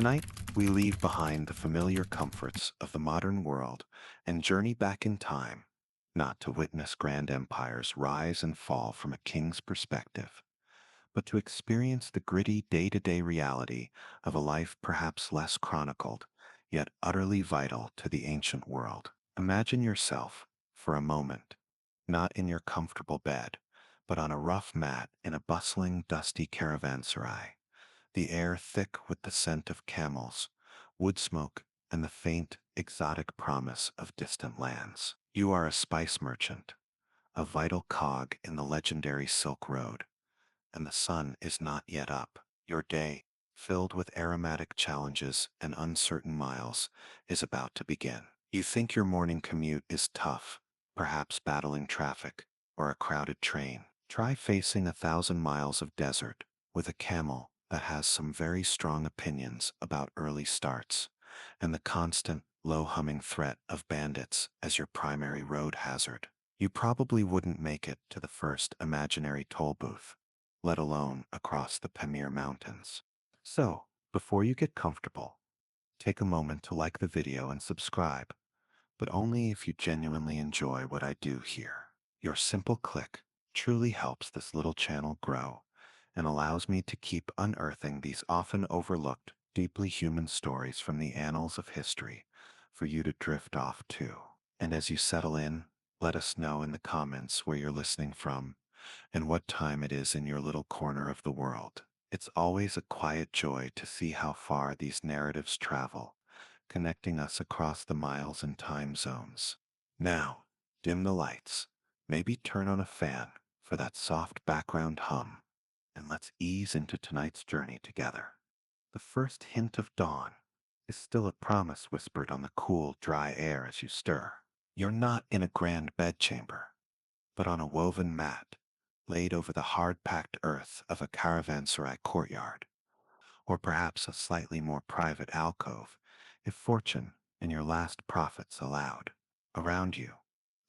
Tonight, we leave behind the familiar comforts of the modern world and journey back in time, not to witness grand empires rise and fall from a king's perspective, but to experience the gritty day-to-day reality of a life perhaps less chronicled, yet utterly vital to the ancient world. Imagine yourself, for a moment, not in your comfortable bed, but on a rough mat in a bustling, dusty caravanserai, the air thick with the scent of camels, wood smoke, and the faint, exotic promise of distant lands. You are a spice merchant, a vital cog in the legendary Silk Road, and the sun is not yet up. Your day, filled with aromatic challenges and uncertain miles, is about to begin. You think your morning commute is tough, perhaps battling traffic or a crowded train. Try facing 1,000 miles of desert with a camel that has some very strong opinions about early starts, and the constant, low-humming threat of bandits as your primary road hazard. You probably wouldn't make it to the first imaginary toll booth, let alone across the Pamir Mountains. So, before you get comfortable, take a moment to like the video and subscribe, but only if you genuinely enjoy what I do here. Your simple click truly helps this little channel grow and allows me to keep unearthing these often overlooked, deeply human stories from the annals of history for you to drift off to. And as you settle in, let us know in the comments where you're listening from and what time it is in your little corner of the world. It's always a quiet joy to see how far these narratives travel, connecting us across the miles and time zones. Now, dim the lights, maybe turn on a fan for that soft background hum, and let's ease into tonight's journey together. The first hint of dawn is still a promise whispered on the cool, dry air as you stir. You're not in a grand bedchamber, but on a woven mat laid over the hard-packed earth of a caravanserai courtyard, or perhaps a slightly more private alcove, if fortune and your last profits allowed. Around you,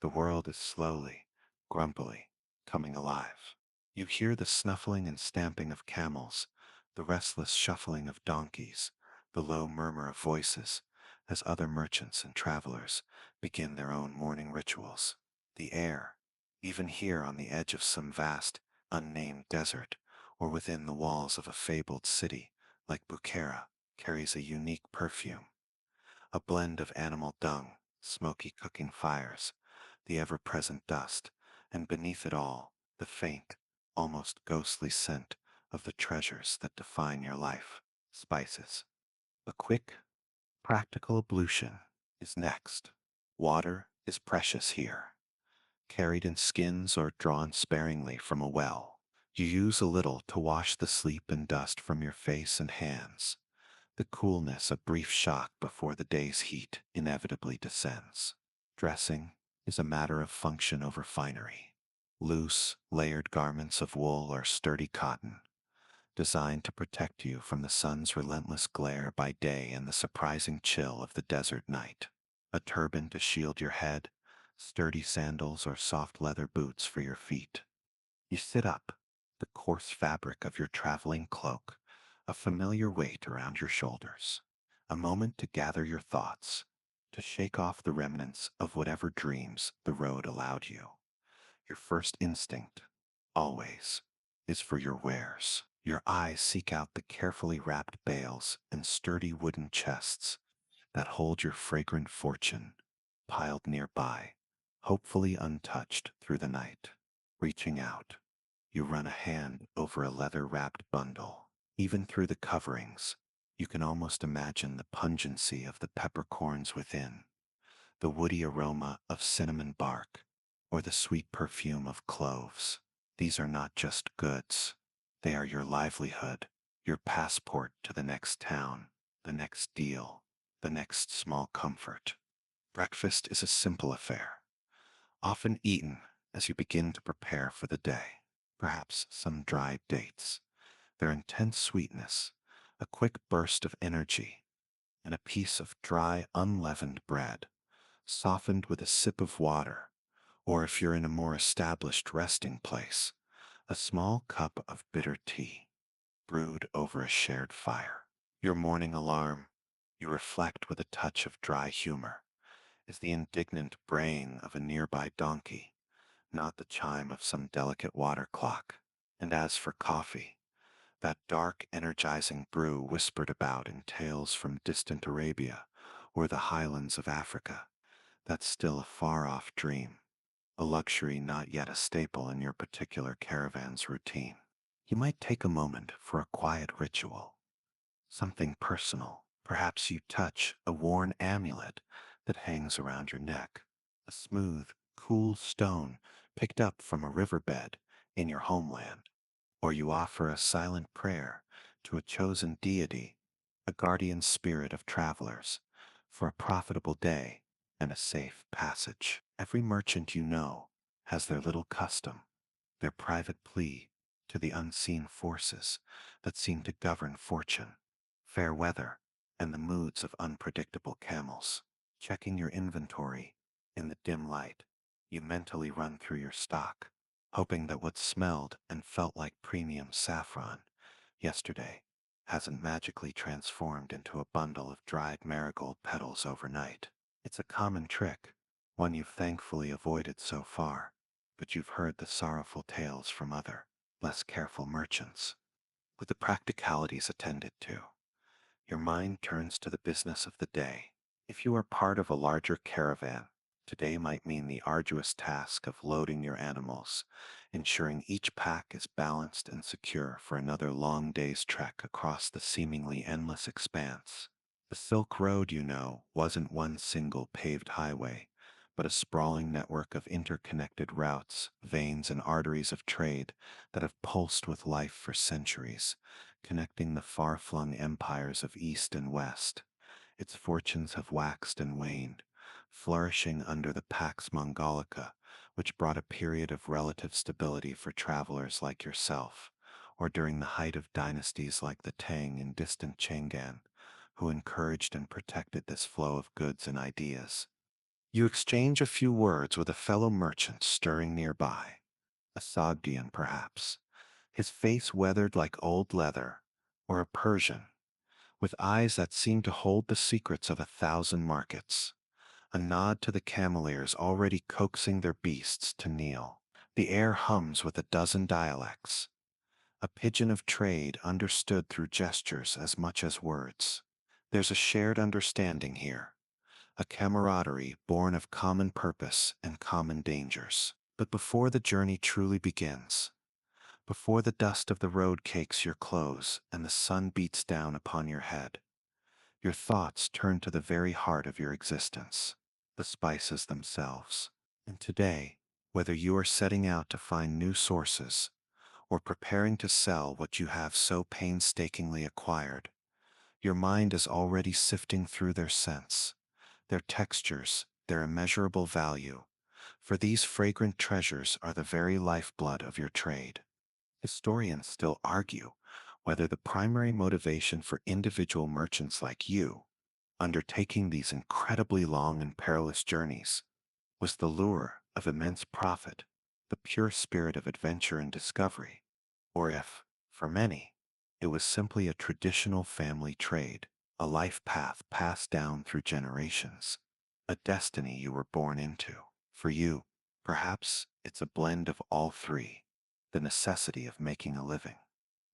the world is slowly, grumpily, coming alive. You hear the snuffling and stamping of camels, the restless shuffling of donkeys, the low murmur of voices, as other merchants and travelers begin their own morning rituals. The air, even here on the edge of some vast, unnamed desert, or within the walls of a fabled city like Bukhara, carries a unique perfume, a blend of animal dung, smoky cooking fires, the ever-present dust, and beneath it all, the faint, almost ghostly scent of the treasures that define your life, spices. A quick, practical ablution is next. Water is precious here, carried in skins or drawn sparingly from a well. You use a little to wash the sleep and dust from your face and hands, the coolness a brief shock before the day's heat inevitably descends. Dressing is a matter of function over finery. Loose, layered garments of wool or sturdy cotton, designed to protect you from the sun's relentless glare by day and the surprising chill of the desert night. A turban to shield your head, sturdy sandals or soft leather boots for your feet. You sit up, the coarse fabric of your traveling cloak, a familiar weight around your shoulders. A moment to gather your thoughts, to shake off the remnants of whatever dreams the road allowed you. Your first instinct, always, is for your wares. Your eyes seek out the carefully wrapped bales and sturdy wooden chests that hold your fragrant fortune, piled nearby, hopefully untouched through the night. Reaching out, you run a hand over a leather-wrapped bundle. Even through the coverings, you can almost imagine the pungency of the peppercorns within, the woody aroma of cinnamon bark, or the sweet perfume of cloves. These are not just goods. They are your livelihood, your passport to the next town, the next deal, the next small comfort. Breakfast is a simple affair, often eaten as you begin to prepare for the day. Perhaps some dried dates, their intense sweetness, a quick burst of energy, and a piece of dry, unleavened bread, softened with a sip of water, or if you're in a more established resting place, a small cup of bitter tea, brewed over a shared fire. Your morning alarm, you reflect with a touch of dry humor, is the indignant braying of a nearby donkey, not the chime of some delicate water clock. And as for coffee, that dark, energizing brew whispered about in tales from distant Arabia or the highlands of Africa, that's still a far-off dream, a luxury not yet a staple in your particular caravan's routine. You might take a moment for a quiet ritual, something personal. Perhaps you touch a worn amulet that hangs around your neck, a smooth, cool stone picked up from a riverbed in your homeland, or you offer a silent prayer to a chosen deity, a guardian spirit of travelers, for a profitable day and a safe passage. Every merchant you know has their little custom, their private plea to the unseen forces that seem to govern fortune, fair weather, and the moods of unpredictable camels. Checking your inventory in the dim light, you mentally run through your stock, hoping that what smelled and felt like premium saffron yesterday hasn't magically transformed into a bundle of dried marigold petals overnight. It's a common trick, one you've thankfully avoided so far, but you've heard the sorrowful tales from other, less careful merchants. With the practicalities attended to, your mind turns to the business of the day. If you are part of a larger caravan, today might mean the arduous task of loading your animals, ensuring each pack is balanced and secure for another long day's trek across the seemingly endless expanse. The Silk Road, you know, wasn't one single paved highway, but a sprawling network of interconnected routes, veins, and arteries of trade that have pulsed with life for centuries, connecting the far-flung empires of East and West. Its fortunes have waxed and waned, flourishing under the Pax Mongolica, which brought a period of relative stability for travelers like yourself, or during the height of dynasties like the Tang in distant Chang'an, who encouraged and protected this flow of goods and ideas. You exchange a few words with a fellow merchant stirring nearby, a Sogdian perhaps, his face weathered like old leather, or a Persian, with eyes that seem to hold the secrets of 1,000 markets. A nod to the cameleers already coaxing their beasts to kneel. The air hums with a dozen dialects, a pigeon of trade understood through gestures as much as words. There's a shared understanding here, a camaraderie born of common purpose and common dangers. But before the journey truly begins, before the dust of the road cakes your clothes and the sun beats down upon your head, your thoughts turn to the very heart of your existence, the spices themselves. And today, whether you are setting out to find new sources or preparing to sell what you have so painstakingly acquired, your mind is already sifting through their scents, their textures, their immeasurable value, for these fragrant treasures are the very lifeblood of your trade. Historians still argue whether the primary motivation for individual merchants like you, undertaking these incredibly long and perilous journeys, was the lure of immense profit, the pure spirit of adventure and discovery, or if, for many, it was simply a traditional family trade, a life path passed down through generations, a destiny you were born into. For you, perhaps it's a blend of all three: the necessity of making a living,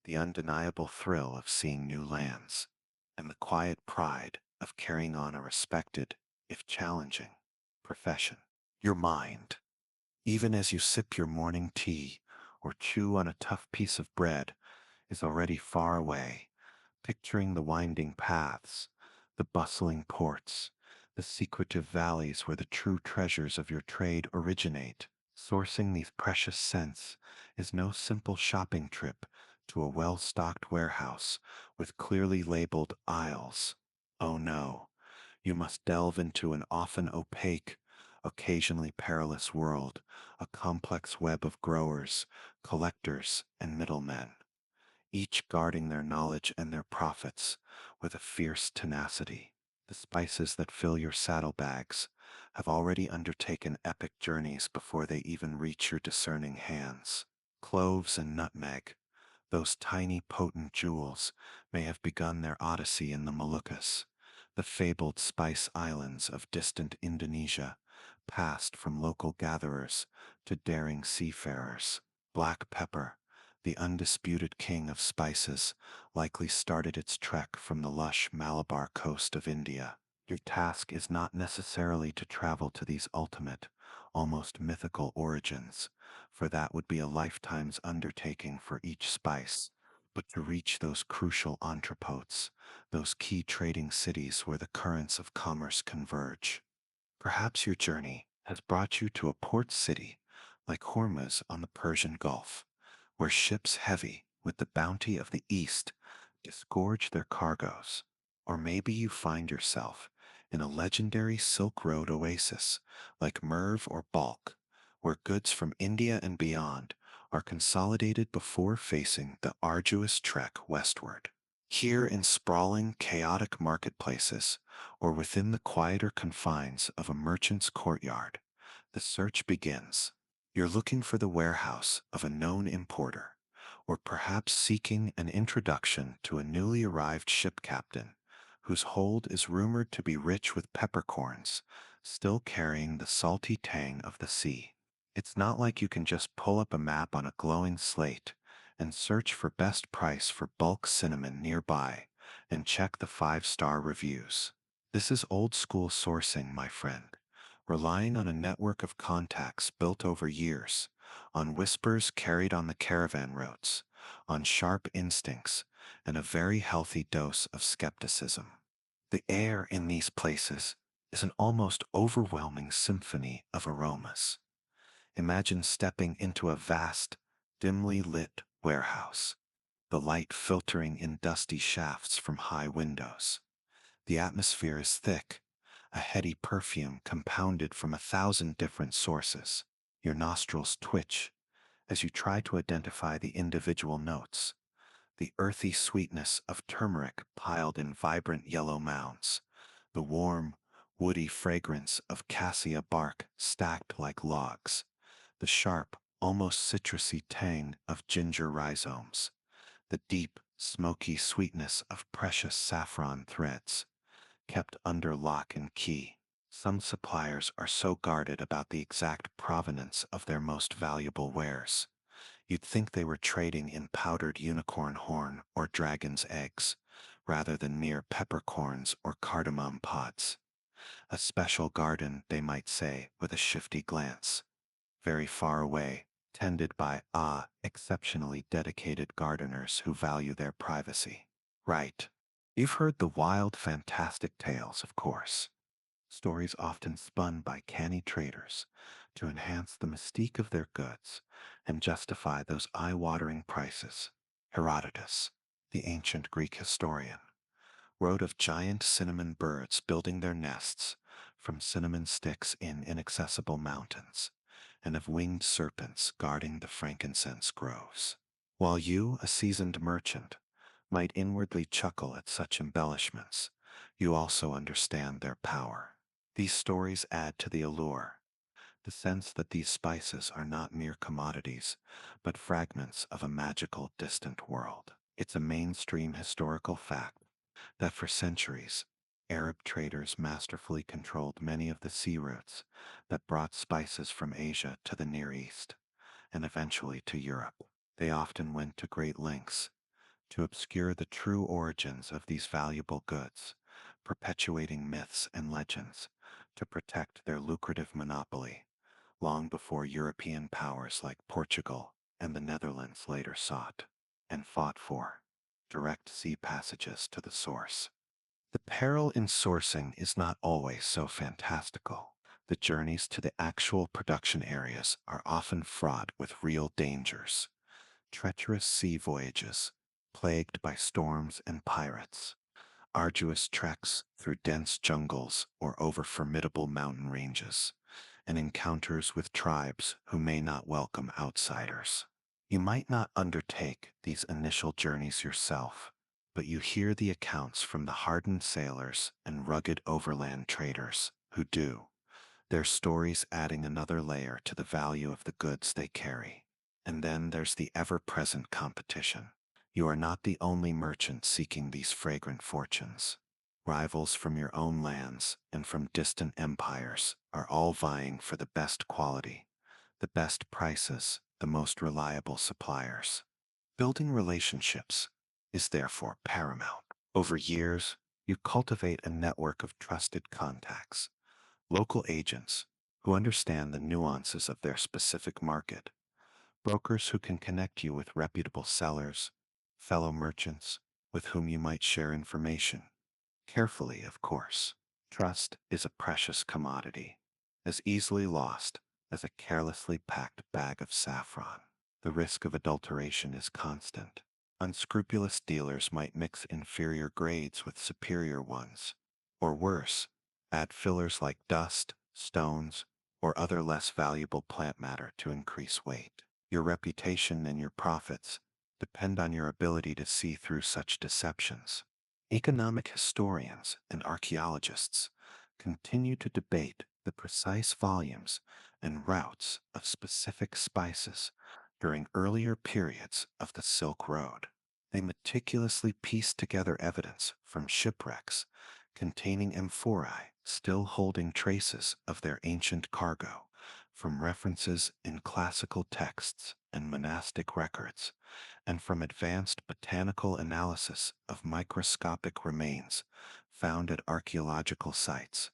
the undeniable thrill of seeing new lands, and the quiet pride of carrying on a respected, if challenging, profession. Your mind, even as you sip your morning tea or chew on a tough piece of bread, is already far away, picturing the winding paths, the bustling ports, the secretive valleys where the true treasures of your trade originate. Sourcing these precious scents is no simple shopping trip to a well-stocked warehouse with clearly labeled aisles. Oh no, you must delve into an often opaque, occasionally perilous world, a complex web of growers, collectors, and middlemen, each guarding their knowledge and their profits with a fierce tenacity. The spices that fill your saddlebags have already undertaken epic journeys before they even reach your discerning hands. Cloves and nutmeg, Those tiny, potent jewels may have begun their odyssey in the Moluccas, the fabled spice islands of distant Indonesia, passed from local gatherers to daring seafarers. Black pepper, the undisputed king of spices, likely started its trek from the lush Malabar coast of India. Your task is not necessarily to travel to these ultimate, almost mythical origins, for that would be a lifetime's undertaking for each spice, but to reach those crucial entrepôts, those key trading cities where the currents of commerce converge. Perhaps your journey has brought you to a port city like Hormuz on the Persian Gulf, where ships heavy with the bounty of the East disgorge their cargoes. Or maybe you find yourself in a legendary Silk Road oasis like Merv or Balkh, where goods from India and beyond are consolidated before facing the arduous trek westward. Here in sprawling, chaotic marketplaces, or within the quieter confines of a merchant's courtyard, the search begins. You're looking for the warehouse of a known importer, or perhaps seeking an introduction to a newly arrived ship captain whose hold is rumored to be rich with peppercorns, still carrying the salty tang of the sea. It's not like you can just pull up a map on a glowing slate and search for best price for bulk cinnamon nearby and check the five-star reviews. This is old school sourcing, my friend, relying on a network of contacts built over years, on whispers carried on the caravan routes, on sharp instincts, and a very healthy dose of skepticism. The air in these places is an almost overwhelming symphony of aromas. Imagine stepping into a vast, dimly lit warehouse, the light filtering in dusty shafts from high windows. The atmosphere is thick, a heady perfume compounded from 1,000 different sources. Your nostrils twitch as you try to identify the individual notes, the earthy sweetness of turmeric piled in vibrant yellow mounds, the warm, woody fragrance of cassia bark stacked like logs, the sharp, almost citrusy tang of ginger rhizomes, the deep, smoky sweetness of precious saffron threads, kept under lock and key. Some suppliers are so guarded about the exact provenance of their most valuable wares. You'd think they were trading in powdered unicorn horn or dragon's eggs, rather than mere peppercorns or cardamom pods. A special garden, they might say, with a shifty glance. Very far away, tended by exceptionally dedicated gardeners who value their privacy. Right. You've heard the wild, fantastic tales, of course. Stories often spun by canny traders to enhance the mystique of their goods and justify those eye-watering prices. Herodotus, the ancient Greek historian, wrote of giant cinnamon birds building their nests from cinnamon sticks in inaccessible mountains, and of winged serpents guarding the frankincense groves. While you, a seasoned merchant, might inwardly chuckle at such embellishments, you also understand their power. These stories add to the allure, the sense that these spices are not mere commodities, but fragments of a magical, distant world. It's a mainstream historical fact that for centuries, Arab traders masterfully controlled many of the sea routes that brought spices from Asia to the Near East, and eventually to Europe. They often went to great lengths to obscure the true origins of these valuable goods, perpetuating myths and legends to protect their lucrative monopoly, long before European powers like Portugal and the Netherlands later sought and fought for direct sea passages to the source. The peril in sourcing is not always so fantastical. The journeys to the actual production areas are often fraught with real dangers. Treacherous sea voyages, plagued by storms and pirates, arduous treks through dense jungles or over formidable mountain ranges, and encounters with tribes who may not welcome outsiders. You might not undertake these initial journeys yourself, but you hear the accounts from the hardened sailors and rugged overland traders who do, their stories adding another layer to the value of the goods they carry. And then there's the ever-present competition. You are not the only merchant seeking these fragrant fortunes. Rivals from your own lands and from distant empires are all vying for the best quality, the best prices, the most reliable suppliers. Building relationships is therefore paramount. Over years, you cultivate a network of trusted contacts, local agents who understand the nuances of their specific market, brokers who can connect you with reputable sellers, fellow merchants with whom you might share information. Carefully, of course. Trust is a precious commodity, as easily lost as a carelessly packed bag of saffron. The risk of adulteration is constant. Unscrupulous dealers might mix inferior grades with superior ones, or worse, add fillers like dust, stones, or other less valuable plant matter to increase weight. Your reputation and your profits depend on your ability to see through such deceptions. Economic historians and archaeologists continue to debate the precise volumes and routes of specific spices during earlier periods of the Silk Road. They meticulously pieced together evidence from shipwrecks containing amphorae still holding traces of their ancient cargo, from references in classical texts and monastic records, and from advanced botanical analysis of microscopic remains found at archaeological sites,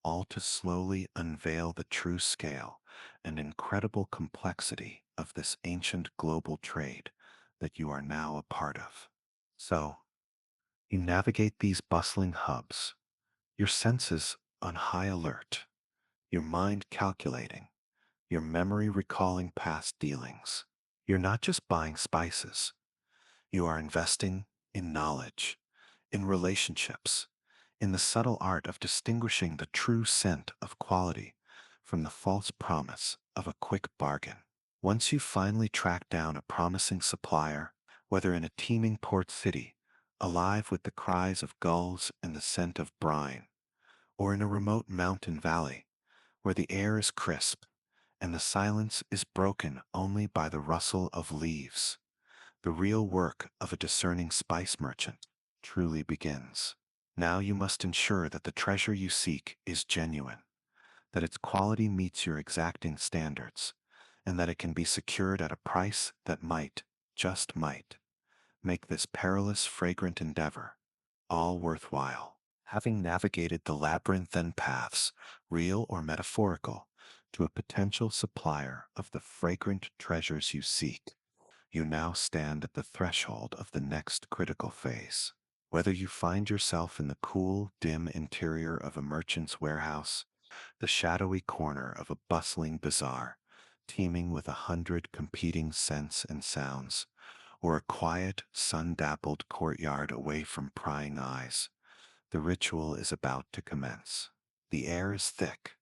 all to slowly unveil the true scale and incredible complexity of this ancient global trade that you are now a part of. So, you navigate these bustling hubs, your senses on high alert, your mind calculating, your memory recalling past dealings. You're not just buying spices, you are investing in knowledge, in relationships, in the subtle art of distinguishing the true scent of quality from the false promise of a quick bargain. Once you finally track down a promising supplier, whether in a teeming port city, alive with the cries of gulls and the scent of brine, or in a remote mountain valley where the air is crisp and the silence is broken only by the rustle of leaves, the real work of a discerning spice merchant truly begins. Now you must ensure that the treasure you seek is genuine, that its quality meets your exacting standards, and that it can be secured at a price that might, just might, make this perilous, fragrant endeavor all worthwhile. Having navigated the labyrinthine paths, real or metaphorical, to a potential supplier of the fragrant treasures you seek, you now stand at the threshold of the next critical phase. Whether you find yourself in the cool, dim interior of a merchant's warehouse, the shadowy corner of a bustling bazaar, teeming with 100 competing scents and sounds, or a quiet, sun-dappled courtyard away from prying eyes, the ritual is about to commence. The air is thick,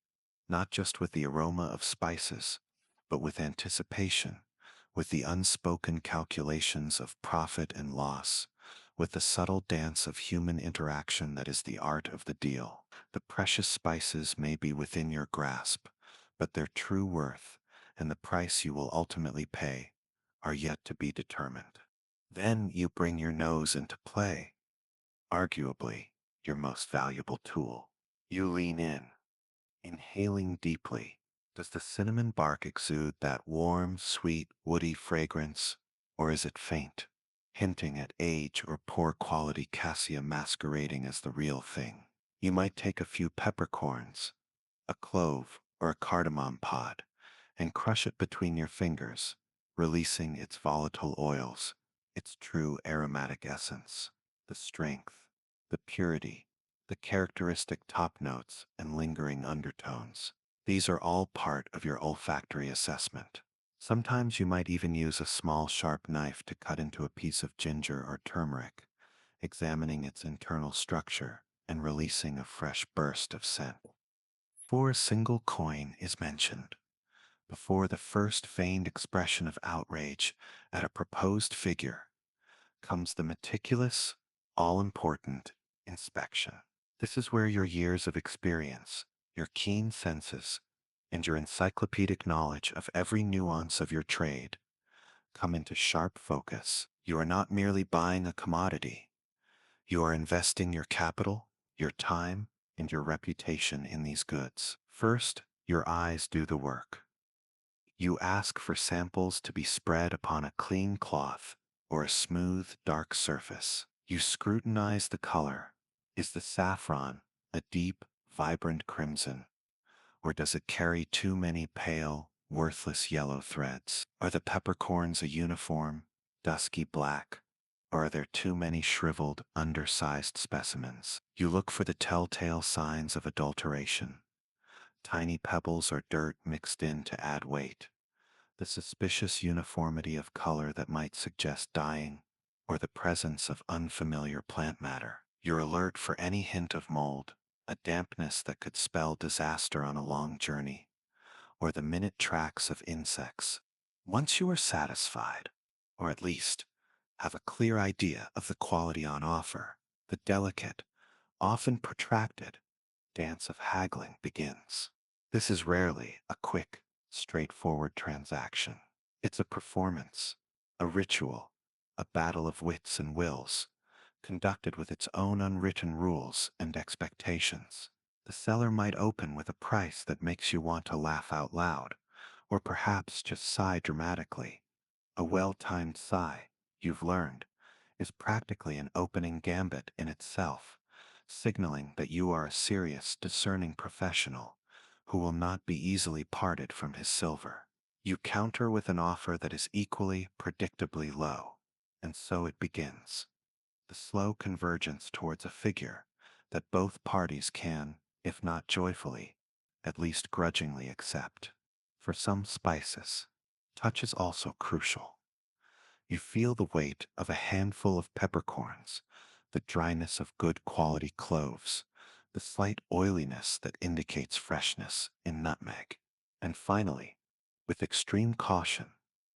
not just with the aroma of spices, but with anticipation, with the unspoken calculations of profit and loss, with the subtle dance of human interaction that is the art of the deal. The precious spices may be within your grasp, but their true worth and the price you will ultimately pay are yet to be determined. Then you bring your nose into play, arguably your most valuable tool. You lean in, inhaling deeply. Does the cinnamon bark exude that warm, sweet, woody fragrance, or is it faint, hinting at age or poor quality cassia masquerading as the real thing? You might take a few peppercorns, a clove, or a cardamom pod, and crush it between your fingers, releasing its volatile oils, its true aromatic essence, the strength, the purity, the characteristic top notes and lingering undertones. These are all part of your olfactory assessment. Sometimes you might even use a small sharp knife to cut into a piece of ginger or turmeric, examining its internal structure and releasing a fresh burst of scent. Before a single coin is mentioned, before the first feigned expression of outrage at a proposed figure, comes the meticulous, all-important inspection. This is where your years of experience, your keen senses, and your encyclopedic knowledge of every nuance of your trade come into sharp focus. You are not merely buying a commodity, you are investing your capital, your time, and your reputation in these goods. First, your eyes do the work. You ask for samples to be spread upon a clean cloth or a smooth, dark surface. You scrutinize the color. Is the saffron a deep, vibrant crimson, or does it carry too many pale, worthless yellow threads? Are the peppercorns a uniform, dusky black, or are there too many shriveled, undersized specimens? You look for the telltale signs of adulteration, tiny pebbles or dirt mixed in to add weight, the suspicious uniformity of color that might suggest dyeing, or the presence of unfamiliar plant matter. You're alert for any hint of mold, a dampness that could spell disaster on a long journey, or the minute tracks of insects. Once you are satisfied, or at least have a clear idea of the quality on offer, the delicate, often protracted, dance of haggling begins. This is rarely a quick, straightforward transaction. It's a performance, a ritual, a battle of wits and wills, conducted with its own unwritten rules and expectations. The seller might open with a price that makes you want to laugh out loud, or perhaps just sigh dramatically. A well-timed sigh, you've learned, is practically an opening gambit in itself, signaling that you are a serious, discerning professional who will not be easily parted from his silver. You counter with an offer that is equally, predictably low, and so it begins. The slow convergence towards a figure that both parties can, if not joyfully, at least grudgingly accept. For some spices, touch is also crucial. You feel the weight of a handful of peppercorns, the dryness of good quality cloves, the slight oiliness that indicates freshness in nutmeg. And finally, with extreme caution,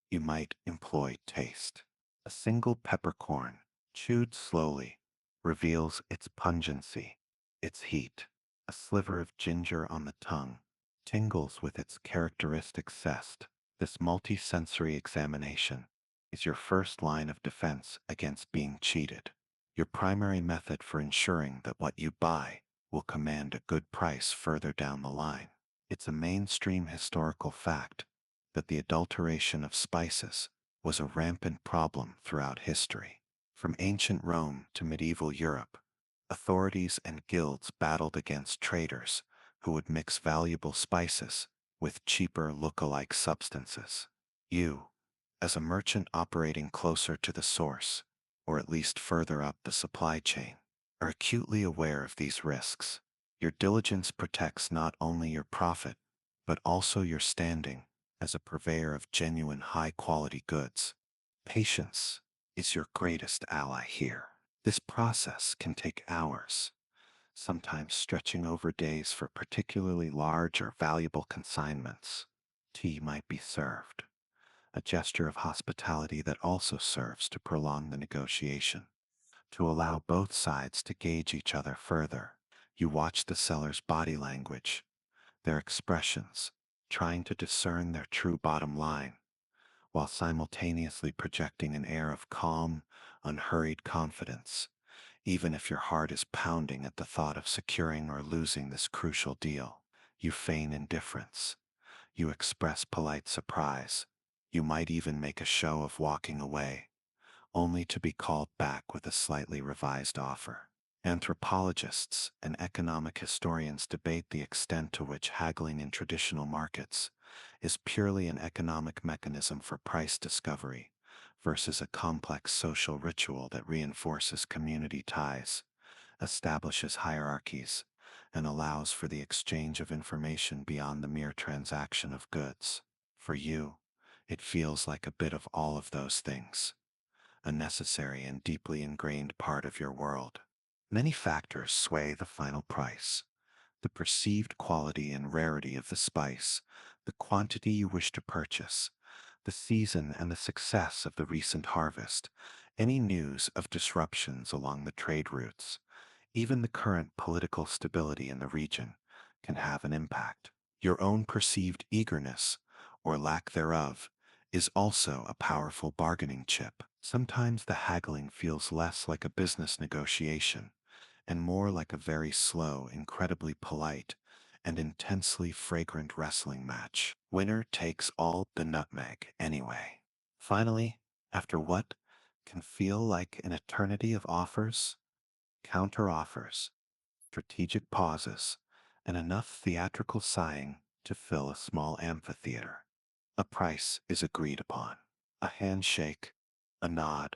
you might employ taste. A single peppercorn, chewed slowly, reveals its pungency, its heat. A sliver of ginger on the tongue tingles with its characteristic zest. This multi-sensory examination is your first line of defense against being cheated. Your primary method for ensuring that what you buy will command a good price further down the line. It's a mainstream historical fact that the adulteration of spices was a rampant problem throughout history. From ancient Rome to medieval Europe, authorities and guilds battled against traders who would mix valuable spices with cheaper look-alike substances. You, as a merchant operating closer to the source, or at least further up the supply chain, are acutely aware of these risks. Your diligence protects not only your profit, but also your standing as a purveyor of genuine high-quality goods. Patience is your greatest ally here. This process can take hours, sometimes stretching over days for particularly large or valuable consignments. Tea might be served, a gesture of hospitality that also serves to prolong the negotiation. To allow both sides to gauge each other further, you watch the seller's body language, their expressions, trying to discern their true bottom line, while simultaneously projecting an air of calm, unhurried confidence, even if your heart is pounding at the thought of securing or losing this crucial deal. You feign indifference. You express polite surprise. You might even make a show of walking away, only to be called back with a slightly revised offer. Anthropologists and economic historians debate the extent to which haggling in traditional markets is purely an economic mechanism for price discovery versus a complex social ritual that reinforces community ties, establishes hierarchies, and allows for the exchange of information beyond the mere transaction of goods. For you, it feels like a bit of all of those things, a necessary and deeply ingrained part of your world. Many factors sway the final price: the perceived quality and rarity of the spice, the quantity you wish to purchase, the season and the success of the recent harvest, any news of disruptions along the trade routes, even the current political stability in the region can have an impact. Your own perceived eagerness, or lack thereof, is also a powerful bargaining chip. Sometimes the haggling feels less like a business negotiation and more like a very slow, incredibly polite, and intensely fragrant wrestling match. Winner takes all the nutmeg anyway. Finally, after what can feel like an eternity of offers, counter offers, strategic pauses, and enough theatrical sighing to fill a small amphitheater, a price is agreed upon. A handshake, a nod,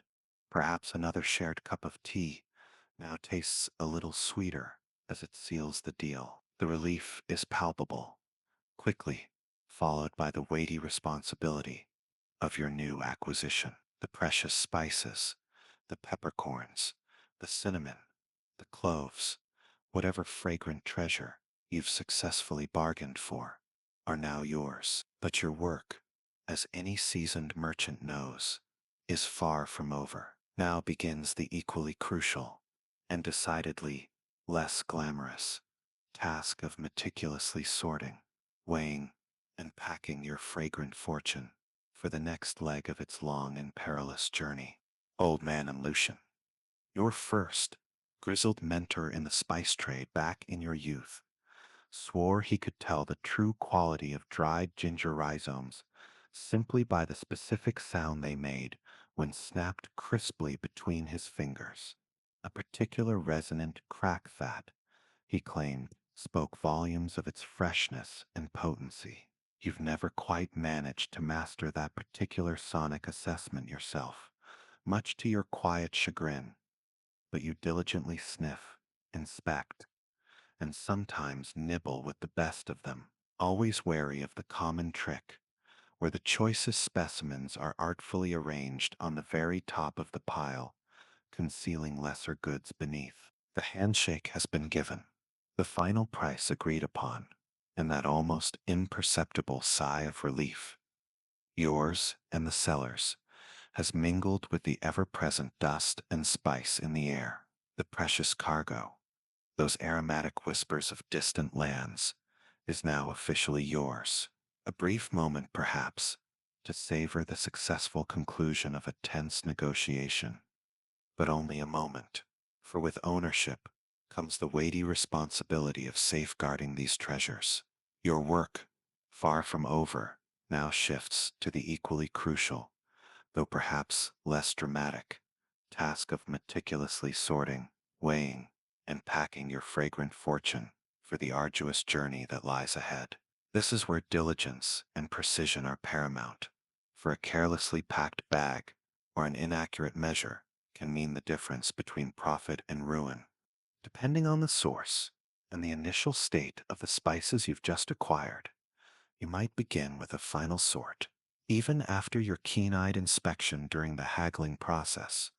perhaps another shared cup of tea now tastes a little sweeter as it seals the deal. The relief is palpable, quickly followed by the weighty responsibility of your new acquisition. The precious spices, the peppercorns, the cinnamon, the cloves, whatever fragrant treasure you've successfully bargained for, are now yours. But your work, as any seasoned merchant knows, is far from over. Now begins the equally crucial and decidedly less glamorous task of meticulously sorting, weighing, and packing your fragrant fortune for the next leg of its long and perilous journey. Old Man and Lucian, your first grizzled mentor in the spice trade back in your youth, swore he could tell the true quality of dried ginger rhizomes simply by the specific sound they made when snapped crisply between his fingers. A particular resonant crack that, he claimed, spoke volumes of its freshness and potency. You've never quite managed to master that particular sonic assessment yourself, much to your quiet chagrin, but you diligently sniff, inspect, and sometimes nibble with the best of them, always wary of the common trick, where the choicest specimens are artfully arranged on the very top of the pile, concealing lesser goods beneath. The handshake has been given, the final price agreed upon, and that almost imperceptible sigh of relief, yours and the seller's, has mingled with the ever-present dust and spice in the air. The precious cargo, those aromatic whispers of distant lands, is now officially yours. A brief moment, perhaps, to savor the successful conclusion of a tense negotiation, but only a moment, for with ownership comes the weighty responsibility of safeguarding these treasures. Your work, far from over, now shifts to the equally crucial, though perhaps less dramatic, task of meticulously sorting, weighing, and packing your fragrant fortune for the arduous journey that lies ahead. This is where diligence and precision are paramount, for a carelessly packed bag or an inaccurate measure can mean the difference between profit and ruin. Depending on the source and the initial state of the spices you've just acquired, you might begin with a final sort. Even after your keen-eyed inspection during the haggling process,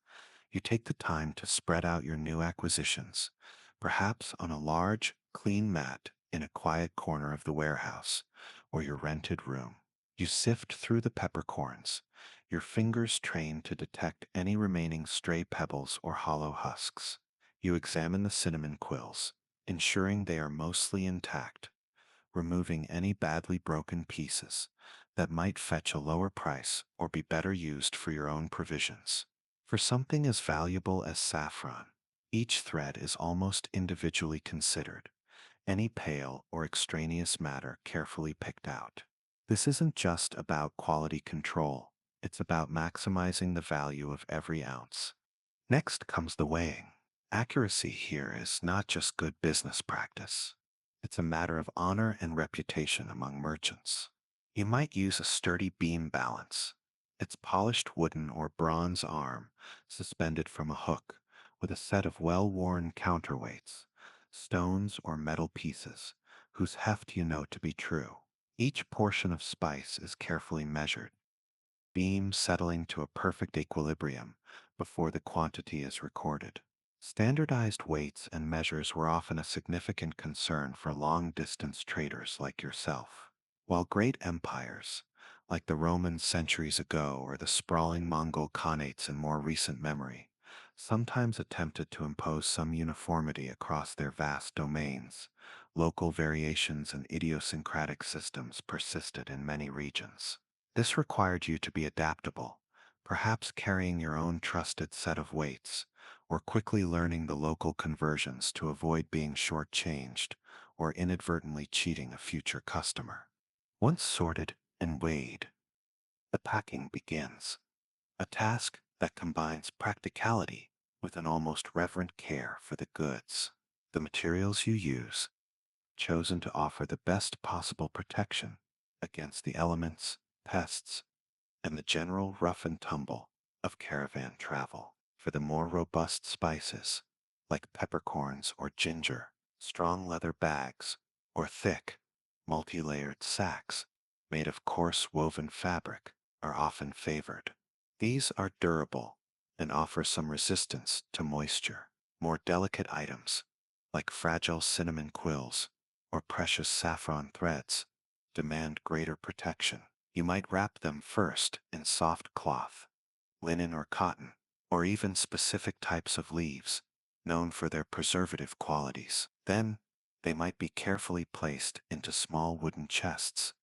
you take the time to spread out your new acquisitions, perhaps on a large, clean mat in a quiet corner of the warehouse or your rented room. You sift through the peppercorns, your fingers trained to detect any remaining stray pebbles or hollow husks. You examine the cinnamon quills, ensuring they are mostly intact, removing any badly broken pieces that might fetch a lower price or be better used for your own provisions. For something as valuable as saffron, each thread is almost individually considered, any pale or extraneous matter carefully picked out. This isn't just about quality control, it's about maximizing the value of every ounce. Next comes the weighing. Accuracy here is not just good business practice. It's a matter of honor and reputation among merchants. You might use a sturdy beam balance, its polished wooden or bronze arm suspended from a hook with a set of well-worn counterweights, stones or metal pieces, whose heft you know to be true. Each portion of spice is carefully measured, beam settling to a perfect equilibrium before the quantity is recorded. Standardized weights and measures were often a significant concern for long-distance traders like yourself. While great empires, like the Romans centuries ago or the sprawling Mongol Khanates in more recent memory, sometimes attempted to impose some uniformity across their vast domains, local variations and idiosyncratic systems persisted in many regions. This required you to be adaptable, perhaps carrying your own trusted set of weights, or quickly learning the local conversions to avoid being shortchanged or inadvertently cheating a future customer. Once sorted and weighed, the packing begins, a task that combines practicality with an almost reverent care for the goods. The materials you use, chosen to offer the best possible protection against the elements, pests, and the general rough and tumble of caravan travel. For the more robust spices, like peppercorns or ginger, strong leather bags, or thick, multi-layered sacks made of coarse woven fabric are often favored. These are durable and offer some resistance to moisture. More delicate items, like fragile cinnamon quills or precious saffron threads, demand greater protection. You might wrap them first in soft cloth, linen or cotton, or even specific types of leaves, known for their preservative qualities. Then, they might be carefully placed into small wooden chests,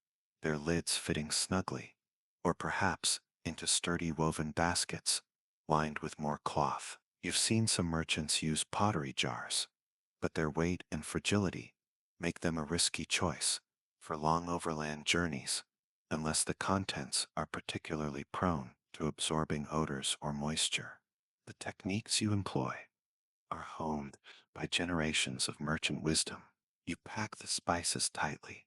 their lids fitting snugly, or perhaps into sturdy woven baskets lined with more cloth. You've seen some merchants use pottery jars, but their weight and fragility make them a risky choice for long overland journeys unless the contents are particularly prone to absorbing odors or moisture. The techniques you employ are honed by generations of merchant wisdom. You pack the spices tightly,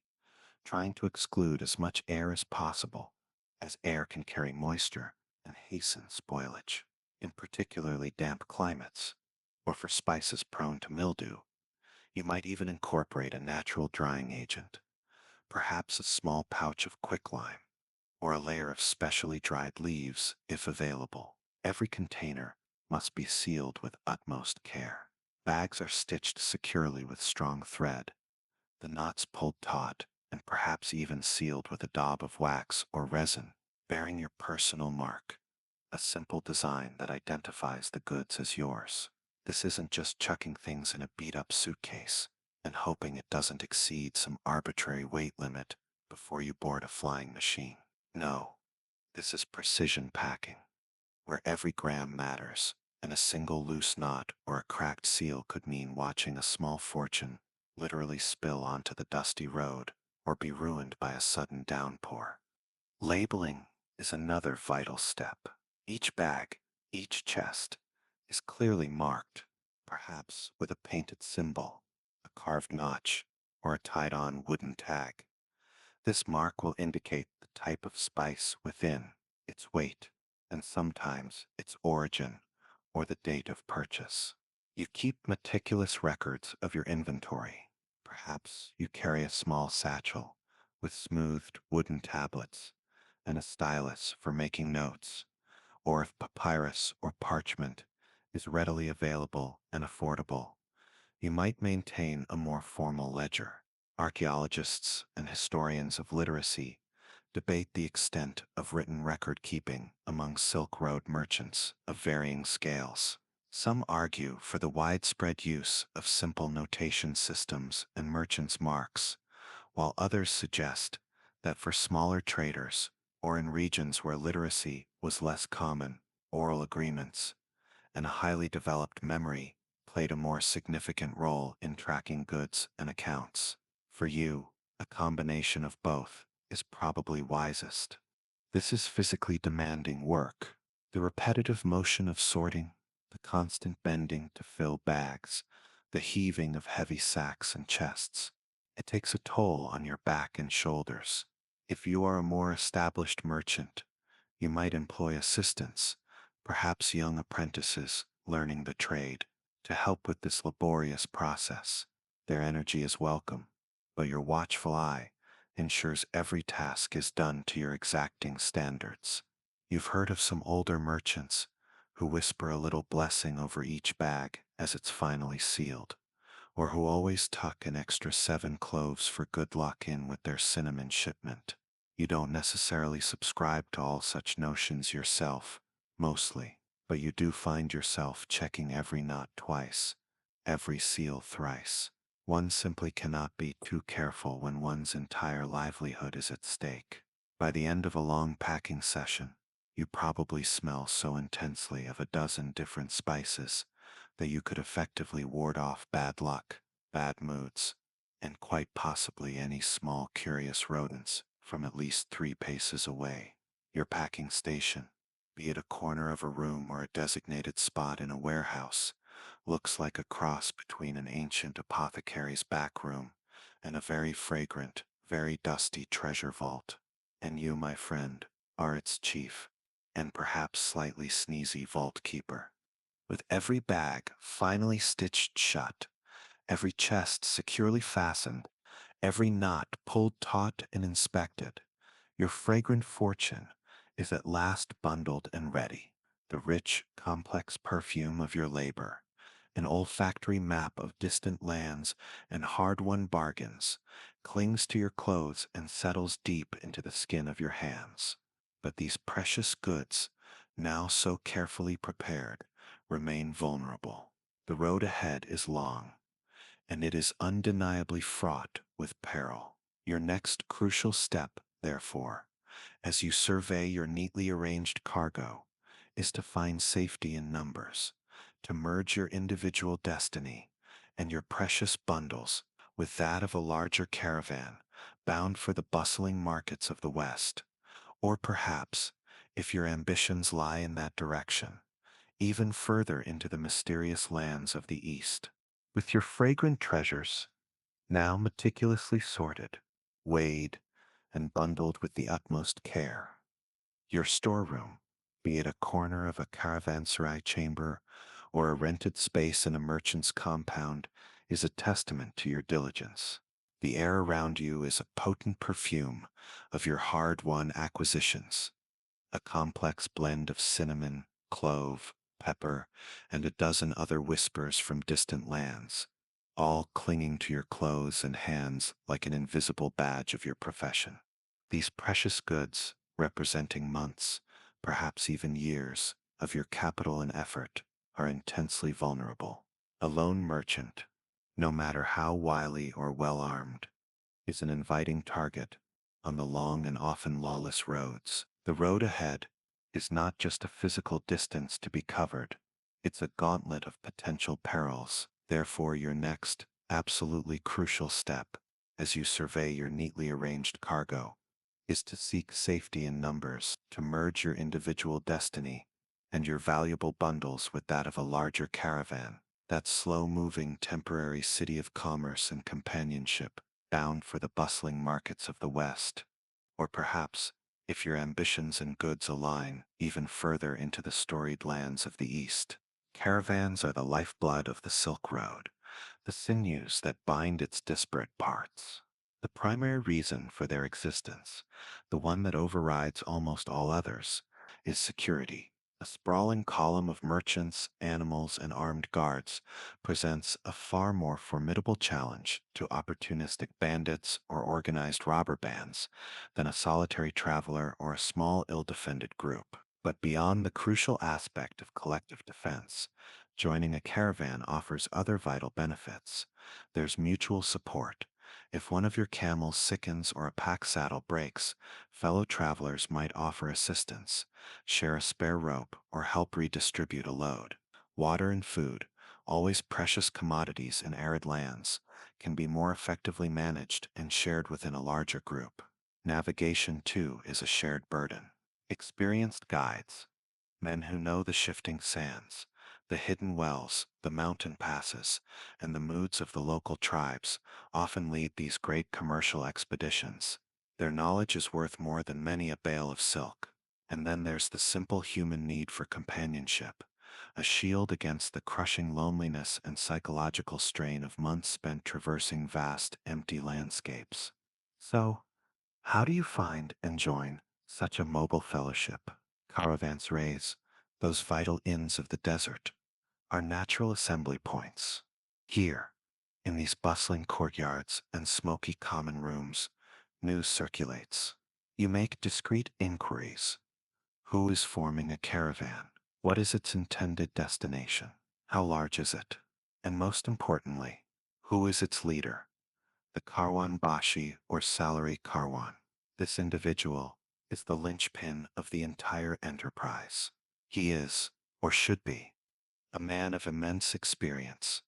trying to exclude as much air as possible, as air can carry moisture and hasten spoilage. In particularly damp climates, or for spices prone to mildew, you might even incorporate a natural drying agent, perhaps a small pouch of quicklime, or a layer of specially dried leaves if available. Every container must be sealed with utmost care. Bags are stitched securely with strong thread, the knots pulled taut, and perhaps even sealed with a daub of wax or resin, bearing your personal mark, a simple design that identifies the goods as yours. This isn't just chucking things in a beat-up suitcase and hoping it doesn't exceed some arbitrary weight limit before you board a flying machine. No, this is precision packing, where every gram matters, and a single loose knot or a cracked seal could mean watching a small fortune literally spill onto the dusty road or be ruined by a sudden downpour. Labeling is another vital step. Each bag, each chest, is clearly marked, perhaps with a painted symbol, a carved notch, or a tied-on wooden tag. This mark will indicate the type of spice within, its weight, and sometimes its origin or the date of purchase. You keep meticulous records of your inventory. Perhaps you carry a small satchel with smoothed wooden tablets and a stylus for making notes, or if papyrus or parchment is readily available and affordable, you might maintain a more formal ledger. Archaeologists and historians of literacy debate the extent of written record keeping among Silk Road merchants of varying scales. Some argue for the widespread use of simple notation systems and merchants' marks, while others suggest that for smaller traders or in regions where literacy was less common, oral agreements and a highly developed memory played a more significant role in tracking goods and accounts. For you, a combination of both is probably wisest. This is physically demanding work. The repetitive motion of sorting, the constant bending to fill bags, the heaving of heavy sacks and chests. It takes a toll on your back and shoulders. If you are a more established merchant, you might employ assistants, perhaps young apprentices learning the trade, to help with this laborious process. Their energy is welcome, but your watchful eye ensures every task is done to your exacting standards. You've heard of some older merchants who whisper a little blessing over each bag as it's finally sealed, or who always tuck an extra 7 cloves for good luck in with their cinnamon shipment. You don't necessarily subscribe to all such notions yourself, mostly, but you do find yourself checking every knot twice, every seal thrice. One simply cannot be too careful when one's entire livelihood is at stake. By the end of a long packing session, you probably smell so intensely of a dozen different spices that you could effectively ward off bad luck, bad moods, and quite possibly any small curious rodents from at least 3 paces away. Your packing station, be it a corner of a room or a designated spot in a warehouse, looks like a cross between an ancient apothecary's back room and a very fragrant, very dusty treasure vault. And you, my friend, are its chief, and perhaps slightly sneezy vault keeper. With every bag finally stitched shut, every chest securely fastened, every knot pulled taut and inspected, your fragrant fortune is at last bundled and ready. The rich, complex perfume of your labor, an olfactory map of distant lands and hard-won bargains, clings to your clothes and settles deep into the skin of your hands. But these precious goods, now so carefully prepared, remain vulnerable. The road ahead is long, and it is undeniably fraught with peril. Your next crucial step, therefore, as you survey your neatly arranged cargo, is to find safety in numbers, to merge your individual destiny and your precious bundles with that of a larger caravan bound for the bustling markets of the West, or perhaps, if your ambitions lie in that direction, even further into the mysterious lands of the East. With your fragrant treasures now meticulously sorted, weighed, and bundled with the utmost care, your storeroom, be it a corner of a caravanserai chamber or a rented space in a merchant's compound, is a testament to your diligence. The air around you is a potent perfume of your hard-won acquisitions, a complex blend of cinnamon, clove, pepper, and a dozen other whispers from distant lands, all clinging to your clothes and hands like an invisible badge of your profession. These precious goods, representing months, perhaps even years, of your capital and effort, are intensely vulnerable. A lone merchant, no matter how wily or well armed, is an inviting target on the long and often lawless roads. The road ahead is not just a physical distance to be covered, it's a gauntlet of potential perils. Therefore, your next, absolutely crucial step, as you survey your neatly arranged cargo, is to seek safety in numbers, to merge your individual destiny and your valuable bundles with that of a larger caravan, that slow-moving temporary city of commerce and companionship, bound for the bustling markets of the West. Or perhaps, if your ambitions and goods align, even further into the storied lands of the East. Caravans are the lifeblood of the Silk Road, the sinews that bind its disparate parts. The primary reason for their existence, the one that overrides almost all others, is security. A sprawling column of merchants, animals, and armed guards presents a far more formidable challenge to opportunistic bandits or organized robber bands than a solitary traveler or a small ill-defended group. But beyond the crucial aspect of collective defense, joining a caravan offers other vital benefits. There's mutual support. If one of your camels sickens or a pack saddle breaks, fellow travelers might offer assistance, share a spare rope, or help redistribute a load. Water and food, always precious commodities in arid lands, can be more effectively managed and shared within a larger group. Navigation, too, is a shared burden. Experienced guides, men who know the shifting sands, the hidden wells, the mountain passes, and the moods of the local tribes, often lead these great commercial expeditions. Their knowledge is worth more than many a bale of silk. And then there's the simple human need for companionship, a shield against the crushing loneliness and psychological strain of months spent traversing vast, empty landscapes. So, how do you find and join such a mobile fellowship? Caravanserais, those vital inns of the desert, are natural assembly points. Here, in these bustling courtyards and smoky common rooms, news circulates. You make discreet inquiries. Who is forming a caravan? What is its intended destination? How large is it? And most importantly, who is its leader? The Karwan Bashi or Salary Karwan. This individual, is the linchpin of the entire enterprise. He is, or should be, a man of immense experience,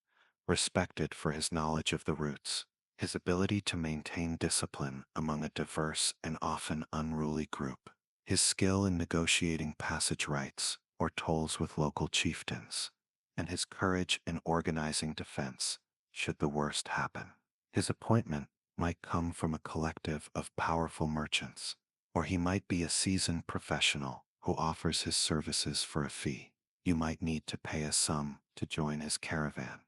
respected for his knowledge of the routes, his ability to maintain discipline among a diverse and often unruly group, his skill in negotiating passage rights or tolls with local chieftains, and his courage in organizing defense should the worst happen. His appointment might come from a collective of powerful merchants, or he might be a seasoned professional who offers his services for a fee. You might need to pay a sum to join his caravan,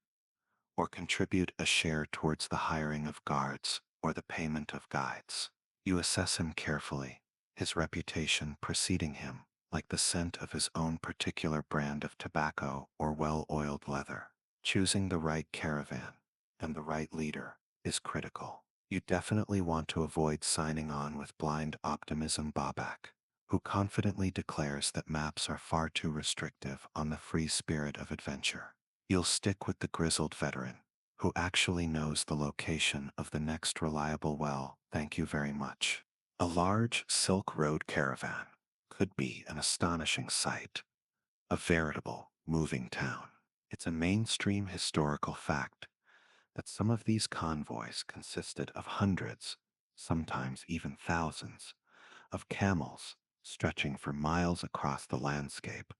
or contribute a share towards the hiring of guards or the payment of guides. You assess him carefully, his reputation preceding him, like the scent of his own particular brand of tobacco or well-oiled leather. Choosing the right caravan and the right leader is critical. You definitely want to avoid signing on with blind optimism Babak, who confidently declares that maps are far too restrictive on the free spirit of adventure. You'll stick with the grizzled veteran, who actually knows the location of the next reliable well. Thank you very much. A large Silk Road caravan could be an astonishing sight, a veritable moving town. It's a mainstream historical fact that some of these convoys consisted of hundreds, sometimes even thousands, of camels stretching for miles across the landscape,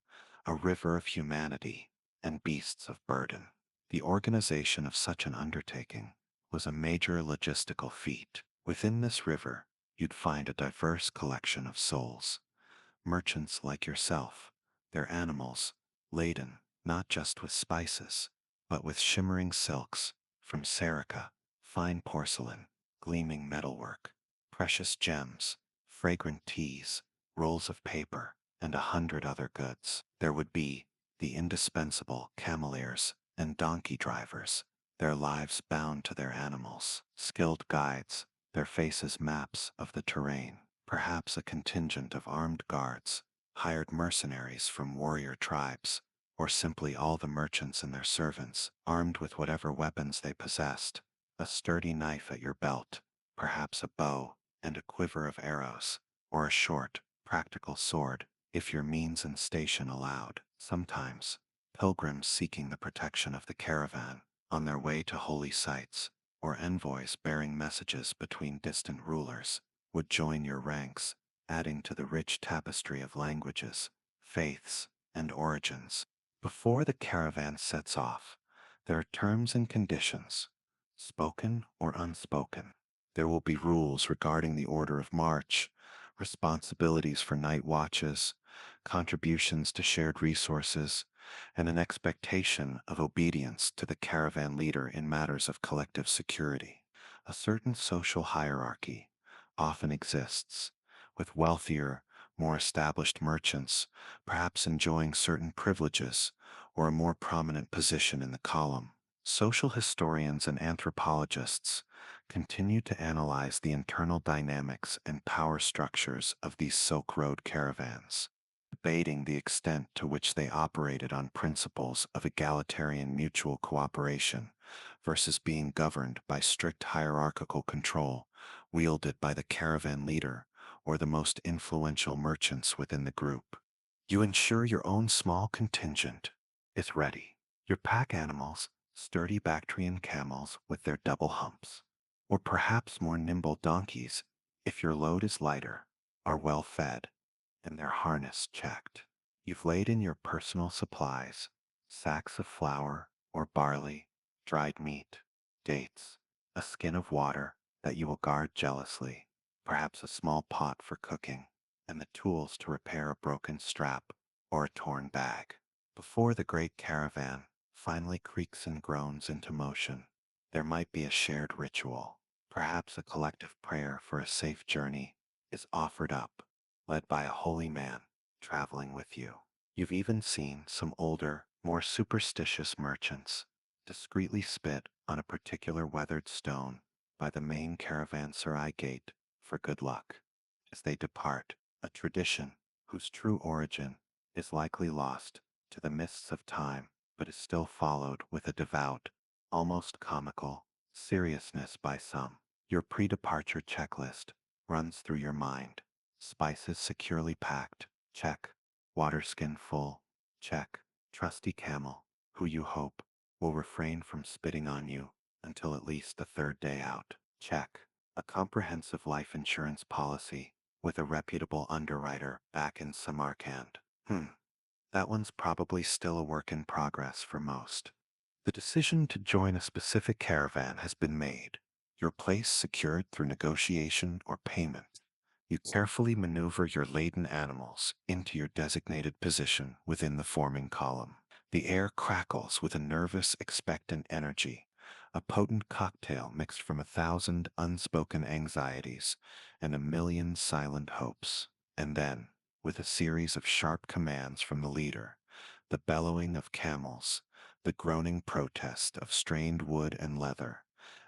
a river of humanity and beasts of burden. The organization of such an undertaking was a major logistical feat. Within this river, you'd find a diverse collection of souls, merchants like yourself, their animals, laden not just with spices, but with shimmering silks from Serica, fine porcelain, gleaming metalwork, precious gems, fragrant teas, rolls of paper, and 100 other goods. There would be the indispensable cameleers and donkey drivers, their lives bound to their animals, skilled guides, their faces maps of the terrain, perhaps a contingent of armed guards, hired mercenaries from warrior tribes, or simply all the merchants and their servants, armed with whatever weapons they possessed, a sturdy knife at your belt, perhaps a bow and a quiver of arrows, or a short, practical sword, if your means and station allowed. Sometimes, pilgrims seeking the protection of the caravan, on their way to holy sites, or envoys bearing messages between distant rulers, would join your ranks, adding to the rich tapestry of languages, faiths, and origins. Before the caravan sets off, there are terms and conditions, spoken or unspoken. There will be rules regarding the order of march, responsibilities for night watches, contributions to shared resources, and an expectation of obedience to the caravan leader in matters of collective security. A certain social hierarchy often exists, with wealthier, more established merchants perhaps enjoying certain privileges or a more prominent position in the column. Social historians and anthropologists continue to analyze the internal dynamics and power structures of these Silk Road caravans, debating the extent to which they operated on principles of egalitarian mutual cooperation versus being governed by strict hierarchical control wielded by the caravan leader or the most influential merchants within the group. You ensure your own small contingent is ready. Your pack animals, sturdy Bactrian camels with their double humps, or perhaps more nimble donkeys, if your load is lighter, are well fed and their harness checked. You've laid in your personal supplies, sacks of flour or barley, dried meat, dates, a skin of water that you will guard jealously, perhaps a small pot for cooking, and the tools to repair a broken strap or a torn bag. Before the great caravan finally creaks and groans into motion, there might be a shared ritual. Perhaps a collective prayer for a safe journey is offered up, led by a holy man traveling with you. You've even seen some older, more superstitious merchants discreetly spit on a particular weathered stone by the main caravanserai gate for good luck as they depart, a tradition whose true origin is likely lost to the mists of time, but is still followed with a devout, almost comical, seriousness by some. Your pre-departure checklist runs through your mind, Spices securely packed. Check. Water skin full. Check. Trusty camel, who you hope will refrain from spitting on you until at least the third day out. Check. A comprehensive life insurance policy with a reputable underwriter back in Samarkand. That one's probably still a work in progress for most. The decision to join a specific caravan has been made, your place secured through negotiation or payment. You carefully maneuver your laden animals into your designated position within the forming column. The air crackles with a nervous, expectant energy, a potent cocktail mixed from 1,000 unspoken anxieties and 1,000,000 silent hopes. And then, with a series of sharp commands from the leader, the bellowing of camels, the groaning protest of strained wood and leather,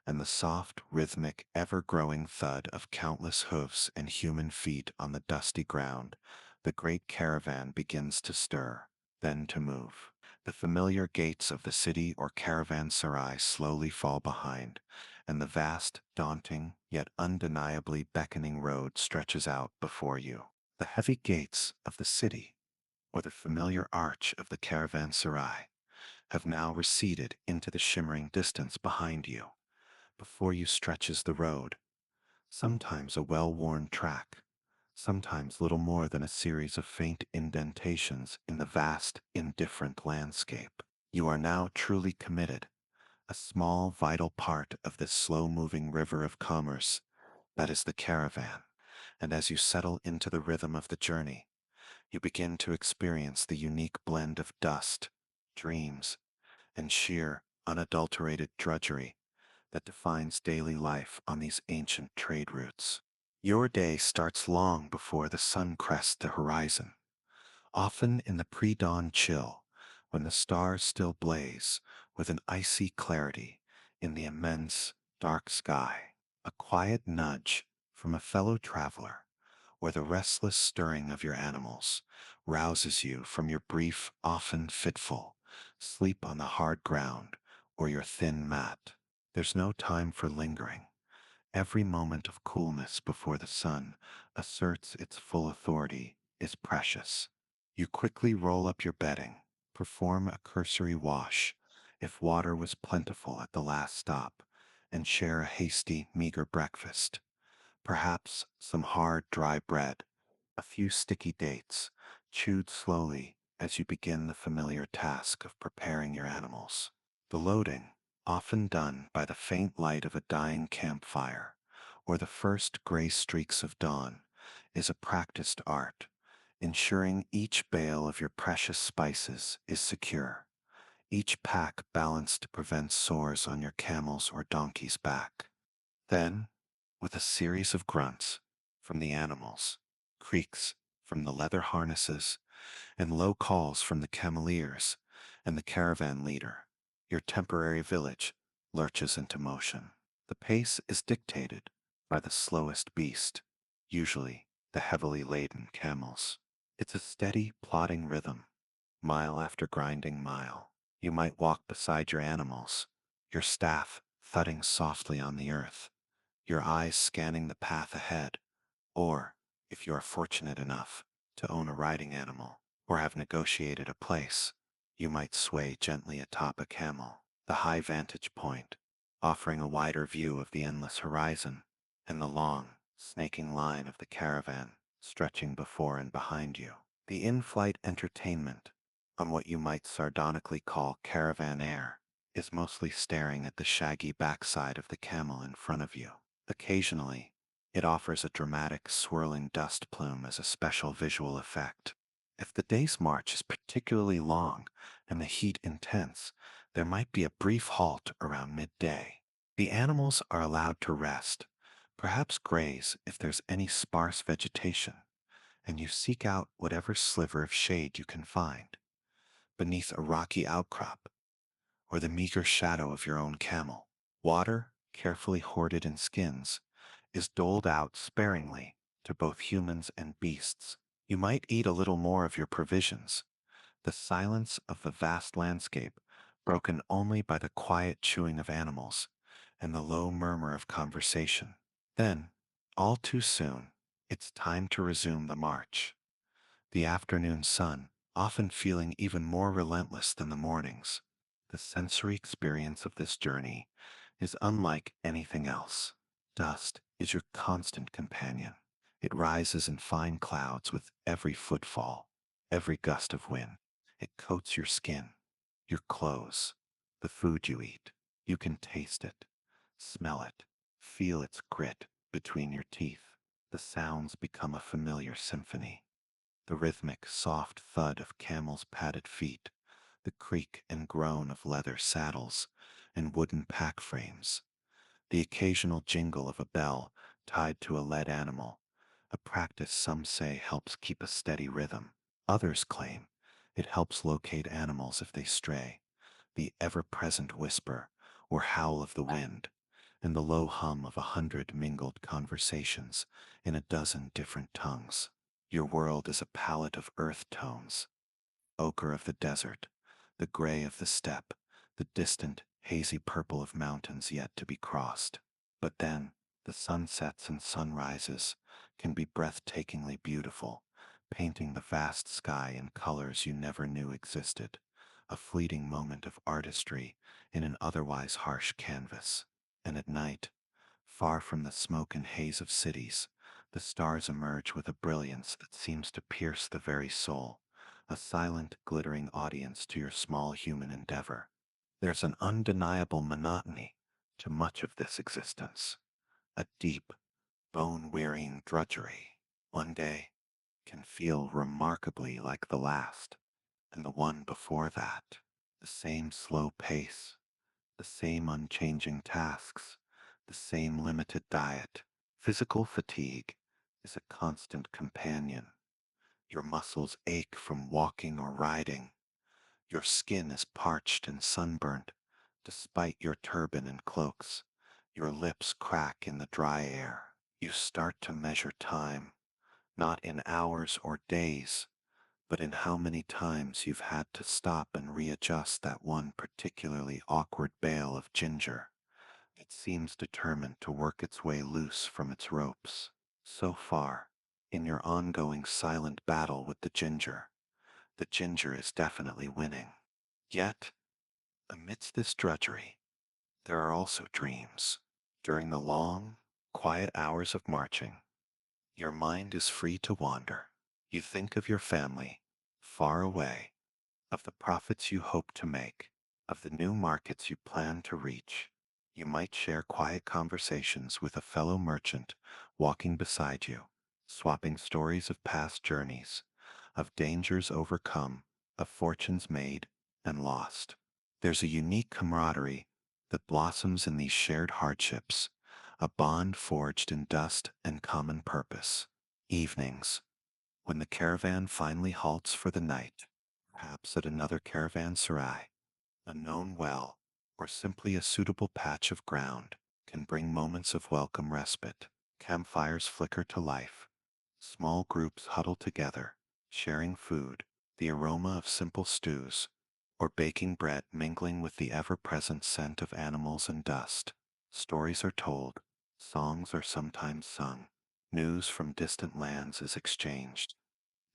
and the soft, rhythmic, ever-growing thud of countless hoofs and human feet on the dusty ground, the great caravan begins to stir, then to move. The familiar gates of the city or caravanserai slowly fall behind, and the vast, daunting, yet undeniably beckoning road stretches out before you. The heavy gates of the city, or the familiar arch of the caravanserai, have now receded into the shimmering distance behind you. Before you stretches the road, sometimes a well-worn track, sometimes little more than a series of faint indentations in the vast, indifferent landscape. You are now truly committed, a small, vital part of this slow-moving river of commerce that is the caravan. And as you settle into the rhythm of the journey, you begin to experience the unique blend of dust, dreams, and sheer, unadulterated drudgery that defines daily life on these ancient trade routes. Your day starts long before the sun crests the horizon, often in the pre-dawn chill, when the stars still blaze with an icy clarity in the immense, dark sky. A quiet nudge from a fellow traveler, or the restless stirring of your animals, rouses you from your brief, often fitful, sleep on the hard ground or your thin mat. There's no time for lingering. Every moment of coolness before the sun asserts its full authority is precious. You quickly roll up your bedding, perform a cursory wash, if water was plentiful at the last stop, and share a hasty, meager breakfast. Perhaps some hard, dry bread, a few sticky dates, chewed slowly as you begin the familiar task of preparing your animals. The loading, often done by the faint light of a dying campfire or the first gray streaks of dawn, is a practiced art, ensuring each bale of your precious spices is secure, each pack balanced to prevent sores on your camel's or donkey's back. Then, with a series of grunts from the animals, creaks from the leather harnesses, and low calls from the cameleers and the caravan leader, your temporary village lurches into motion. The pace is dictated by the slowest beast, usually the heavily laden camels. It's a steady, plodding rhythm, mile after grinding mile. You might walk beside your animals, your staff thudding softly on the earth, your eyes scanning the path ahead, or, if you are fortunate enough to own a riding animal or have negotiated a place, you might sway gently atop a camel, the high vantage point, offering a wider view of the endless horizon and the long, snaking line of the caravan stretching before and behind you. The in-flight entertainment, on what you might sardonically call caravan air, is mostly staring at the shaggy backside of the camel in front of you. Occasionally, it offers a dramatic swirling dust plume as a special visual effect. If the day's march is particularly long and the heat intense, there might be a brief halt around midday. The animals are allowed to rest, perhaps graze if there's any sparse vegetation, and you seek out whatever sliver of shade you can find, beneath a rocky outcrop or the meager shadow of your own camel. Water, carefully hoarded in skins, is doled out sparingly to both humans and beasts. You might eat a little more of your provisions, the silence of the vast landscape broken only by the quiet chewing of animals and the low murmur of conversation. Then, all too soon, It's time to resume the march. The afternoon sun, often feeling even more relentless than the mornings. The sensory experience of this journey is unlike anything else. Dust is your constant companion. It rises in fine clouds with every footfall, every gust of wind. It coats your skin, your clothes, the food you eat. You can taste it, smell it, feel its grit between your teeth. The sounds become a familiar symphony. The rhythmic, soft thud of camels' padded feet, the creak and groan of leather saddles and wooden pack frames, the occasional jingle of a bell tied to a led animal, a practice some say helps keep a steady rhythm. Others claim it helps locate animals if they stray, the ever-present whisper or howl of the wind, and the low hum of 100 mingled conversations in a dozen different tongues. Your world is a palette of earth tones, ochre of the desert, the gray of the steppe, the distant, hazy purple of mountains yet to be crossed. But then, the sunsets and sunrises can be breathtakingly beautiful, painting the vast sky in colors you never knew existed, a fleeting moment of artistry in an otherwise harsh canvas. And at night, far from the smoke and haze of cities, the stars emerge with a brilliance that seems to pierce the very soul, a silent, glittering audience to your small human endeavor. There's an undeniable monotony to much of this existence, a deep, bone-wearying drudgery. One day can feel remarkably like the last, and the one before that. The same slow pace, the same unchanging tasks, the same limited diet. Physical fatigue is a constant companion. Your muscles ache from walking or riding. Your skin is parched and sunburnt, despite your turban and cloaks. Your lips crack in the dry air. You start to measure time, not in hours or days, but in how many times you've had to stop and readjust that one particularly awkward bale of ginger. It seems determined to work its way loose from its ropes. So far, in your ongoing silent battle with the ginger is definitely winning. Yet, amidst this drudgery, there are also dreams. During the long, quiet hours of marching, your mind is free to wander. You think of your family, far away, of the profits you hope to make, of the new markets you plan to reach. You might share quiet conversations with a fellow merchant walking beside you, swapping stories of past journeys, of dangers overcome, of fortunes made and lost. There's a unique camaraderie that blossoms in these shared hardships, a bond forged in dust and common purpose. Evenings, when the caravan finally halts for the night, perhaps at another caravanserai, a known well, or simply a suitable patch of ground, can bring moments of welcome respite. Campfires flicker to life. Small groups huddle together, sharing food, the aroma of simple stews, or baking bread mingling with the ever-present scent of animals and dust. Stories are told, songs are sometimes sung, news from distant lands is exchanged.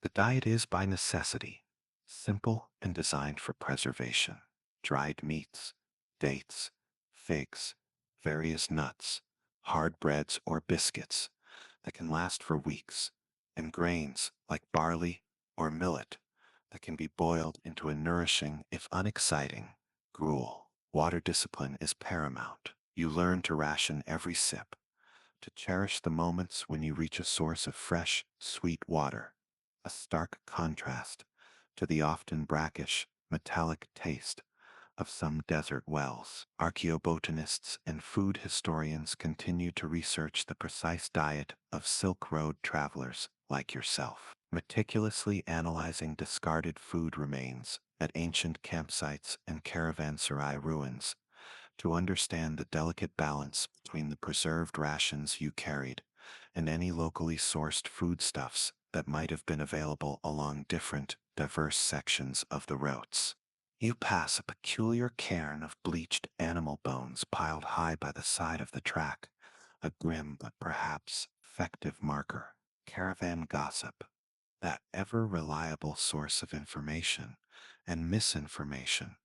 The diet is by necessity simple and designed for preservation. Dried meats, dates, figs, various nuts, hard breads or biscuits that can last for weeks, and grains like barley or millet that can be boiled into a nourishing, if unexciting, gruel. Water discipline is paramount. You learn to ration every sip, to cherish the moments when you reach a source of fresh, sweet water, a stark contrast to the often brackish, metallic taste of some desert wells. Archaeobotanists and food historians continue to research the precise diet of Silk Road travelers like yourself, meticulously analyzing discarded food remains at ancient campsites and caravanserai ruins to understand the delicate balance between the preserved rations you carried and any locally sourced foodstuffs that might have been available along different, diverse sections of the routes. You pass a peculiar cairn of bleached animal bones piled high by the side of the track, a grim but perhaps effective marker. Caravan gossip, that ever reliable source of information and misinformation,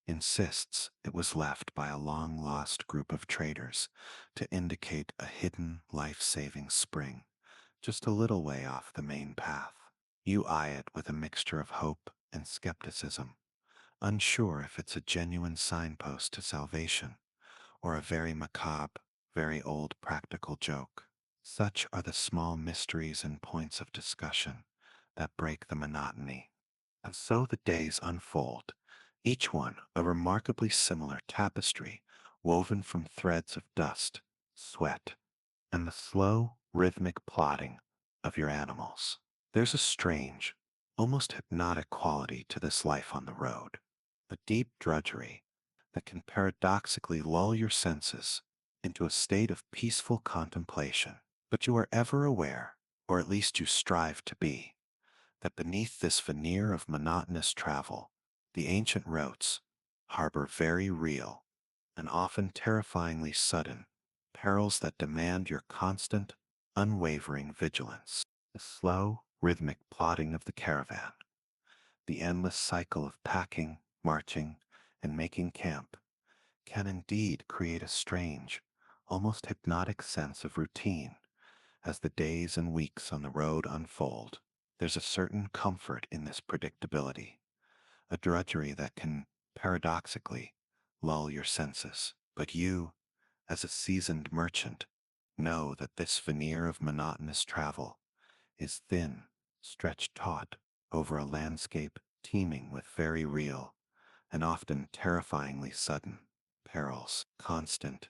insists it was left by a long lost group of traders to indicate a hidden life saving spring just a little way off the main path. You eye it with a mixture of hope and skepticism, unsure if it's a genuine signpost to salvation or a very macabre, very old practical joke. Such are the small mysteries and points of discussion that break the monotony. And so the days unfold, each one a remarkably similar tapestry woven from threads of dust, sweat, and the slow, rhythmic plodding of your animals. There's a strange, almost hypnotic quality to this life on the road, a deep drudgery that can paradoxically lull your senses into a state of peaceful contemplation. But you are ever aware, or at least you strive to be, that beneath this veneer of monotonous travel, the ancient routes harbor very real and often terrifyingly sudden perils that demand your constant, unwavering vigilance. The slow, rhythmic plodding of the caravan, the endless cycle of packing, marching, and making camp can indeed create a strange, almost hypnotic sense of routine as the days and weeks on the road unfold. There's a certain comfort in this predictability, a drudgery that can, paradoxically, lull your senses. But you, as a seasoned merchant, know that this veneer of monotonous travel is thin, stretched taut over a landscape teeming with very real and often terrifyingly sudden perils. Constant,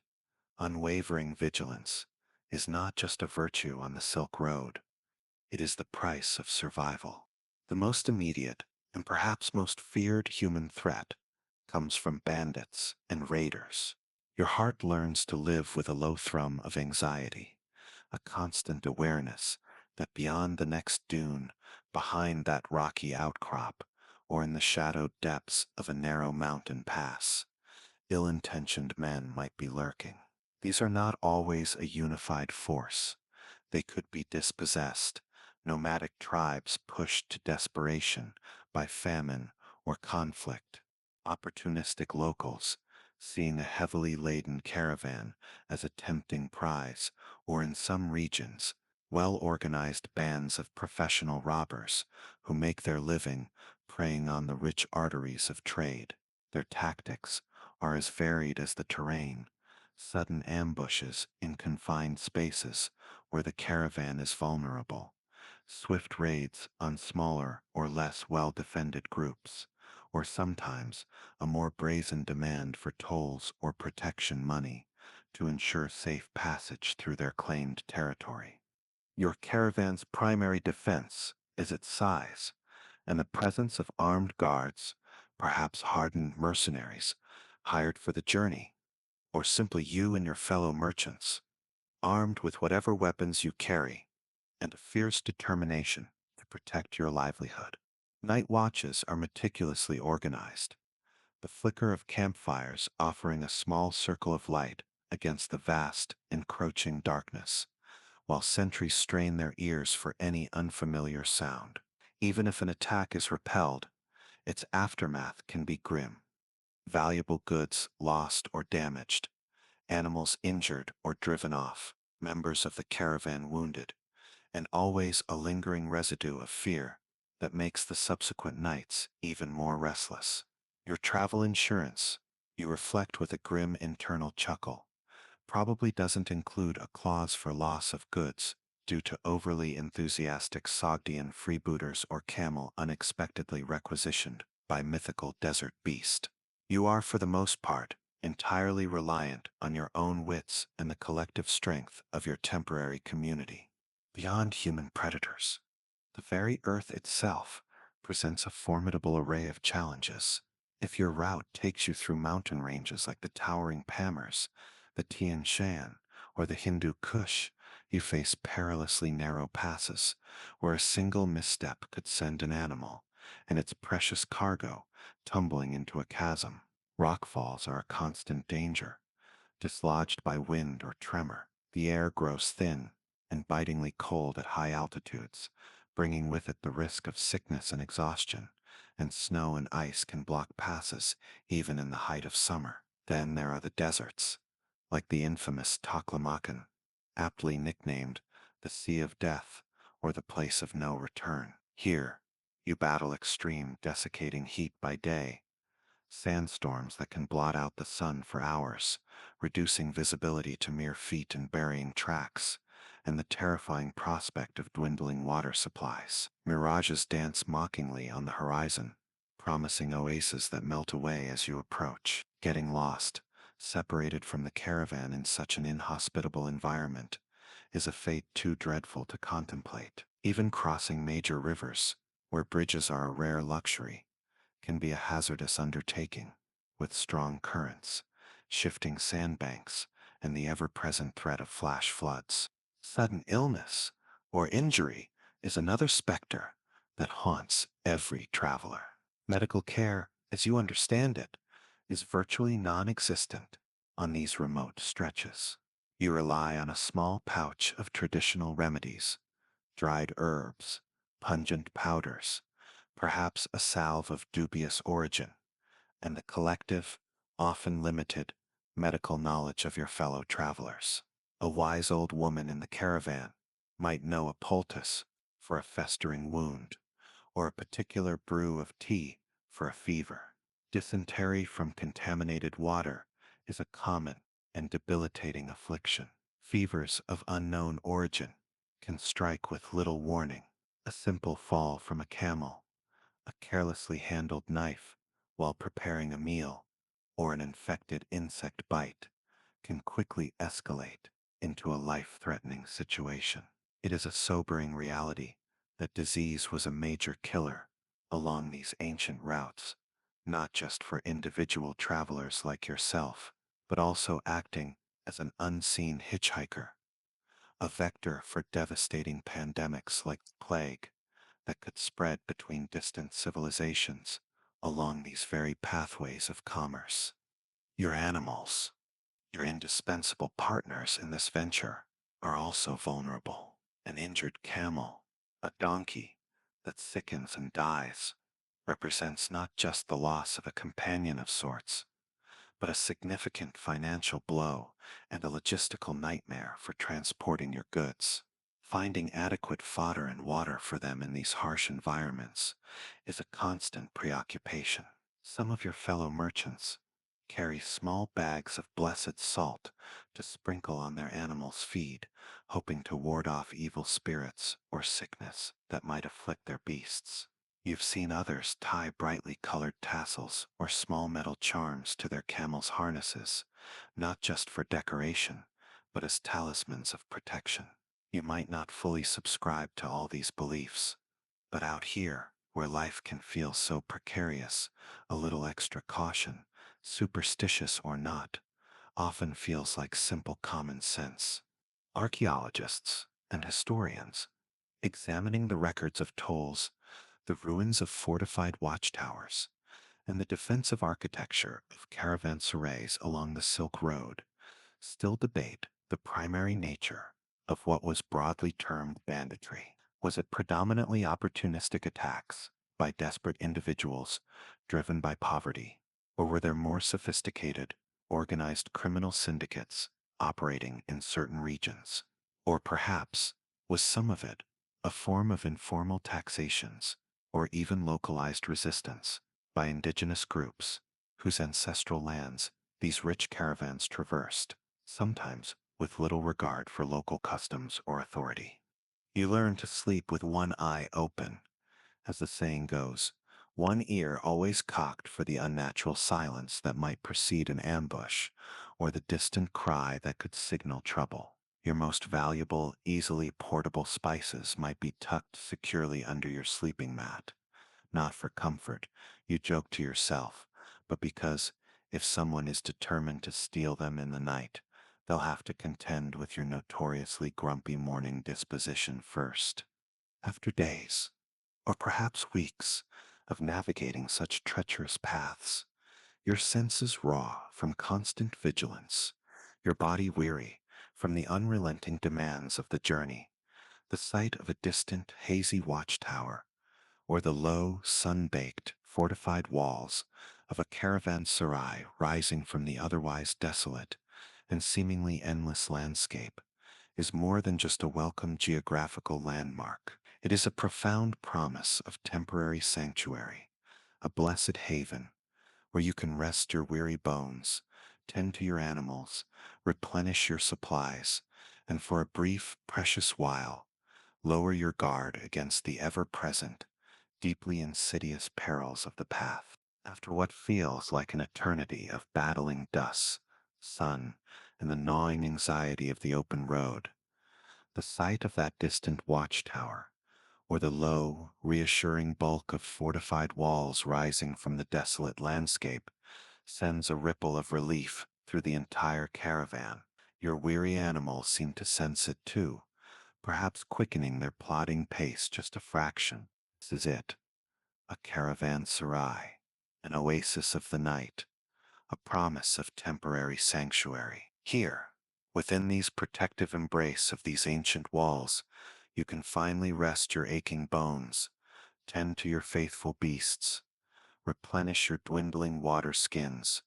unwavering vigilance is not just a virtue on the Silk Road, it is the price of survival. The most immediate and perhaps most feared human threat comes from bandits and raiders. Your heart learns to live with a low thrum of anxiety, a constant awareness that beyond the next dune, behind that rocky outcrop, or in the shadowed depths of a narrow mountain pass, ill-intentioned men might be lurking. These are not always a unified force. They could be dispossessed, nomadic tribes pushed to desperation by famine or conflict, opportunistic locals seeing a heavily laden caravan as a tempting prize, or in some regions, well-organized bands of professional robbers who make their living preying on the rich arteries of trade. Their tactics are as varied as the terrain, sudden ambushes in confined spaces where the caravan is vulnerable, swift raids on smaller or less well-defended groups, or sometimes a more brazen demand for tolls or protection money to ensure safe passage through their claimed territory. Your caravan's primary defense is its size and the presence of armed guards, perhaps hardened mercenaries, hired for the journey, or simply you and your fellow merchants, armed with whatever weapons you carry, and a fierce determination to protect your livelihood. Night watches are meticulously organized, the flicker of campfires offering a small circle of light against the vast, encroaching darkness, while sentries strain their ears for any unfamiliar sound. Even if an attack is repelled, its aftermath can be grim. Valuable goods lost or damaged, animals injured or driven off, members of the caravan wounded, and always a lingering residue of fear that makes the subsequent nights even more restless. Your travel insurance, you reflect with a grim internal chuckle, probably doesn't include a clause for loss of goods due to overly enthusiastic Sogdian freebooters or camel unexpectedly requisitioned by mythical desert beast. You are, for the most part, entirely reliant on your own wits and the collective strength of your temporary community. Beyond human predators, the very earth itself presents a formidable array of challenges. If your route takes you through mountain ranges like the towering Pamers, the Tian Shan, or the Hindu Kush, you face perilously narrow passes where a single misstep could send an animal and its precious cargo tumbling into a chasm. Rockfalls are a constant danger, dislodged by wind or tremor. The air grows thin, and bitingly cold at high altitudes, bringing with it the risk of sickness and exhaustion, and snow and ice can block passes even in the height of summer. Then there are the deserts, like the infamous Taklamakan, aptly nicknamed the Sea of Death or the Place of No Return. Here, you battle extreme, desiccating heat by day, sandstorms that can blot out the sun for hours, reducing visibility to mere feet and burying tracks, and the terrifying prospect of dwindling water supplies. Mirages dance mockingly on the horizon, promising oases that melt away as you approach. Getting lost, separated from the caravan in such an inhospitable environment, is a fate too dreadful to contemplate. Even crossing major rivers, where bridges are a rare luxury, can be a hazardous undertaking, with strong currents, shifting sandbanks, and the ever-present threat of flash floods. Sudden illness or injury is another specter that haunts every traveler. Medical care, as you understand it, is virtually non-existent on these remote stretches. You rely on a small pouch of traditional remedies, dried herbs, pungent powders, perhaps a salve of dubious origin, and the collective, often limited, medical knowledge of your fellow travelers. A wise old woman in the caravan might know a poultice for a festering wound, or a particular brew of tea for a fever. Dysentery from contaminated water is a common and debilitating affliction. Fevers of unknown origin can strike with little warning. A simple fall from a camel, a carelessly handled knife while preparing a meal, or an infected insect bite can quickly escalate into a life-threatening situation. It is a sobering reality that disease was a major killer along these ancient routes, not just for individual travelers like yourself, but also acting as an unseen hitchhiker, a vector for devastating pandemics like the plague that could spread between distant civilizations along these very pathways of commerce. Your animals, your indispensable partners in this venture, are also vulnerable. An injured camel, a donkey that sickens and dies, represents not just the loss of a companion of sorts, but a significant financial blow and a logistical nightmare for transporting your goods. Finding adequate fodder and water for them in these harsh environments is a constant preoccupation. Some of your fellow merchants carry small bags of blessed salt to sprinkle on their animals' feed, hoping to ward off evil spirits or sickness that might afflict their beasts. You've seen others tie brightly colored tassels or small metal charms to their camels' harnesses, not just for decoration, but as talismans of protection. You might not fully subscribe to all these beliefs, but out here, where life can feel so precarious, a little extra caution, superstitious or not, often feels like simple common sense. Archaeologists and historians, examining the records of tolls, the ruins of fortified watchtowers, and the defensive architecture of caravanserais along the Silk Road, still debate the primary nature of what was broadly termed banditry. Was it predominantly opportunistic attacks by desperate individuals driven by poverty, or were there more sophisticated, organized criminal syndicates operating in certain regions? Or perhaps was some of it a form of informal taxations or even localized resistance by indigenous groups whose ancestral lands these rich caravans traversed, sometimes with little regard for local customs or authority? You learn to sleep with one eye open, as the saying goes, one ear always cocked for the unnatural silence that might precede an ambush, or the distant cry that could signal trouble. Your most valuable, easily portable spices might be tucked securely under your sleeping mat, not for comfort, you joke to yourself, but because if someone is determined to steal them in the night, they'll have to contend with your notoriously grumpy morning disposition first. After days, or perhaps weeks, of navigating such treacherous paths, your senses raw from constant vigilance, your body weary From the unrelenting demands of the journey, the sight of a distant, hazy watchtower, or the low, sun-baked, fortified walls of a caravanserai rising from the otherwise desolate and seemingly endless landscape, is more than just a welcome geographical landmark. It is a profound promise of temporary sanctuary, a blessed haven where you can rest your weary bones, tend to your animals, replenish your supplies, and for a brief, precious while, lower your guard against the ever-present, deeply insidious perils of the path. After what feels like an eternity of battling dust, sun, and the gnawing anxiety of the open road, the sight of that distant watchtower, or the low, reassuring bulk of fortified walls rising from the desolate landscape, sends a ripple of relief through the entire caravan. Your weary animals seem to sense it too, perhaps quickening their plodding pace just a fraction. This is it, a caravanserai, an oasis of the night, a promise of temporary sanctuary. Here, within these protective embrace of these ancient walls, you can finally rest your aching bones, tend to your faithful beasts, replenish your dwindling water skins,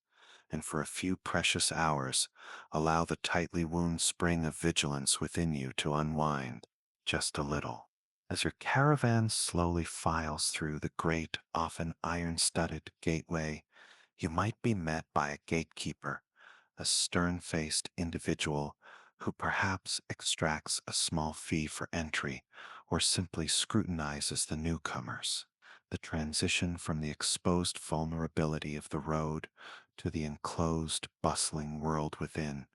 and for a few precious hours, allow the tightly wound spring of vigilance within you to unwind just a little. As your caravan slowly files through the great, often iron-studded gateway, you might be met by a gatekeeper, a stern-faced individual who perhaps extracts a small fee for entry or simply scrutinizes the newcomers. The transition from the exposed vulnerability of the road to the enclosed, bustling world within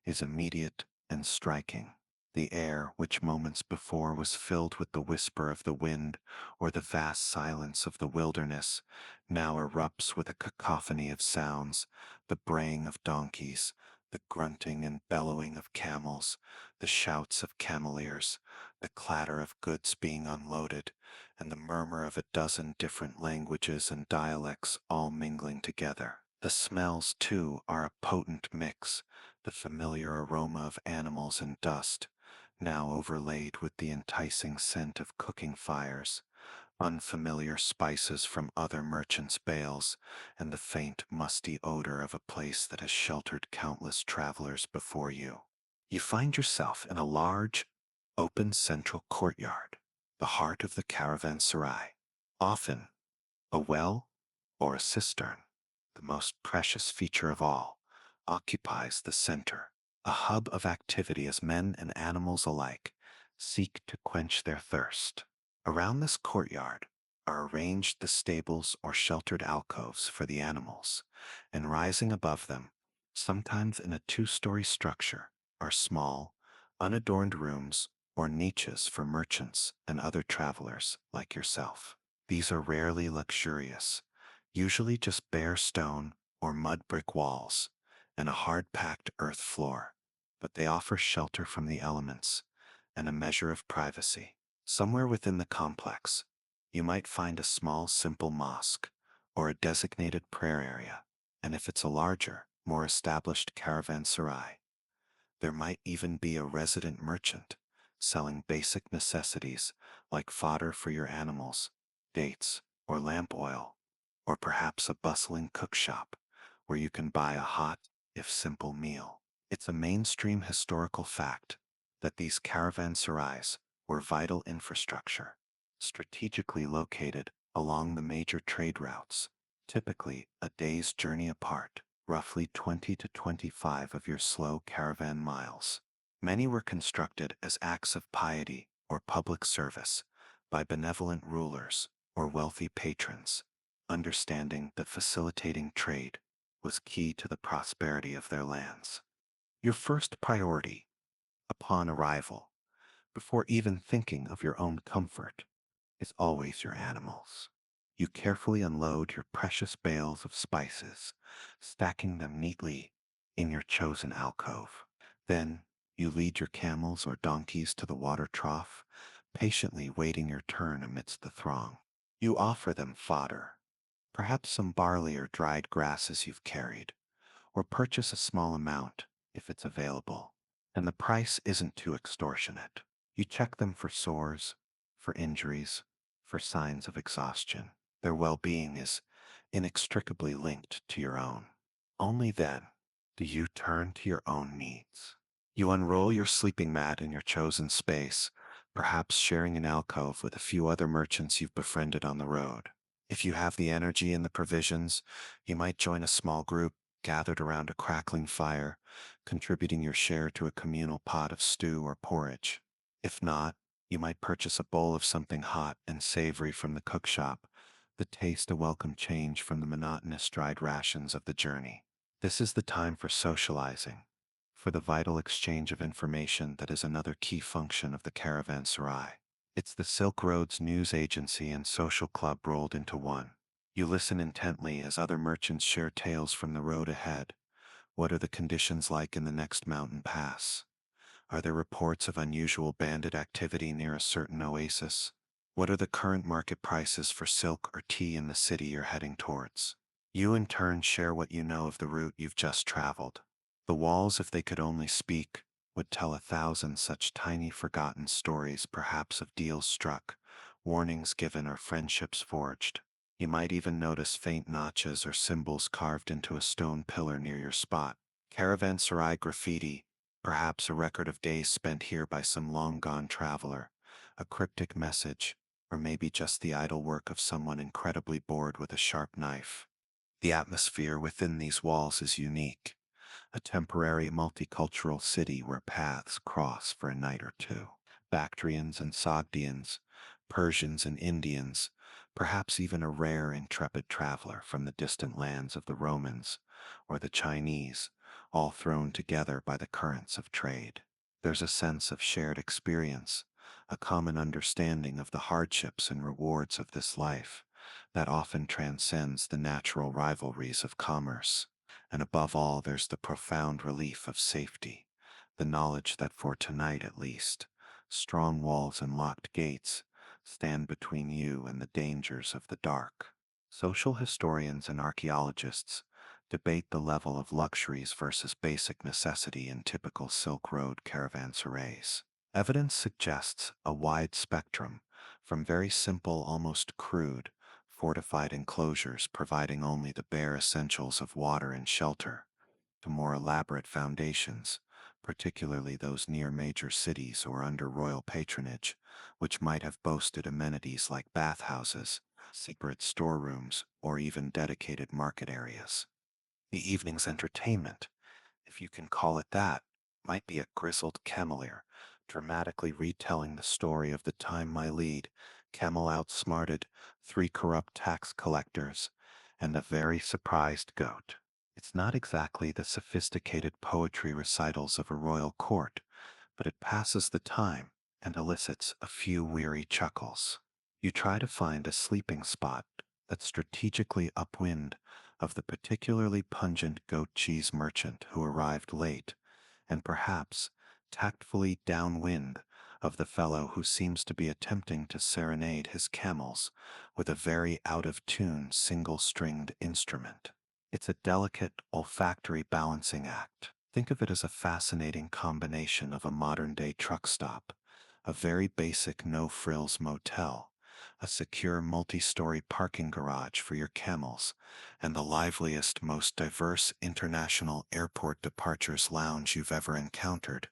is immediate and striking. The air, which moments before was filled with the whisper of the wind or the vast silence of the wilderness, now erupts with a cacophony of sounds, the braying of donkeys, the grunting and bellowing of camels, the shouts of cameleers, the clatter of goods being unloaded, and the murmur of a dozen different languages and dialects all mingling together. The smells, too, are a potent mix, the familiar aroma of animals and dust, now overlaid with the enticing scent of cooking fires, unfamiliar spices from other merchants' bales, and the faint, musty odor of a place that has sheltered countless travelers before you. You find yourself in a large, open central courtyard, the heart of the caravanserai. Often, a well or a cistern, the most precious feature of all, occupies the center, a hub of activity as men and animals alike seek to quench their thirst. Around this courtyard are arranged the stables or sheltered alcoves for the animals, and rising above them, sometimes in a two-story structure, are small, unadorned rooms or niches for merchants and other travelers like yourself. These are rarely luxurious, usually just bare stone or mud brick walls and a hard-packed earth floor, but they offer shelter from the elements and a measure of privacy. Somewhere within the complex, you might find a small, simple mosque or a designated prayer area, and if it's a larger, more established caravanserai, there might even be a resident merchant selling basic necessities like fodder for your animals, dates, or lamp oil, or perhaps a bustling cook shop where you can buy a hot, if simple, meal. It's a mainstream historical fact that these caravanserais were vital infrastructure, strategically located along the major trade routes, typically a day's journey apart, roughly 20 to 25 of your slow caravan miles. Many were constructed as acts of piety or public service by benevolent rulers or wealthy patrons, understanding that facilitating trade was key to the prosperity of their lands. Your first priority, upon arrival, before even thinking of your own comfort, is always your animals. You carefully unload your precious bales of spices, stacking them neatly in your chosen alcove. Then you lead your camels or donkeys to the water trough, patiently waiting your turn amidst the throng. You offer them fodder, perhaps some barley or dried grasses you've carried, or purchase a small amount if it's available. And the price isn't too extortionate. You check them for sores, for injuries, for signs of exhaustion. Their well being is inextricably linked to your own. Only then do you turn to your own needs. You unroll your sleeping mat in your chosen space, perhaps sharing an alcove with a few other merchants you've befriended on the road. If you have the energy and the provisions, you might join a small group gathered around a crackling fire, contributing your share to a communal pot of stew or porridge. If not, you might purchase a bowl of something hot and savory from the cook shop, the taste a welcome change from the monotonous dried rations of the journey. This is the time for socializing, for the vital exchange of information that is another key function of the caravanserai. It's the Silk Road's news agency and social club rolled into one. You listen intently as other merchants share tales from the road ahead. What are the conditions like in the next mountain pass? Are there reports of unusual bandit activity near a certain oasis? What are the current market prices for silk or tea in the city you're heading towards? You in turn share what you know of the route you've just traveled. The walls, if they could only speak, would tell 1,000 such tiny forgotten stories, perhaps of deals struck, warnings given, or friendships forged. You might even notice faint notches or symbols carved into a stone pillar near your spot. Caravanserai graffiti, perhaps a record of days spent here by some long-gone traveler, a cryptic message, or maybe just the idle work of someone incredibly bored with a sharp knife. The atmosphere within these walls is unique, a temporary multicultural city where paths cross for a night or two. Bactrians and Sogdians, Persians and Indians, perhaps even a rare intrepid traveler from the distant lands of the Romans or the Chinese, all thrown together by the currents of trade. There's a sense of shared experience, a common understanding of the hardships and rewards of this life that often transcends the natural rivalries of commerce. And above all, there's the profound relief of safety, the knowledge that for tonight at least, strong walls and locked gates stand between you and the dangers of the dark. Social historians and archaeologists debate the level of luxuries versus basic necessity in typical Silk Road caravanserais. Evidence suggests a wide spectrum, from very simple, almost crude, fortified enclosures providing only the bare essentials of water and shelter, to more elaborate foundations, particularly those near major cities or under royal patronage, which might have boasted amenities like bathhouses, secret storerooms, or even dedicated market areas. The evening's entertainment, if you can call it that, might be a grizzled cameleer, dramatically retelling the story of the time my lead camel outsmarted 3 corrupt tax collectors and a very surprised goat. It's not exactly the sophisticated poetry recitals of a royal court, but it passes the time and elicits a few weary chuckles. You try to find a sleeping spot that's strategically upwind of the particularly pungent goat cheese merchant who arrived late, and perhaps tactfully downwind of the fellow who seems to be attempting to serenade his camels with a very out-of-tune single-stringed instrument. It's a delicate olfactory balancing act. Think of it as a fascinating combination of a modern-day truck stop, a very basic no-frills motel, a secure multi-story parking garage for your camels, and the liveliest, most diverse international airport departures lounge you've ever encountered,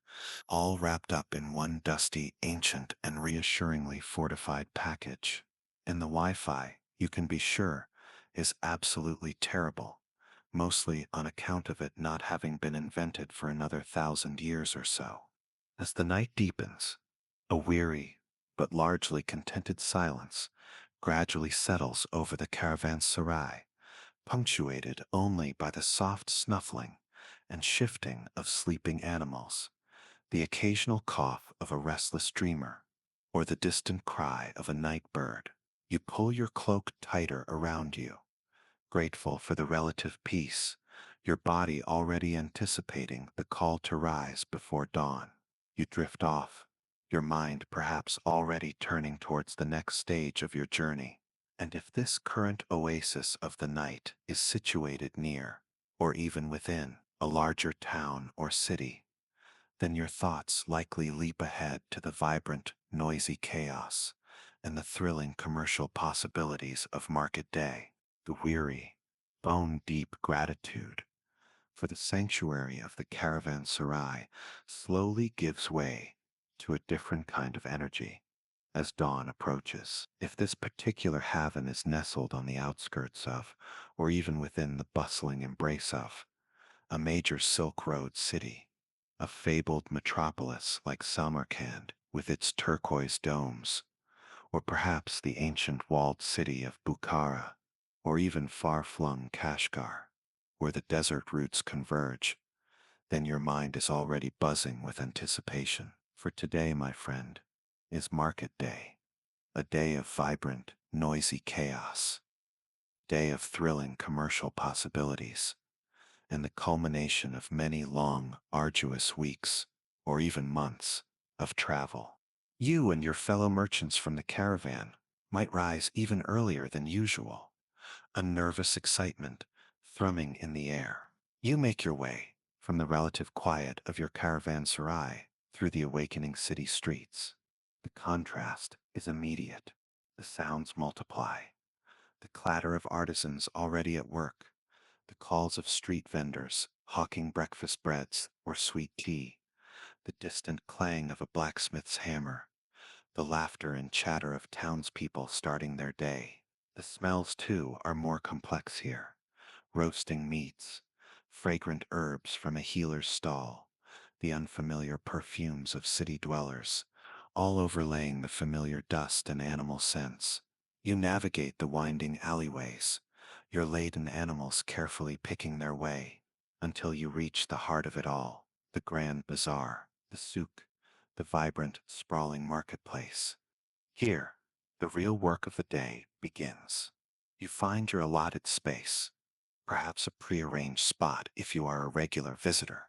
all wrapped up in one dusty, ancient, and reassuringly fortified package. And the Wi-Fi, you can be sure, is absolutely terrible, mostly on account of it not having been invented for another 1,000 years or so. As the night deepens, a weary, but largely contented silence gradually settles over the caravanserai, punctuated only by the soft snuffling and shifting of sleeping animals, the occasional cough of a restless dreamer, or the distant cry of a night bird. You pull your cloak tighter around you, grateful for the relative peace, your body already anticipating the call to rise before dawn. You drift off, your mind perhaps already turning towards the next stage of your journey. And if this current oasis of the night is situated near, or even within, a larger town or city, then your thoughts likely leap ahead to the vibrant, noisy chaos and the thrilling commercial possibilities of market day. The weary, bone-deep gratitude for the sanctuary of the caravanserai slowly gives way to a different kind of energy as dawn approaches. If this particular haven is nestled on the outskirts of, or even within the bustling embrace of, a major Silk Road city, a fabled metropolis like Samarkand with its turquoise domes, or perhaps the ancient walled city of Bukhara, or even far-flung Kashgar, where the desert routes converge, then your mind is already buzzing with anticipation. For today, my friend, is market day, a day of vibrant, noisy chaos, day of thrilling commercial possibilities, and the culmination of many long, arduous weeks, or even months, of travel. You and your fellow merchants from the caravan might rise even earlier than usual, a nervous excitement thrumming in the air. You make your way from the relative quiet of your caravanserai through the awakening city streets. The contrast is immediate. The sounds multiply. The clatter of artisans already at work, the calls of street vendors hawking breakfast breads or sweet tea, the distant clang of a blacksmith's hammer, the laughter and chatter of townspeople starting their day. The smells, too, are more complex here. Roasting meats, fragrant herbs from a healer's stall, the unfamiliar perfumes of city dwellers, all overlaying the familiar dust and animal scents. You navigate the winding alleyways, your laden animals carefully picking their way, until you reach the heart of it all, the grand bazaar, the souk, the vibrant, sprawling marketplace. Here, the real work of the day begins. You find your allotted space, perhaps a prearranged spot if you are a regular visitor,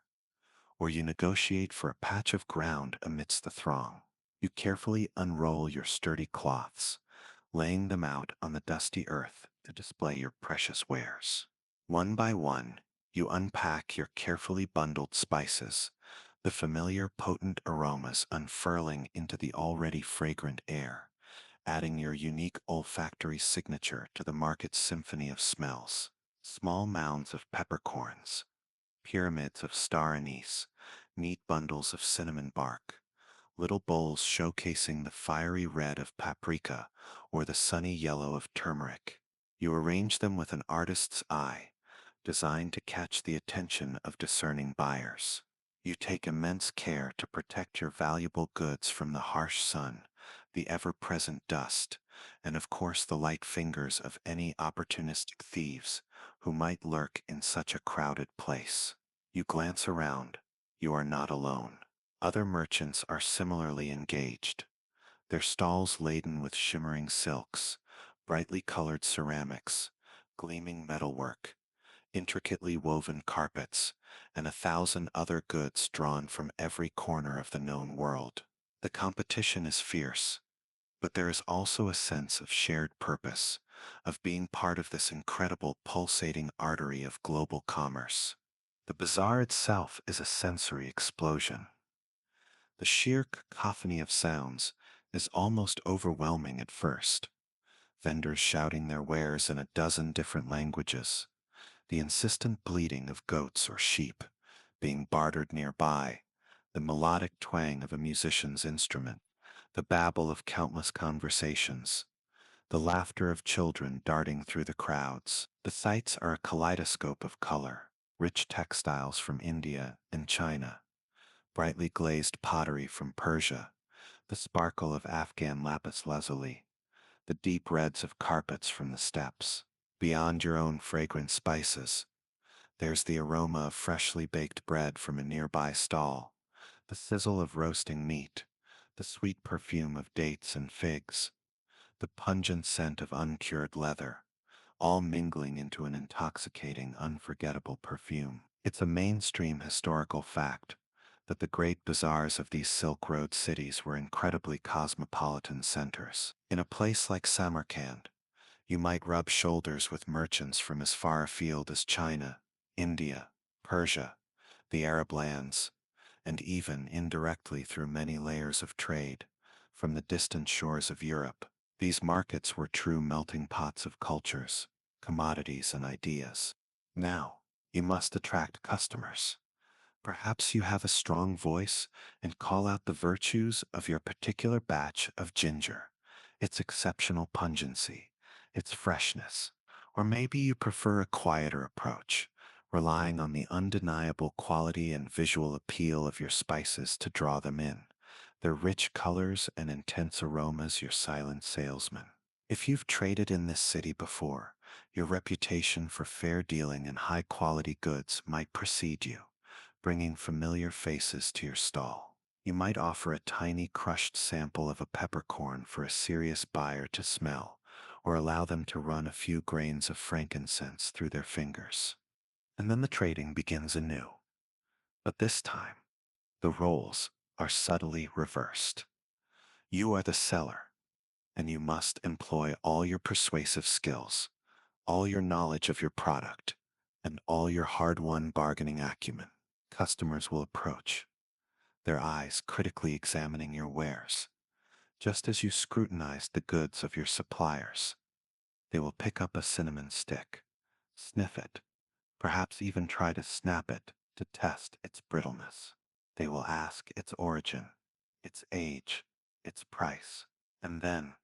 or you negotiate for a patch of ground amidst the throng. You carefully unroll your sturdy cloths, laying them out on the dusty earth to display your precious wares. One by one, you unpack your carefully bundled spices, the familiar potent aromas unfurling into the already fragrant air, adding your unique olfactory signature to the market's symphony of smells. Small mounds of peppercorns, pyramids of star anise, neat bundles of cinnamon bark, little bowls showcasing the fiery red of paprika or the sunny yellow of turmeric. You arrange them with an artist's eye, designed to catch the attention of discerning buyers. You take immense care to protect your valuable goods from the harsh sun, the ever-present dust, and of course the light fingers of any opportunistic thieves who might lurk in such a crowded place. You glance around. You are not alone. Other merchants are similarly engaged, their stalls laden with shimmering silks, brightly colored ceramics, gleaming metalwork, intricately woven carpets, and 1,000 other goods drawn from every corner of the known world. The competition is fierce, but there is also a sense of shared purpose, of being part of this incredible pulsating artery of global commerce. The bazaar itself is a sensory explosion. The sheer cacophony of sounds is almost overwhelming at first. Vendors shouting their wares in a dozen different languages, the insistent bleating of goats or sheep being bartered nearby, the melodic twang of a musician's instrument, the babble of countless conversations, the laughter of children darting through the crowds. The sights are a kaleidoscope of color, rich textiles from India and China, brightly glazed pottery from Persia, the sparkle of Afghan lapis lazuli, the deep reds of carpets from the steppes. Beyond your own fragrant spices, there's the aroma of freshly baked bread from a nearby stall, the sizzle of roasting meat, the sweet perfume of dates and figs, the pungent scent of uncured leather, all mingling into an intoxicating, unforgettable perfume. It's a mainstream historical fact that the great bazaars of these Silk Road cities were incredibly cosmopolitan centers. In a place like Samarkand, you might rub shoulders with merchants from as far afield as China, India, Persia, the Arab lands, and even indirectly through many layers of trade. From the distant shores of Europe, these markets were true melting pots of cultures, commodities, and ideas. Now, you must attract customers. Perhaps you have a strong voice and call out the virtues of your particular batch of ginger, its exceptional pungency, its freshness. Or maybe you prefer a quieter approach, relying on the undeniable quality and visual appeal of your spices to draw them in, their rich colors and intense aromas your silent salesman. If you've traded in this city before, your reputation for fair dealing and high quality goods might precede you, bringing familiar faces to your stall. You might offer a tiny crushed sample of a peppercorn for a serious buyer to smell, or allow them to run a few grains of frankincense through their fingers. And then the trading begins anew. But this time, the roles are subtly reversed. You are the seller, and you must employ all your persuasive skills, all your knowledge of your product, and all your hard-won bargaining acumen. Customers will approach, their eyes critically examining your wares, just as you scrutinize the goods of your suppliers. They will pick up a cinnamon stick, sniff it, perhaps even try to snap it to test its brittleness. They will ask its origin, its age, its price, and then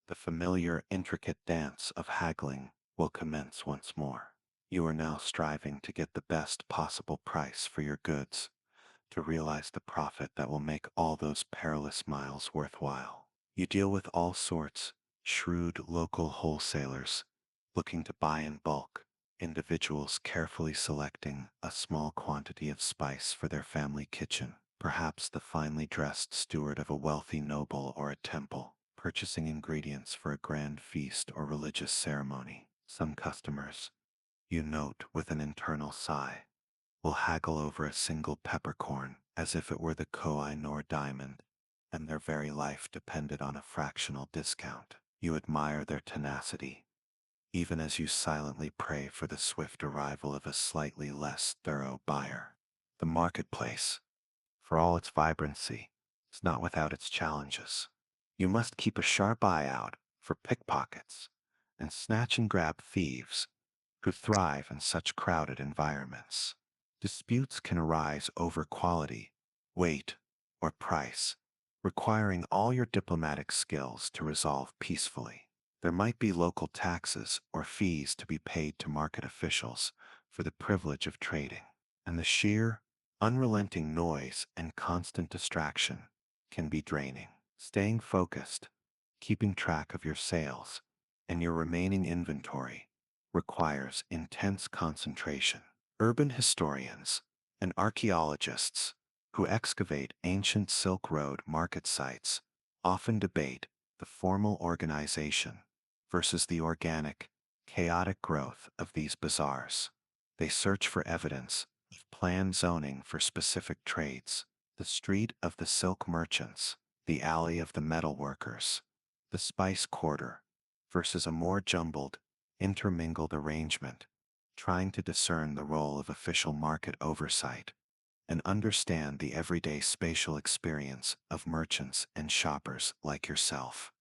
the familiar, intricate dance of haggling will commence once more. You are now striving to get the best possible price for your goods, to realize the profit that will make all those perilous miles worthwhile. You deal with all sorts, shrewd local wholesalers looking to buy in bulk, individuals carefully selecting a small quantity of spice for their family kitchen, perhaps the finely dressed steward of a wealthy noble or a temple, purchasing ingredients for a grand feast or religious ceremony. Some customers, you note with an internal sigh, will haggle over a single peppercorn as if it were the Koh-i-Noor diamond, and their very life depended on a fractional discount. You admire their tenacity, even as you silently pray for the swift arrival of a slightly less thorough buyer. The marketplace, for all its vibrancy, is not without its challenges. You must keep a sharp eye out for pickpockets and snatch and grab thieves who thrive in such crowded environments. Disputes can arise over quality, weight, or price, requiring all your diplomatic skills to resolve peacefully. There might be local taxes or fees to be paid to market officials for the privilege of trading, and the sheer, unrelenting noise and constant distraction can be draining. Staying focused, keeping track of your sales, and your remaining inventory requires intense concentration. Urban historians and archaeologists who excavate ancient Silk Road market sites often debate the formal organization versus the organic, chaotic growth of these bazaars. They search for evidence of planned zoning for specific trades, the street of the silk merchants, the alley of the metal workers, the spice quarter, versus a more jumbled, intermingled arrangement, trying to discern the role of official market oversight and understand the everyday spatial experience of merchants and shoppers like yourself.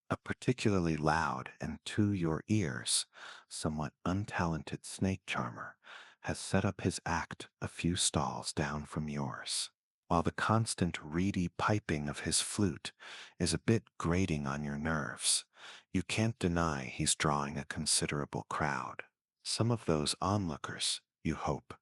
A particularly loud and to your ears, somewhat untalented snake charmer has set up his act a few stalls down from yours, while the constant reedy piping of his flute is a bit grating on your nerves. You can't deny he's drawing a considerable crowd. Some of those onlookers, you hope,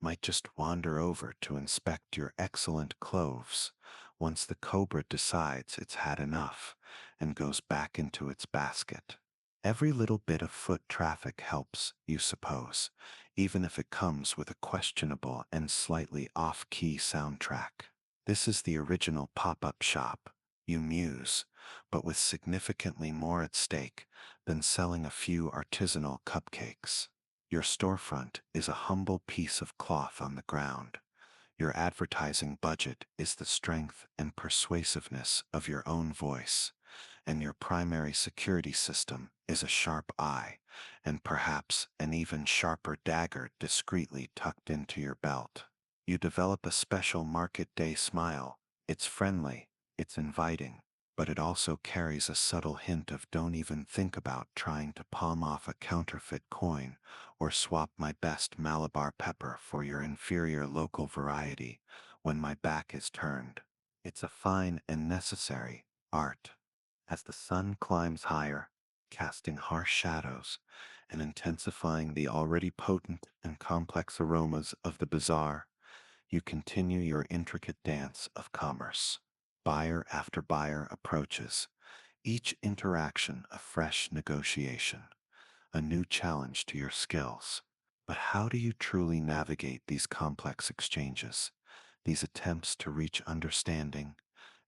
might just wander over to inspect your excellent cloves once the cobra decides it's had enough and goes back into its basket. Every little bit of foot traffic helps, you suppose, even if it comes with a questionable and slightly off-key soundtrack. This is the original pop-up shop, you muse, but with significantly more at stake than selling a few artisanal cupcakes. Your storefront is a humble piece of cloth on the ground. Your advertising budget is the strength and persuasiveness of your own voice, and your primary security system is a sharp eye, and perhaps an even sharper dagger discreetly tucked into your belt. You develop a special market day smile. It's friendly, it's inviting, but it also carries a subtle hint of don't even think about trying to palm off a counterfeit coin or swap my best Malabar pepper for your inferior local variety when my back is turned. It's a fine and necessary art. As the sun climbs higher, casting harsh shadows and intensifying the already potent and complex aromas of the bazaar, you continue your intricate dance of commerce. Buyer after buyer approaches, each interaction a fresh negotiation, a new challenge to your skills. But how do you truly navigate these complex exchanges, these attempts to reach understanding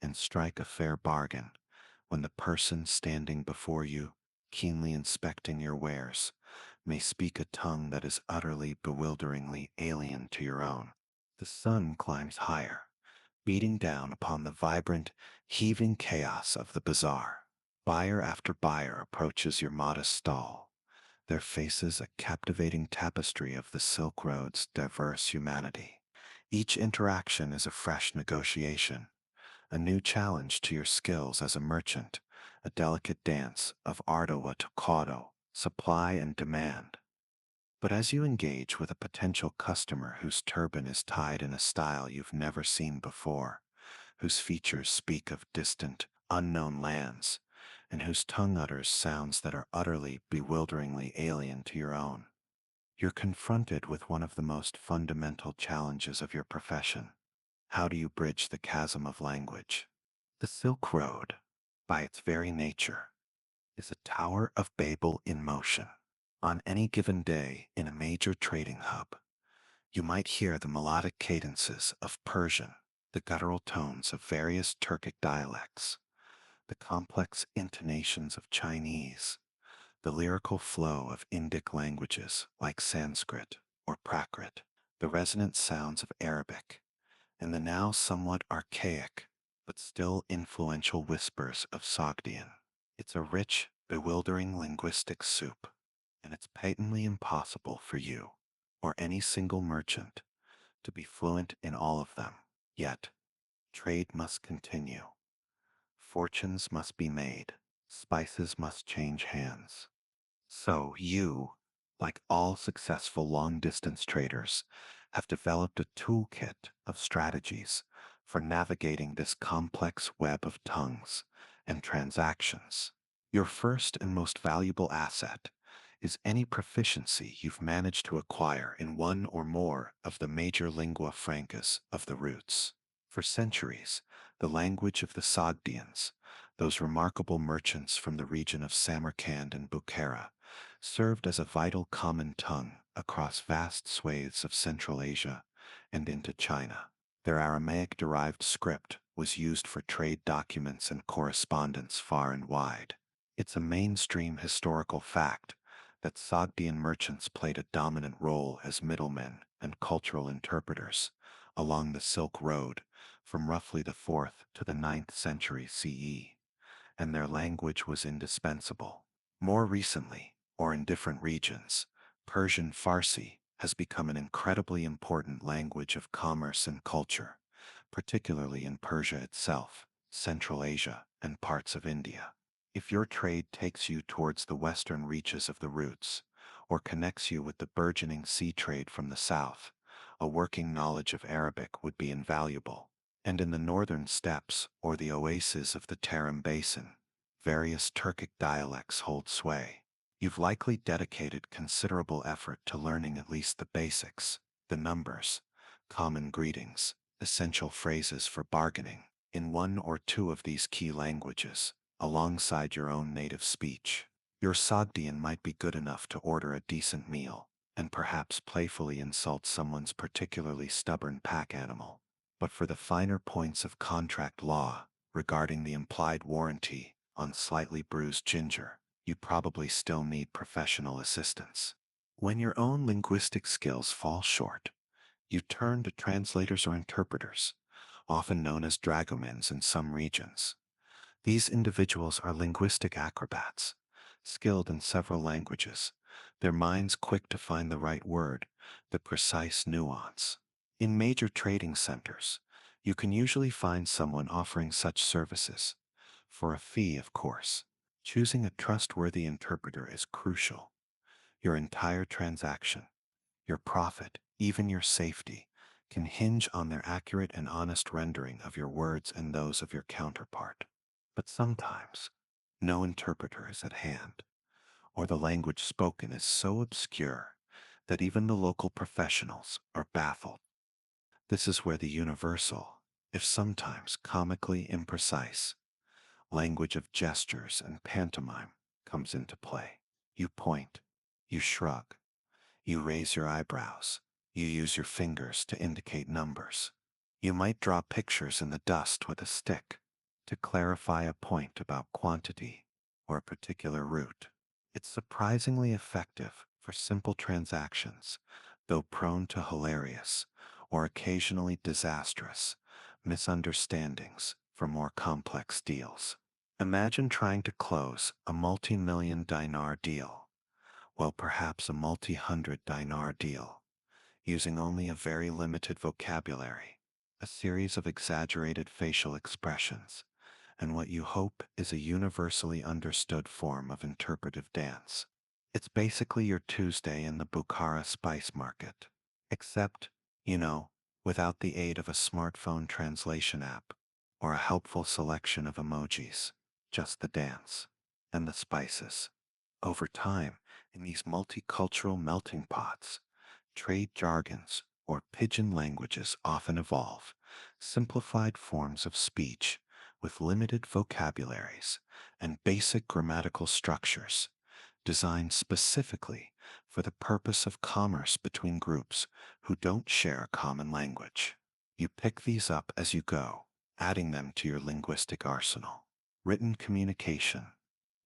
and strike a fair bargain when the person standing before you, keenly inspecting your wares, may speak a tongue that is utterly, bewilderingly alien to your own? The sun climbs higher, beating down upon the vibrant, heaving chaos of the bazaar. Buyer after buyer approaches your modest stall, their faces a captivating tapestry of the Silk Road's diverse humanity. Each interaction is a fresh negotiation, a new challenge to your skills as a merchant, a delicate dance of ardo to caudo, supply and demand. But as you engage with a potential customer whose turban is tied in a style you've never seen before, whose features speak of distant, unknown lands, and whose tongue utters sounds that are utterly, bewilderingly alien to your own, you're confronted with one of the most fundamental challenges of your profession. How do you bridge the chasm of language? The Silk Road, by its very nature, is a Tower of Babel in motion. On any given day in a major trading hub, you might hear the melodic cadences of Persian, the guttural tones of various Turkic dialects, the complex intonations of Chinese, the lyrical flow of Indic languages like Sanskrit or Prakrit, the resonant sounds of Arabic, and the now somewhat archaic but still influential whispers of Sogdian. It's a rich, bewildering linguistic soup, and it's patently impossible for you or any single merchant to be fluent in all of them. Yet, trade must continue. Fortunes must be made. Spices must change hands. So you, like all successful long-distance traders, have developed a toolkit of strategies for navigating this complex web of tongues and transactions. Your first and most valuable asset is any proficiency you've managed to acquire in one or more of the major lingua francas of the roots. For centuries, the language of the Sogdians, those remarkable merchants from the region of Samarkand and Bukhara, served as a vital common tongue across vast swathes of Central Asia and into China. Their Aramaic-derived script was used for trade documents and correspondence far and wide. It's a mainstream historical fact that Sogdian merchants played a dominant role as middlemen and cultural interpreters along the Silk Road from roughly the 4th to the 9th century CE, and their language was indispensable. More recently, or in different regions, Persian Farsi has become an incredibly important language of commerce and culture, particularly in Persia itself, Central Asia, and parts of India. If your trade takes you towards the western reaches of the routes, or connects you with the burgeoning sea trade from the south, a working knowledge of Arabic would be invaluable. And in the northern steppes or the oases of the Tarim Basin, various Turkic dialects hold sway. You've likely dedicated considerable effort to learning at least the basics, the numbers, common greetings, essential phrases for bargaining, in one or two of these key languages, alongside your own native speech. Your Sogdian might be good enough to order a decent meal, and perhaps playfully insult someone's particularly stubborn pack animal. But for the finer points of contract law, regarding the implied warranty on slightly bruised ginger, you probably still need professional assistance. When your own linguistic skills fall short, you turn to translators or interpreters, often known as dragomans in some regions. These individuals are linguistic acrobats, skilled in several languages, their minds quick to find the right word, the precise nuance. In major trading centers, you can usually find someone offering such services, for a fee, of course. Choosing a trustworthy interpreter is crucial. Your entire transaction, your profit, even your safety, can hinge on their accurate and honest rendering of your words and those of your counterpart. But sometimes, no interpreter is at hand, or the language spoken is so obscure that even the local professionals are baffled. This is where the universal, if sometimes comically imprecise, language of gestures and pantomime comes into play. You point, you shrug, you raise your eyebrows, you use your fingers to indicate numbers. You might draw pictures in the dust with a stick to clarify a point about quantity or a particular route. It's surprisingly effective for simple transactions, though prone to hilarious or occasionally disastrous misunderstandings for more complex deals. Imagine trying to close a multi-million dinar deal, well, perhaps a multi-hundred dinar deal, using only a very limited vocabulary, a series of exaggerated facial expressions, and what you hope is a universally understood form of interpretive dance. It's basically your Tuesday in the Bukhara spice market. Except, you know, without the aid of a smartphone translation app or a helpful selection of emojis, just the dance and the spices. Over time, in these multicultural melting pots, trade jargons or pidgin languages often evolve, simplified forms of speech with limited vocabularies and basic grammatical structures designed specifically for the purpose of commerce between groups who don't share a common language. You pick these up as you go, adding them to your linguistic arsenal. Written communication,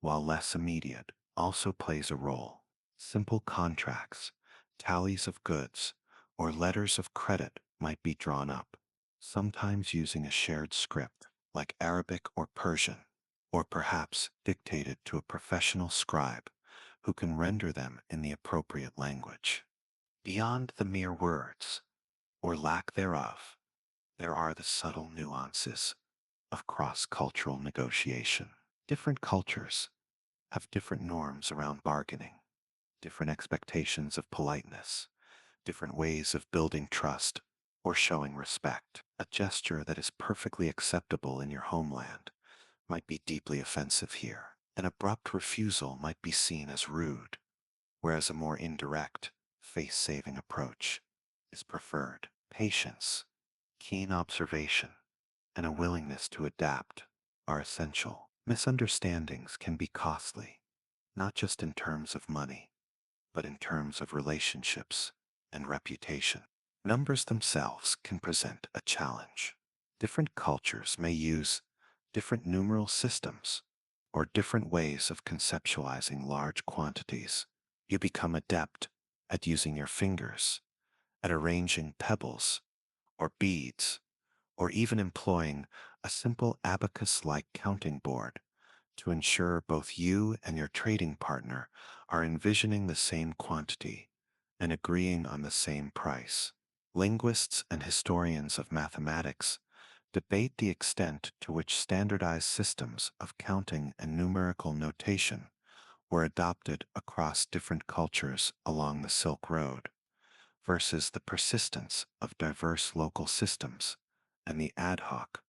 while less immediate, also plays a role. Simple contracts, tallies of goods, or letters of credit might be drawn up, sometimes using a shared script like Arabic or Persian, or perhaps dictated to a professional scribe who can render them in the appropriate language. Beyond the mere words, or lack thereof, there are the subtle nuances of cross-cultural negotiation. Different cultures have different norms around bargaining, different expectations of politeness, different ways of building trust or showing respect. A gesture that is perfectly acceptable in your homeland might be deeply offensive here. An abrupt refusal might be seen as rude, whereas a more indirect, face-saving approach is preferred. Patience, keen observation, and a willingness to adapt are essential. Misunderstandings can be costly, not just in terms of money, but in terms of relationships and reputation. Numbers themselves can present a challenge. Different cultures may use different numeral systems or different ways of conceptualizing large quantities. You become adept at using your fingers, at arranging pebbles or beads, or even employing a simple abacus-like counting board to ensure both you and your trading partner are envisioning the same quantity and agreeing on the same price. Linguists and historians of mathematics debate the extent to which standardized systems of counting and numerical notation were adopted across different cultures along the Silk Road versus the persistence of diverse local systems and the ad hoc,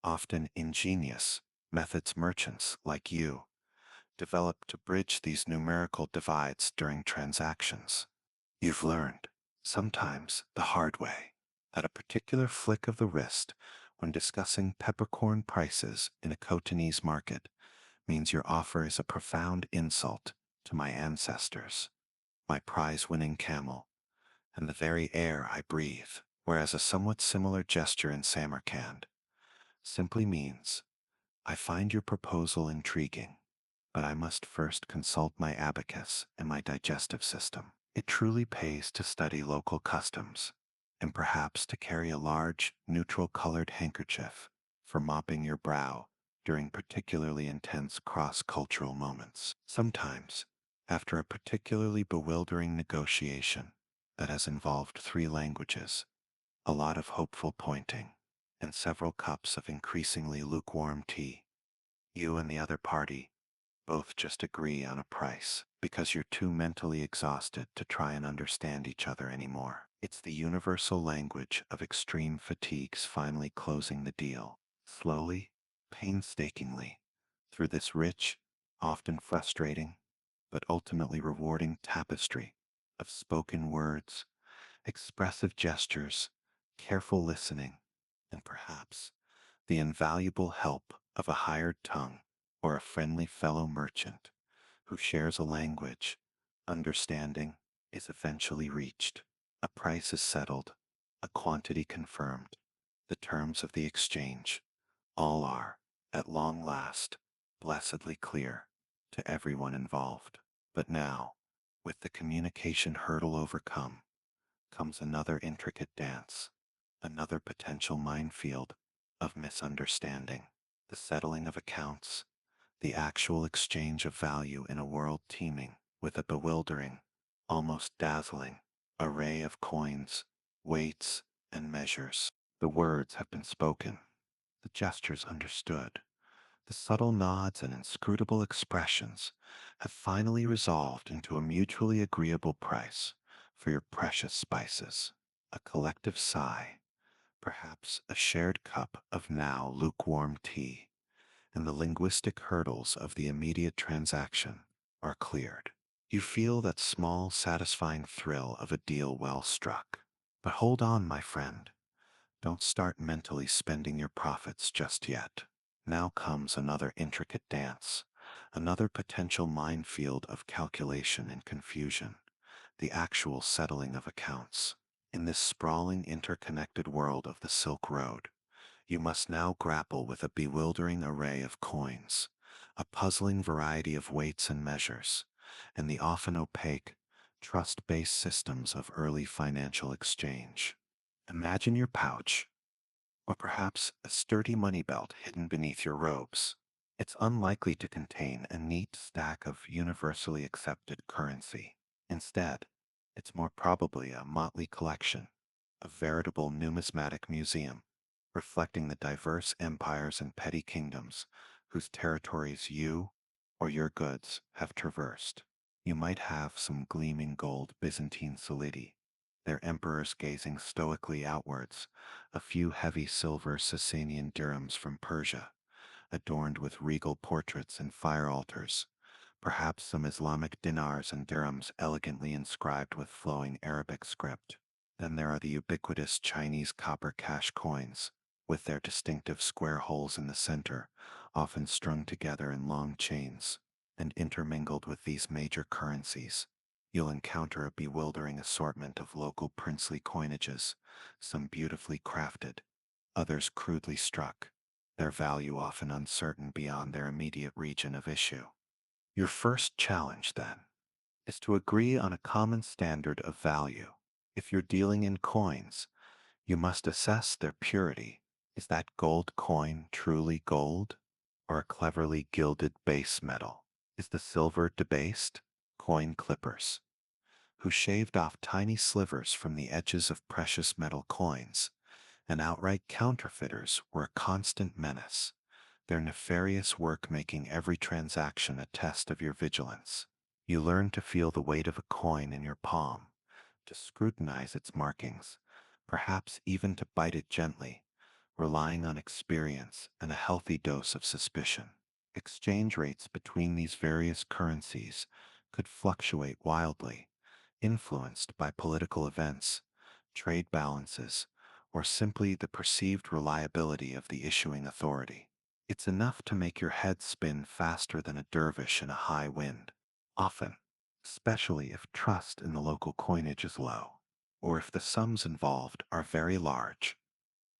often ingenious, methods merchants like you develop to bridge these numerical divides during transactions. You've learned, sometimes the hard way, that a particular flick of the wrist when discussing peppercorn prices in a Cotonese market means your offer is a profound insult to my ancestors, my prize-winning camel, and the very air I breathe, whereas a somewhat similar gesture in Samarkand simply means, I find your proposal intriguing, but I must first consult my abacus and my digestive system. It truly pays to study local customs, and perhaps to carry a large, neutral-colored handkerchief for mopping your brow during particularly intense cross-cultural moments. Sometimes, after a particularly bewildering negotiation that has involved three languages, a lot of hopeful pointing, and several cups of increasingly lukewarm tea. You and the other party both just agree on a price because you're too mentally exhausted to try and understand each other anymore. It's the universal language of extreme fatigues finally closing the deal, slowly, painstakingly, through this rich, often frustrating, but ultimately rewarding tapestry of spoken words, expressive gestures, careful listening, and perhaps the invaluable help of a hired tongue or a friendly fellow merchant who shares a language. Understanding is eventually reached. A price is settled, a quantity confirmed. The terms of the exchange, all are, at long last, blessedly clear to everyone involved. But now, with the communication hurdle overcome, comes another intricate dance, another potential minefield of misunderstanding, the settling of accounts, the actual exchange of value in a world teeming with a bewildering, almost dazzling array of coins, weights, and measures. The words have been spoken, the gestures understood, the subtle nods and inscrutable expressions have finally resolved into a mutually agreeable price for your precious spices. A collective sigh, perhaps a shared cup of now lukewarm tea, and the linguistic hurdles of the immediate transaction are cleared. You feel that small, satisfying thrill of a deal well struck. But hold on, my friend. Don't start mentally spending your profits just yet. Now comes another intricate dance, another potential minefield of calculation and confusion, the actual settling of accounts. In this sprawling, interconnected world of the Silk Road, you must now grapple with a bewildering array of coins, a puzzling variety of weights and measures, and the often opaque, trust-based systems of early financial exchange. Imagine your pouch, or perhaps a sturdy money belt hidden beneath your robes. It's unlikely to contain a neat stack of universally accepted currency. Instead, it's more probably a motley collection, a veritable numismatic museum, reflecting the diverse empires and petty kingdoms whose territories you or your goods have traversed. You might have some gleaming gold Byzantine solidi, their emperors gazing stoically outwards, a few heavy silver Sasanian dirhams from Persia, adorned with regal portraits and fire altars, perhaps some Islamic dinars and dirhams elegantly inscribed with flowing Arabic script. Then there are the ubiquitous Chinese copper cash coins, with their distinctive square holes in the center, often strung together in long chains. And intermingled with these major currencies, you'll encounter a bewildering assortment of local princely coinages, some beautifully crafted, others crudely struck, their value often uncertain beyond their immediate region of issue. Your first challenge, then, is to agree on a common standard of value. If you're dealing in coins, you must assess their purity. Is that gold coin truly gold, or a cleverly gilded base metal? Is the silver debased? Coin clippers, who shaved off tiny slivers from the edges of precious metal coins, and outright counterfeiters were a constant menace, their nefarious work making every transaction a test of your vigilance. You learn to feel the weight of a coin in your palm, to scrutinize its markings, perhaps even to bite it gently, relying on experience and a healthy dose of suspicion. Exchange rates between these various currencies could fluctuate wildly, influenced by political events, trade balances, or simply the perceived reliability of the issuing authority. It's enough to make your head spin faster than a dervish in a high wind. Often, especially if trust in the local coinage is low, or if the sums involved are very large.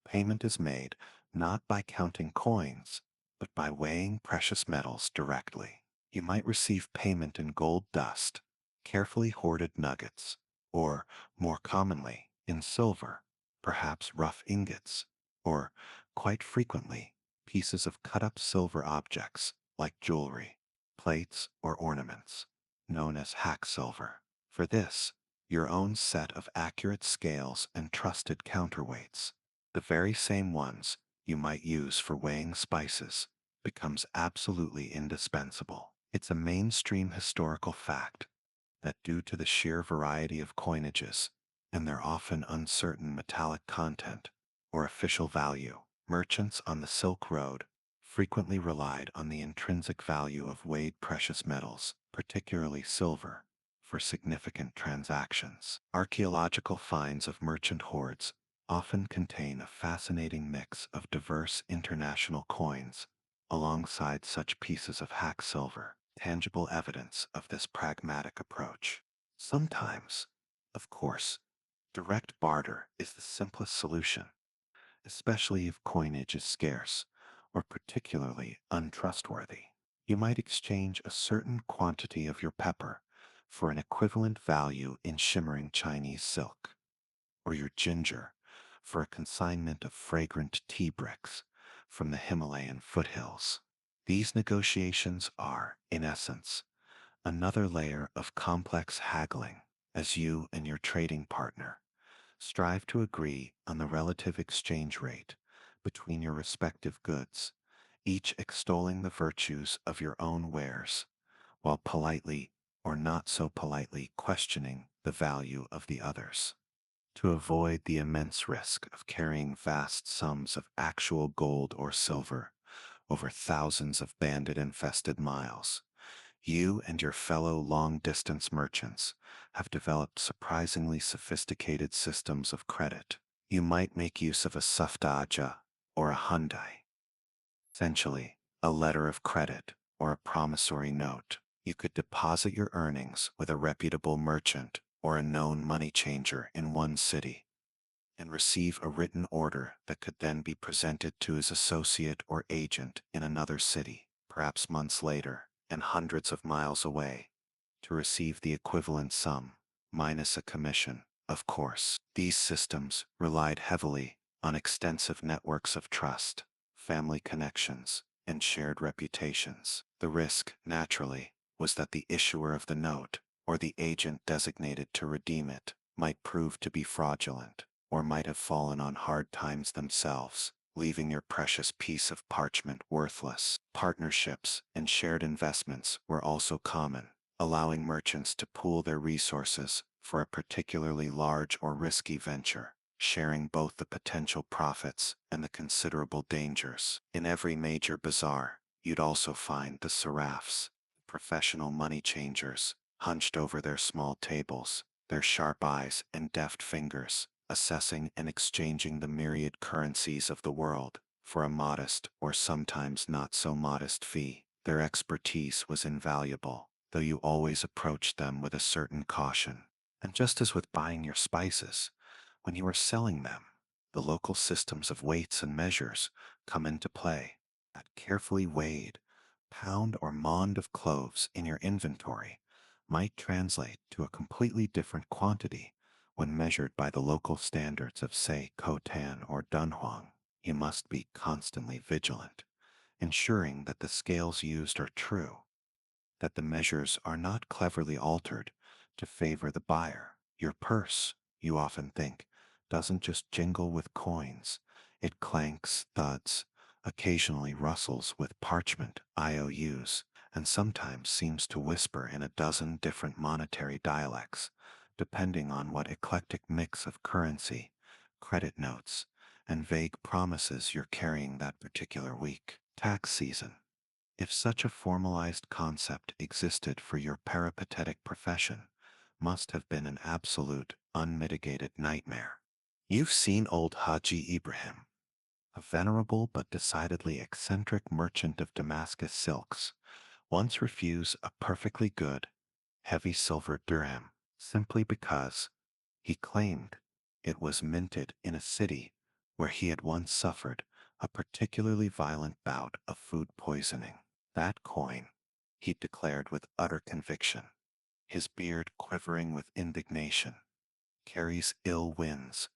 Payment is made not by counting coins, but by weighing precious metals directly. You might receive payment in gold dust, carefully hoarded nuggets, or, more commonly, in silver, perhaps rough ingots, or, quite frequently, pieces of cut-up silver objects like jewelry, plates, or ornaments, known as hack silver. For this, your own set of accurate scales and trusted counterweights. The very same ones you might use for weighing spices becomes absolutely indispensable. It's a mainstream historical fact that due to the sheer variety of coinages and their often uncertain metallic content or official value, merchants on the Silk Road frequently relied on the intrinsic value of weighed precious metals, particularly silver, for significant transactions. Archaeological finds of merchant hoards often contain a fascinating mix of diverse international coins alongside such pieces of hack silver, tangible evidence of this pragmatic approach. Sometimes, of course, direct barter is the simplest solution, especially if coinage is scarce or particularly untrustworthy. You might exchange a certain quantity of your pepper for an equivalent value in shimmering Chinese silk, or your ginger for a consignment of fragrant tea bricks from the Himalayan foothills. These negotiations are, in essence, another layer of complex haggling as you and your trading partner strive to agree on the relative exchange rate between your respective goods, each extolling the virtues of your own wares, while politely or not so politely questioning the value of the others. To avoid the immense risk of carrying vast sums of actual gold or silver over thousands of bandit-infested miles, you and your fellow long-distance merchants have developed surprisingly sophisticated systems of credit. You might make use of a saftaja or a Hyundai, essentially a letter of credit or a promissory note. You could deposit your earnings with a reputable merchant or a known money changer in one city and receive a written order that could then be presented to his associate or agent in another city, perhaps months later and hundreds of miles away, to receive the equivalent sum, minus a commission. Of course, these systems relied heavily on extensive networks of trust, family connections, and shared reputations. The risk, naturally, was that the issuer of the note, or the agent designated to redeem it, might prove to be fraudulent, or might have fallen on hard times themselves, leaving your precious piece of parchment worthless. Partnerships and shared investments were also common, allowing merchants to pool their resources for a particularly large or risky venture, sharing both the potential profits and the considerable dangers. In every major bazaar, you'd also find the seraphs, professional money changers, hunched over their small tables, their sharp eyes and deft fingers, assessing and exchanging the myriad currencies of the world for a modest or sometimes not so modest fee. Their expertise was invaluable, though you always approached them with a certain caution. And just as with buying your spices, when you are selling them, the local systems of weights and measures come into play. That carefully weighed pound or mond of cloves in your inventory might translate to a completely different quantity when measured by the local standards of, say, Khotan or Dunhuang. You must be constantly vigilant, ensuring that the scales used are true, that the measures are not cleverly altered to favor the buyer. Your purse, you often think, doesn't just jingle with coins. It clanks, thuds, occasionally rustles with parchment IOUs, and sometimes seems to whisper in a dozen different monetary dialects, depending on what eclectic mix of currency, credit notes, and vague promises you're carrying that particular week. Tax season, if such a formalized concept existed for your peripatetic profession, must have been an absolute, unmitigated nightmare. You've seen old Haji Ibrahim, a venerable but decidedly eccentric merchant of Damascus silks, once refuse a perfectly good, heavy silver dirham simply because he claimed it was minted in a city where he had once suffered a particularly violent bout of food poisoning. That coin, he declared with utter conviction, his beard quivering with indignation, carries ill winds,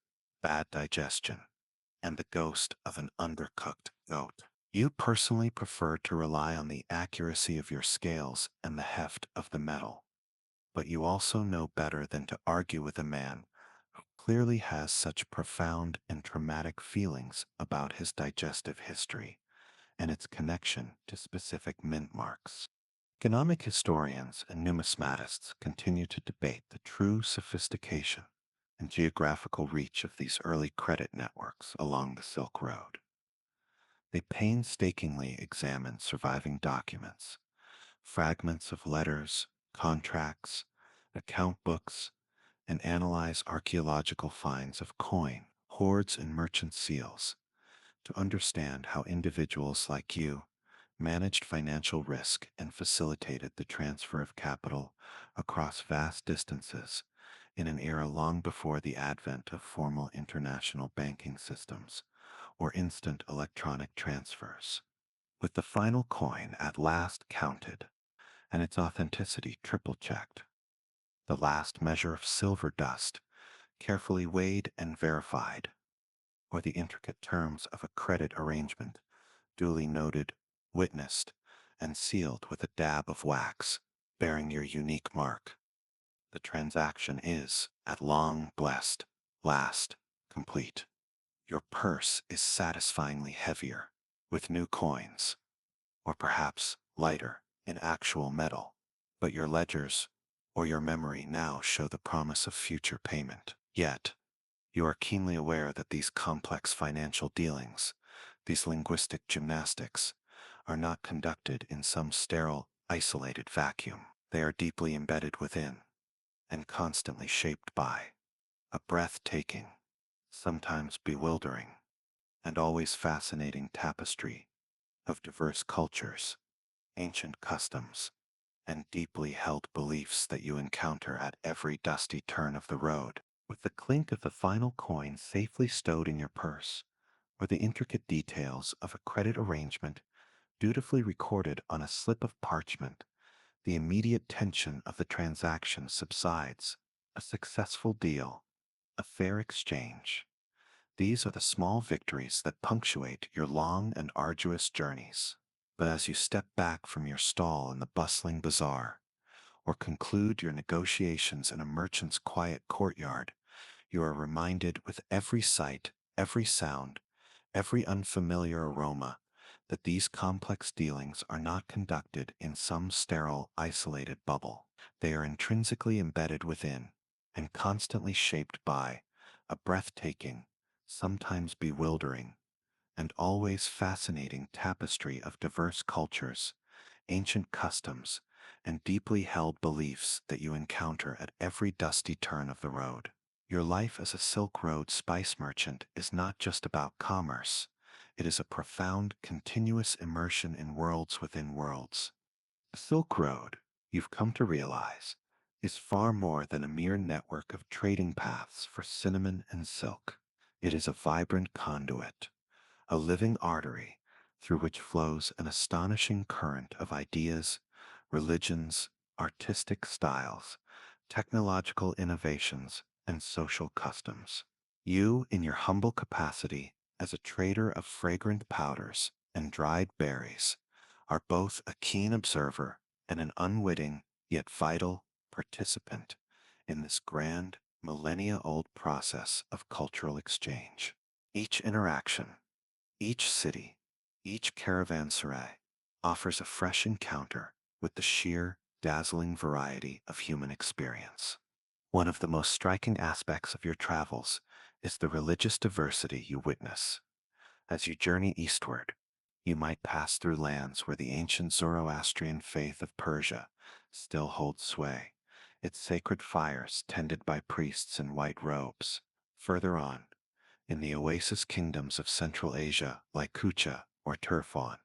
bad digestion, and the ghost of an undercooked goat. You personally prefer to rely on the accuracy of your scales and the heft of the metal, But you also know better than to argue with a man who clearly has such profound and traumatic feelings about his digestive history and its connection to specific mint marks. Economic historians and numismatists continue to debate the true sophistication and geographical reach of these early credit networks along the Silk Road. They painstakingly examine surviving documents, fragments of letters, contracts, account books, and analyze archaeological finds of coin, hoards, and merchant seals to understand how individuals like you managed financial risk and facilitated the transfer of capital across vast distances in an era long before the advent of formal international banking systems or instant electronic transfers. With the final coin at last counted and its authenticity triple checked, the last measure of silver dust carefully weighed and verified, or the intricate terms of a credit arrangement duly noted, witnessed, and sealed with a dab of wax bearing your unique mark, the transaction is, at long blessed, last, complete. Your purse is satisfyingly heavier with new coins, or perhaps lighter in actual metal, but your ledgers or your memory now show the promise of future payment. Yet, you are keenly aware that these complex financial dealings, these linguistic gymnastics, are not conducted in some sterile, isolated vacuum. They are deeply embedded within and constantly shaped by a breathtaking, sometimes bewildering, and always fascinating tapestry of diverse cultures, ancient customs, and deeply held beliefs that you encounter at every dusty turn of the road. With the clink of the final coin safely stowed in your purse, or the intricate details of a credit arrangement dutifully recorded on a slip of parchment, the immediate tension of the transaction subsides. A successful deal, a fair exchange. These are the small victories that punctuate your long and arduous journeys. But as you step back from your stall in the bustling bazaar, or conclude your negotiations in a merchant's quiet courtyard, you are reminded with every sight, every sound, every unfamiliar aroma that these complex dealings are not conducted in some sterile, isolated bubble. They are intrinsically embedded within and constantly shaped by a breathtaking, sometimes bewildering, and always fascinating tapestry of diverse cultures, ancient customs, and deeply held beliefs that you encounter at every dusty turn of the road. Your life as a Silk Road spice merchant is not just about commerce. It is a profound, continuous immersion in worlds within worlds. The Silk Road, you've come to realize, is far more than a mere network of trading paths for cinnamon and silk. It is a vibrant conduit, a living artery through which flows an astonishing current of ideas, religions, artistic styles, technological innovations, and social customs. You, in your humble capacity as a trader of fragrant powders and dried berries, are both a keen observer and an unwitting yet vital participant in this grand, millennia-old process of cultural exchange. Each interaction, each city, each caravanserai offers a fresh encounter with the sheer, dazzling variety of human experience. One of the most striking aspects of your travels is the religious diversity you witness. As you journey eastward, you might pass through lands where the ancient Zoroastrian faith of Persia still holds sway, its sacred fires tended by priests in white robes. Further on, in the oasis kingdoms of Central Asia like Kucha or Turfan,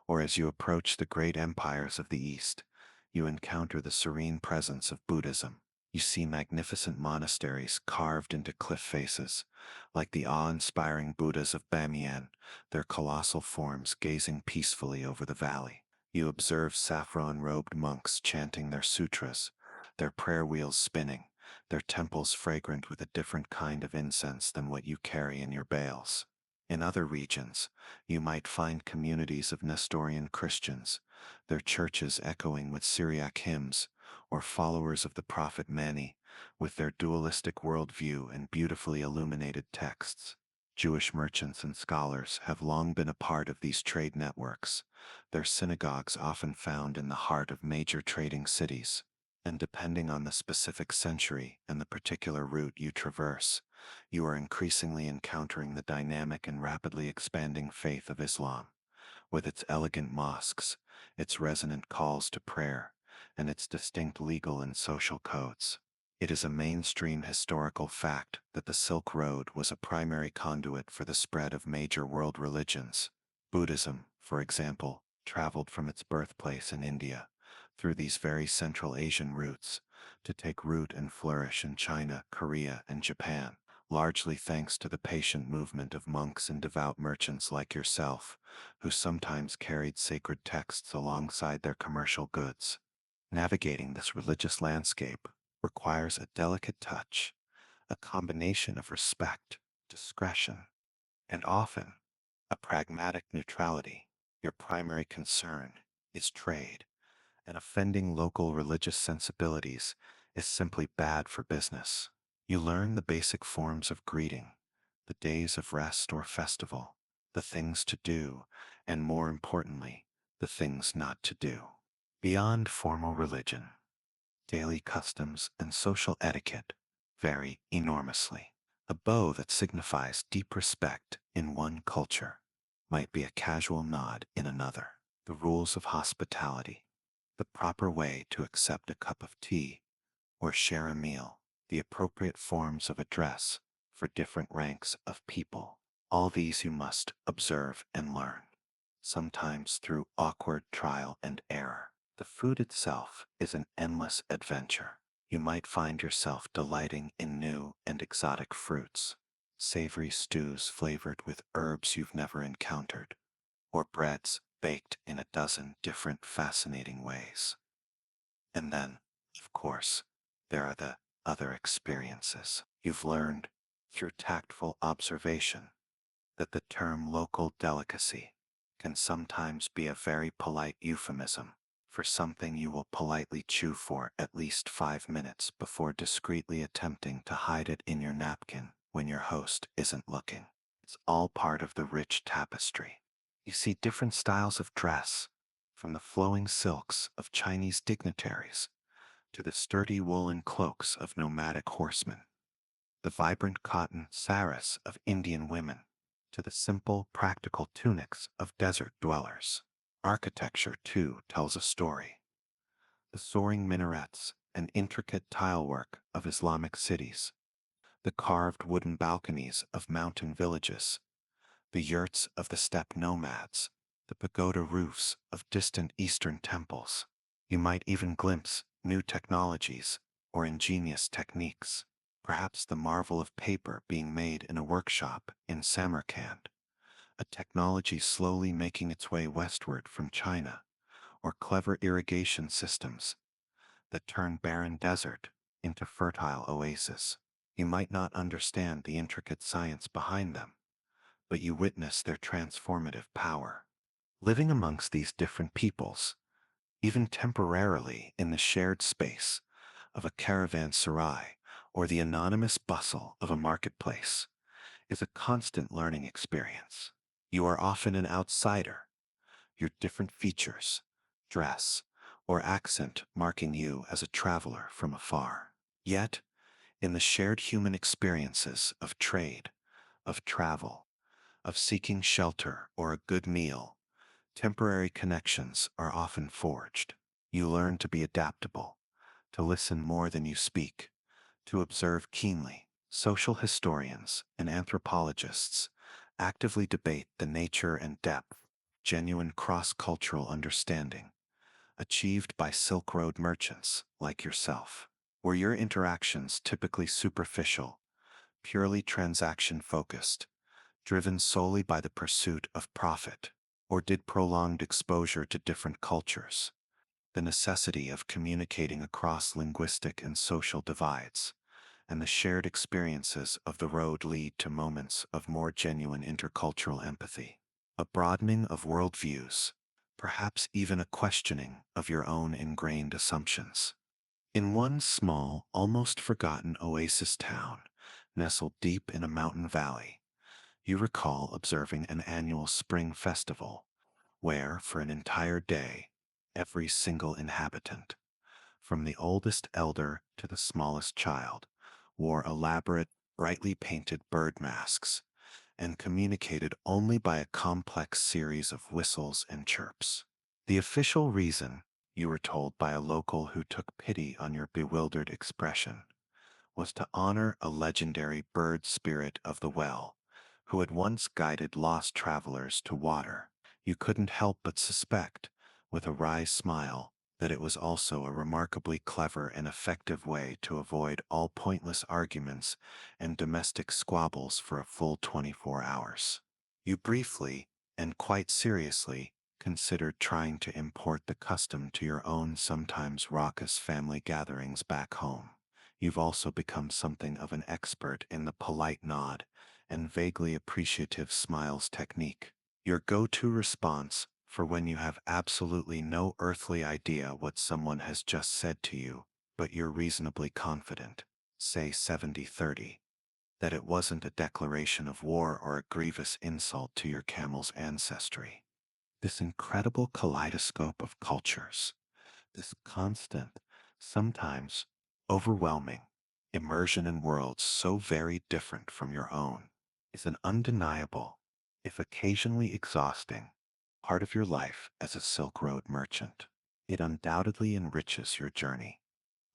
or as you approach the great empires of the East, you encounter the serene presence of Buddhism. You see magnificent monasteries carved into cliff faces, like the awe-inspiring Buddhas of Bamiyan, their colossal forms gazing peacefully over the valley. You observe saffron-robed monks chanting their sutras, their prayer wheels spinning, their temples fragrant with a different kind of incense than what you carry in your bales. In other regions, you might find communities of Nestorian Christians, their churches echoing with Syriac hymns, or followers of the prophet Mani, with their dualistic worldview and beautifully illuminated texts. Jewish merchants and scholars have long been a part of these trade networks, their synagogues often found in the heart of major trading cities. And depending on the specific century and the particular route you traverse, you are increasingly encountering the dynamic and rapidly expanding faith of Islam, with its elegant mosques, its resonant calls to prayer, and its distinct legal and social codes. It is a mainstream historical fact that the Silk Road was a primary conduit for the spread of major world religions. Buddhism, for example, traveled from its birthplace in India through these very Central Asian routes to take root and flourish in China, Korea, and Japan, largely thanks to the patient movement of monks and devout merchants like yourself, who sometimes carried sacred texts alongside their commercial goods. Navigating this religious landscape requires a delicate touch, a combination of respect, discretion, and often a pragmatic neutrality. Your primary concern is trade, and offending local religious sensibilities is simply bad for business. You learn the basic forms of greeting, the days of rest or festival, the things to do, and more importantly, the things not to do. Beyond formal religion, daily customs and social etiquette vary enormously. A bow that signifies deep respect in one culture might be a casual nod in another. The rules of hospitality, the proper way to accept a cup of tea or share a meal, the appropriate forms of address for different ranks of people. All these you must observe and learn, sometimes through awkward trial and error. The food itself is an endless adventure. You might find yourself delighting in new and exotic fruits, savory stews flavored with herbs you've never encountered, or breads baked in a dozen different fascinating ways. And then, of course, there are the other experiences. You've learned, through tactful observation, that the term local delicacy can sometimes be a very polite euphemism for something you will politely chew for at least 5 minutes before discreetly attempting to hide it in your napkin when your host isn't looking. It's all part of the rich tapestry. You see different styles of dress, from the flowing silks of Chinese dignitaries to the sturdy woolen cloaks of nomadic horsemen, the vibrant cotton saris of Indian women to the simple, practical tunics of desert dwellers. Architecture, too, tells a story. The soaring minarets and intricate tilework of Islamic cities, the carved wooden balconies of mountain villages, the yurts of the steppe nomads, the pagoda roofs of distant Eastern temples. You might even glimpse new technologies or ingenious techniques, perhaps the marvel of paper being made in a workshop in Samarkand, a technology slowly making its way westward from China, or clever irrigation systems that turn barren desert into fertile oases. You might not understand the intricate science behind them, but you witness their transformative power. Living amongst these different peoples, even temporarily in the shared space of a caravanserai or the anonymous bustle of a marketplace, is a constant learning experience. You are often an outsider, your different features, dress, or accent marking you as a traveler from afar. Yet, in the shared human experiences of trade, of travel, of seeking shelter or a good meal, temporary connections are often forged. You learn to be adaptable, to listen more than you speak, to observe keenly. Social historians and anthropologists actively debate the nature and depth of genuine cross-cultural understanding achieved by Silk Road merchants like yourself. Were your interactions typically superficial, purely transaction-focused, driven solely by the pursuit of profit, or did prolonged exposure to different cultures, the necessity of communicating across linguistic and social divides, and the shared experiences of the road lead to moments of more genuine intercultural empathy, a broadening of worldviews, perhaps even a questioning of your own ingrained assumptions? In one small, almost forgotten oasis town, nestled deep in a mountain valley, you recall observing an annual spring festival where, for an entire day, every single inhabitant, from the oldest elder to the smallest child, wore elaborate, brightly painted bird masks and communicated only by a complex series of whistles and chirps. The official reason, you were told by a local who took pity on your bewildered expression, was to honor a legendary bird spirit of the well who had once guided lost travelers to water. You couldn't help but suspect, with a wry smile, that it was also a remarkably clever and effective way to avoid all pointless arguments and domestic squabbles for a full 24 hours. You briefly, and quite seriously, considered trying to import the custom to your own sometimes raucous family gatherings back home. You've also become something of an expert in the polite nod and vaguely appreciative smiles technique. Your go-to response for when you have absolutely no earthly idea what someone has just said to you, but you're reasonably confident, say 70-30, that it wasn't a declaration of war or a grievous insult to your camel's ancestry. This incredible kaleidoscope of cultures, this constant, sometimes overwhelming, immersion in worlds so very different from your own, is an undeniable, if occasionally exhausting, part of your life as a Silk Road merchant. It undoubtedly enriches your journey,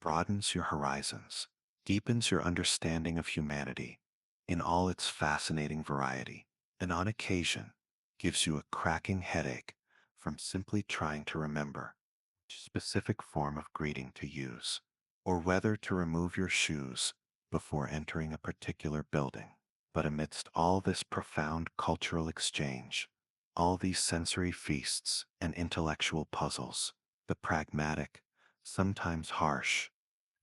broadens your horizons, deepens your understanding of humanity in all its fascinating variety, and on occasion gives you a cracking headache from simply trying to remember which specific form of greeting to use, or whether to remove your shoes before entering a particular building. But amidst all this profound cultural exchange, all these sensory feasts and intellectual puzzles, the pragmatic, sometimes harsh,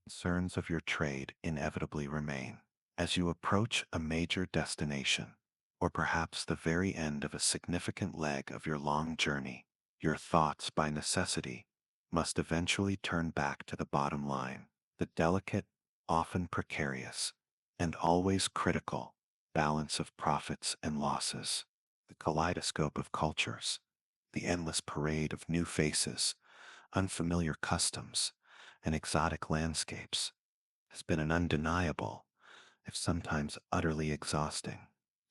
concerns of your trade inevitably remain. As you approach a major destination, or perhaps the very end of a significant leg of your long journey, your thoughts, by necessity, must eventually turn back to the bottom line, the delicate, often precarious, and always critical balance of profits and losses, the kaleidoscope of cultures, the endless parade of new faces, unfamiliar customs, and exotic landscapes has been an undeniable, if sometimes utterly exhausting,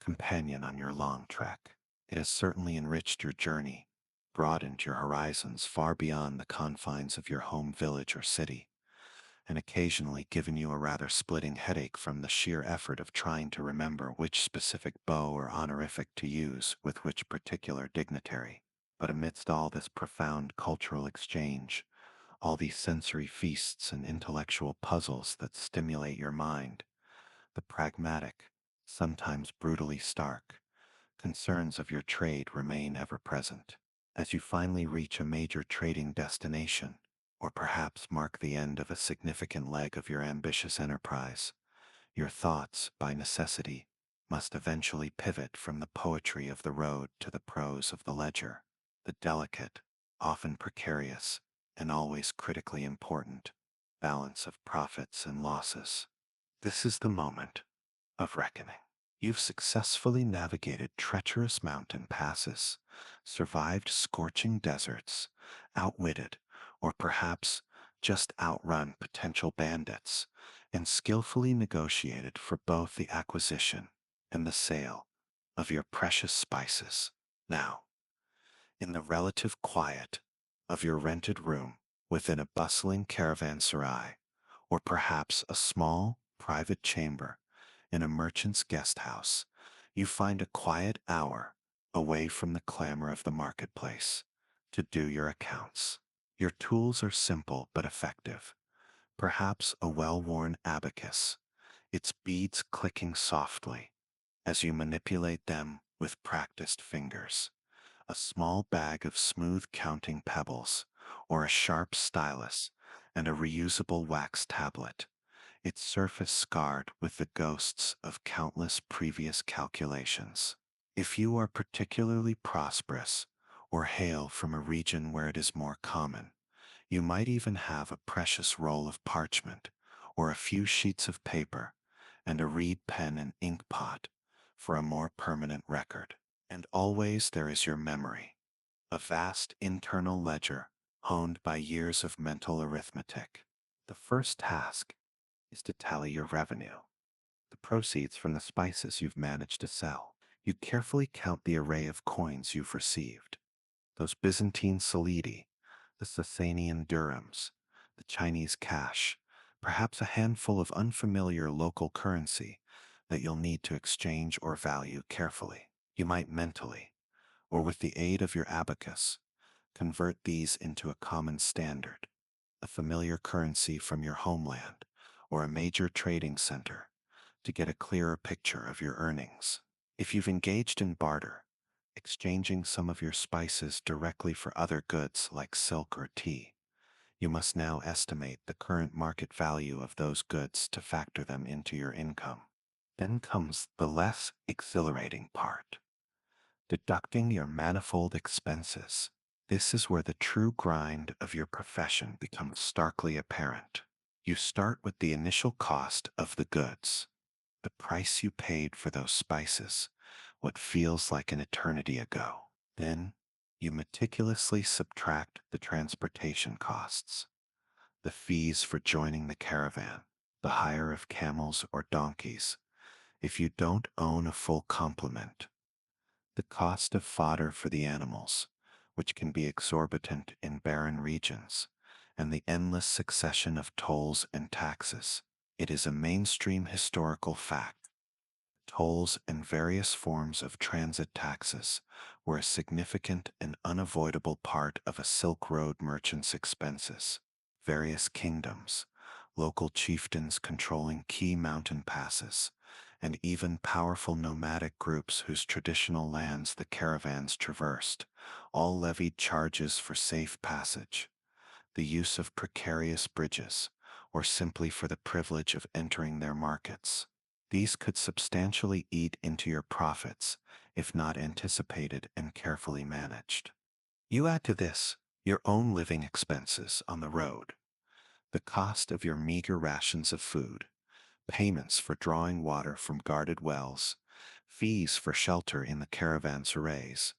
companion on your long trek. It has certainly enriched your journey, broadened your horizons far beyond the confines of your home village or city, and occasionally given you a rather splitting headache from the sheer effort of trying to remember which specific bow or honorific to use with which particular dignitary. But amidst all this profound cultural exchange, all these sensory feasts and intellectual puzzles that stimulate your mind, the pragmatic, sometimes brutally stark, concerns of your trade remain ever present. As you finally reach a major trading destination, or perhaps mark the end of a significant leg of your ambitious enterprise, your thoughts, by necessity, must eventually pivot from the poetry of the road to the prose of the ledger, the delicate, often precarious, and always critically important balance of profits and losses. This is the moment of reckoning. You've successfully navigated treacherous mountain passes, survived scorching deserts, outwitted, or perhaps just outrun potential bandits, and skillfully negotiated for both the acquisition and the sale of your precious spices. Now, in the relative quiet of your rented room within a bustling caravanserai, or perhaps a small, private chamber in a merchant's guest house, you find a quiet hour away from the clamor of the marketplace to do your accounts. Your tools are simple but effective, perhaps a well-worn abacus, its beads clicking softly as you manipulate them with practiced fingers, a small bag of smooth counting pebbles, or a sharp stylus and a reusable wax tablet, its surface scarred with the ghosts of countless previous calculations. If you are particularly prosperous or hail from a region where it is more common, You might even have a precious roll of parchment, or a few sheets of paper, and a reed pen and ink pot for a more permanent record. And always there is your memory, a vast internal ledger honed by years of mental arithmetic. The first task is to tally your revenue, the proceeds from the spices you've managed to sell. You carefully count the array of coins you've received, those Byzantine solidi, the Sasanian dirhams, the Chinese cash, perhaps a handful of unfamiliar local currency that you'll need to exchange or value carefully. You might mentally, or with the aid of your abacus, convert these into a common standard, a familiar currency from your homeland or a major trading center, to get a clearer picture of your earnings. If you've engaged in barter, exchanging some of your spices directly for other goods like silk or tea, you must now estimate the current market value of those goods to factor them into your income. Then comes the less exhilarating part, deducting your manifold expenses. This is where the true grind of your profession becomes starkly apparent. You start with the initial cost of the goods, the price you paid for those spices, what feels like an eternity ago. Then you meticulously subtract the transportation costs, the fees for joining the caravan, the hire of camels or donkeys, if you don't own a full complement, the cost of fodder for the animals, which can be exorbitant in barren regions, and the endless succession of tolls and taxes. It is a mainstream historical fact. Tolls and various forms of transit taxes were a significant and unavoidable part of a Silk Road merchant's expenses. Various kingdoms, local chieftains controlling key mountain passes, and even powerful nomadic groups whose traditional lands the caravans traversed, all levied charges for safe passage, the use of precarious bridges, or simply for the privilege of entering their markets. These could substantially eat into your profits if not anticipated and carefully managed. You add to this your own living expenses on the road, the cost of your meager rations of food, payments for drawing water from guarded wells, fees for shelter in the caravanserais,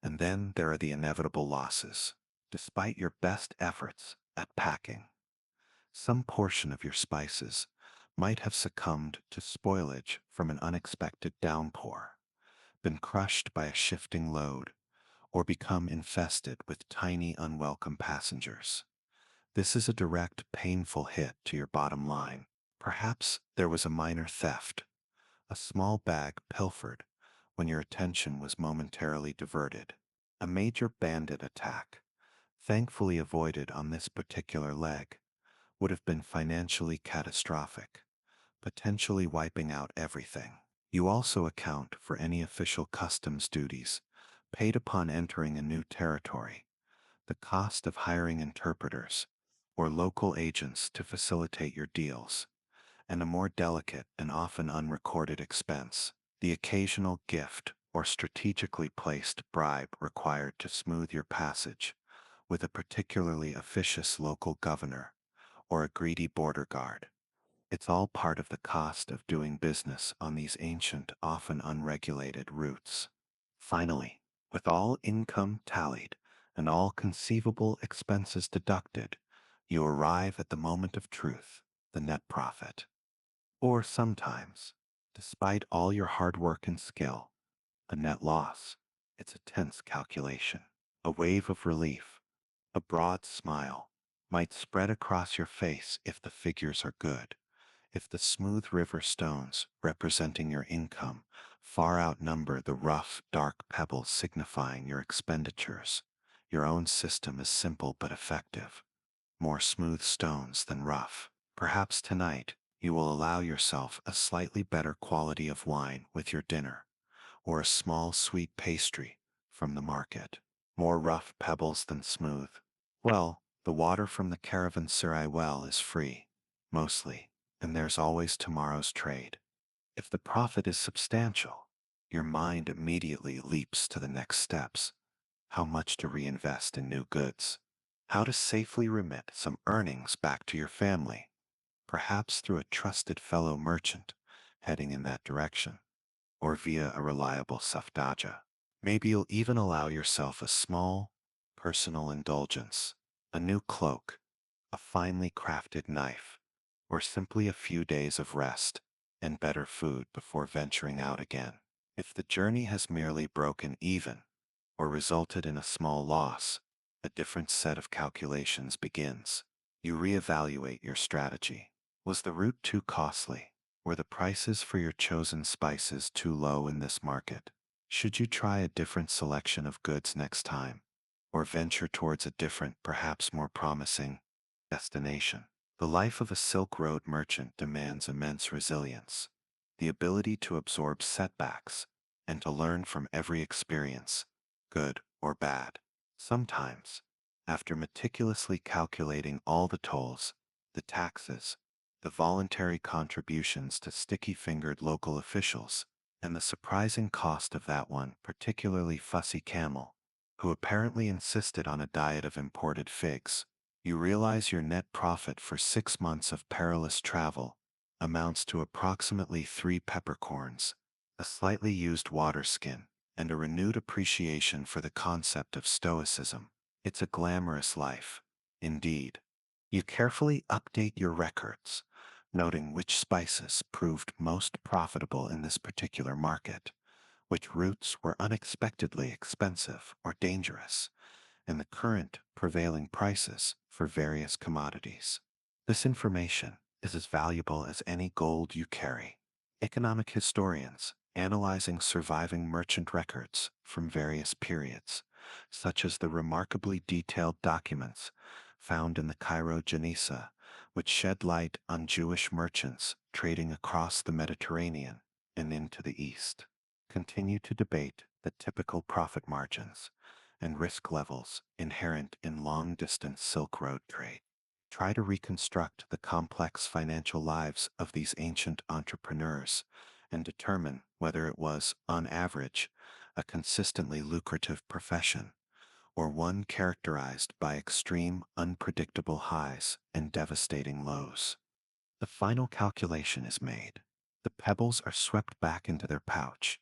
and then there are the inevitable losses. Despite your best efforts at packing, some portion of your spices might have succumbed to spoilage from an unexpected downpour, been crushed by a shifting load, or become infested with tiny unwelcome passengers. This is a direct, painful hit to your bottom line. Perhaps there was a minor theft, a small bag pilfered when your attention was momentarily diverted. A major bandit attack, thankfully avoided on this particular leg, would have been financially catastrophic, potentially wiping out everything. You also account for any official customs duties paid upon entering a new territory, the cost of hiring interpreters or local agents to facilitate your deals, and a more delicate and often unrecorded expense, the occasional gift or strategically placed bribe required to smooth your passage with a particularly officious local governor or a greedy border guard. It's all part of the cost of doing business on these ancient, often unregulated routes. Finally, with all income tallied and all conceivable expenses deducted, you arrive at the moment of truth, the net profit. Or sometimes, despite all your hard work and skill, a net loss. It's a tense calculation. A wave of relief, a broad smile, might spread across your face if the figures are good, if the smooth river stones representing your income far outnumber the rough, dark pebbles signifying your expenditures. Your own system is simple but effective. More smooth stones than rough. Perhaps tonight you will allow yourself a slightly better quality of wine with your dinner, or a small sweet pastry from the market. More rough pebbles than smooth. Well, the water from the caravanserai well is free, mostly, and there's always tomorrow's trade. If the profit is substantial, your mind immediately leaps to the next steps. How much to reinvest in new goods? How to safely remit some earnings back to your family, perhaps through a trusted fellow merchant heading in that direction, or via a reliable safdaja. Maybe you'll even allow yourself a small, personal indulgence, a new cloak, a finely crafted knife, or simply a few days of rest and better food before venturing out again. If the journey has merely broken even or resulted in a small loss, a different set of calculations begins. You reevaluate your strategy. Was the route too costly? Were the prices for your chosen spices too low in this market? Should you try a different selection of goods next time, or venture towards a different, perhaps more promising, destination? The life of a Silk Road merchant demands immense resilience, the ability to absorb setbacks, and to learn from every experience, good or bad. Sometimes, after meticulously calculating all the tolls, the taxes, the voluntary contributions to sticky-fingered local officials, and the surprising cost of that one particularly fussy camel, who apparently insisted on a diet of imported figs, you realize your net profit for 6 months of perilous travel amounts to approximately 3 peppercorns, a slightly used water skin, and a renewed appreciation for the concept of stoicism. It's a glamorous life, indeed. You carefully update your records, noting which spices proved most profitable in this particular market, which routes were unexpectedly expensive or dangerous, and the current prevailing prices for various commodities. This information is as valuable as any gold you carry. Economic historians, analyzing surviving merchant records from various periods, such as the remarkably detailed documents found in the Cairo Genisa, which shed light on Jewish merchants trading across the Mediterranean and into the East, continue to debate the typical profit margins and risk levels inherent in long-distance Silk Road trade. Try to reconstruct the complex financial lives of these ancient entrepreneurs and determine whether it was, on average, a consistently lucrative profession or one characterized by extreme, unpredictable highs and devastating lows. The final calculation is made. The pebbles are swept back into their pouch,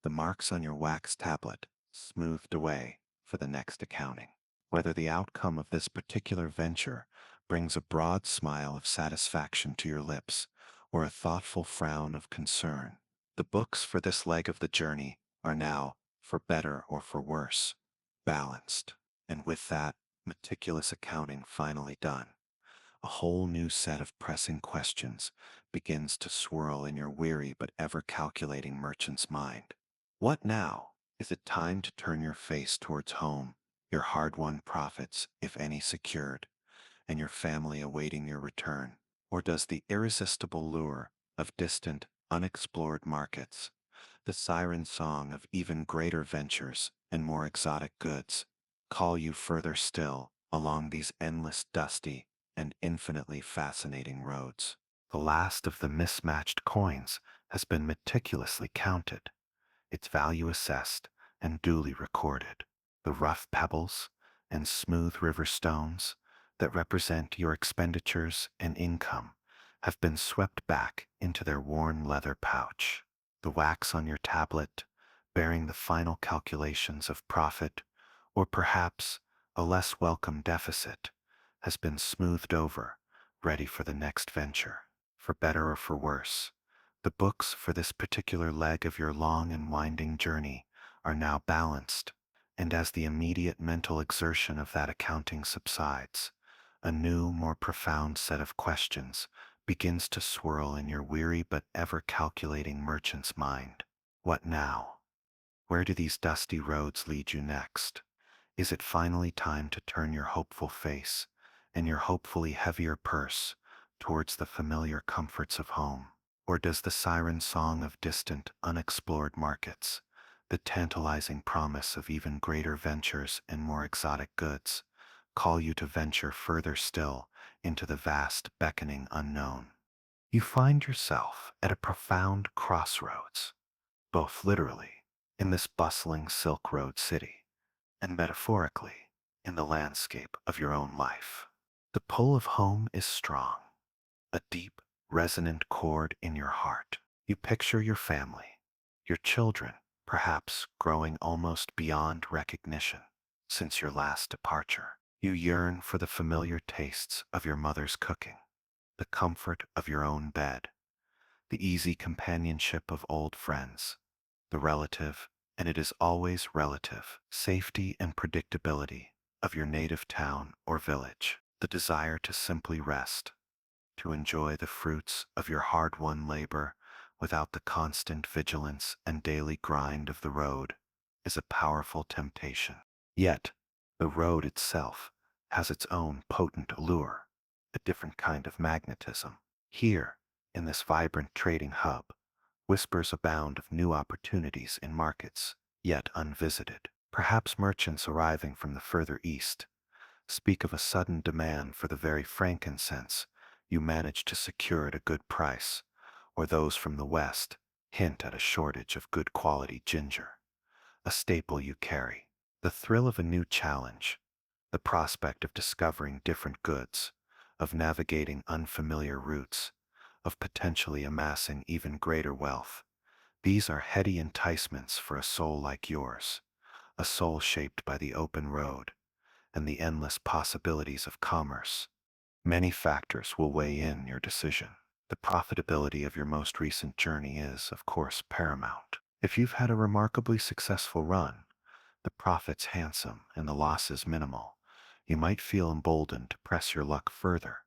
the marks on your wax tablet smoothed away for the next accounting. Whether the outcome of this particular venture brings a broad smile of satisfaction to your lips or a thoughtful frown of concern, the books for this leg of the journey are now, for better or for worse, balanced. And with that meticulous accounting finally done, a whole new set of pressing questions begins to swirl in your weary but ever calculating merchant's mind. What now? Is it time to turn your face towards home, your hard won profits, if any, secured, and your family awaiting your return? Or does the irresistible lure of distant, unexplored markets, the siren song of even greater ventures and more exotic goods, call you further still along these endless, dusty, and infinitely fascinating roads? The last of the mismatched coins has been meticulously counted, its value assessed and duly recorded. The rough pebbles and smooth river stones that represent your expenditures and income have been swept back into their worn leather pouch. The wax on your tablet, bearing the final calculations of profit, or perhaps a less welcome deficit, has been smoothed over, ready for the next venture. For better or for worse, the books for this particular leg of your long and winding journey are now balanced, and as the immediate mental exertion of that accounting subsides, a new, more profound set of questions begins to swirl in your weary but ever calculating merchant's mind. What now? Where do these dusty roads lead you next? Is it finally time to turn your hopeful face and your hopefully heavier purse towards the familiar comforts of home? Or does the siren song of distant, unexplored markets, the tantalizing promise of even greater ventures and more exotic goods, call you to venture further still into the vast, beckoning unknown? You find yourself at a profound crossroads, both literally, in this bustling Silk Road city, and metaphorically, in the landscape of your own life. The pull of home is strong, a deep, resonant chord in your heart. You picture your family, your children, perhaps growing almost beyond recognition since your last departure. You yearn for the familiar tastes of your mother's cooking, the comfort of your own bed, the easy companionship of old friends, the relative, and it is always relative, safety and predictability of your native town or village, the desire to simply rest, to enjoy the fruits of your hard-won labor without the constant vigilance and daily grind of the road is a powerful temptation. Yet, the road itself has its own potent allure, a different kind of magnetism. Here, in this vibrant trading hub, whispers abound of new opportunities in markets yet unvisited. Perhaps merchants arriving from the further east speak of a sudden demand for the very frankincense you managed to secure at a good price, or those from the west hint at a shortage of good quality ginger, a staple you carry. The thrill of a new challenge, the prospect of discovering different goods, of navigating unfamiliar routes, of potentially amassing even greater wealth. These are heady enticements for a soul like yours, a soul shaped by the open road and the endless possibilities of commerce. Many factors will weigh in your decision. The profitability of your most recent journey is, of course, paramount. If you've had a remarkably successful run, the profit's handsome and the losses minimal, you might feel emboldened to press your luck further,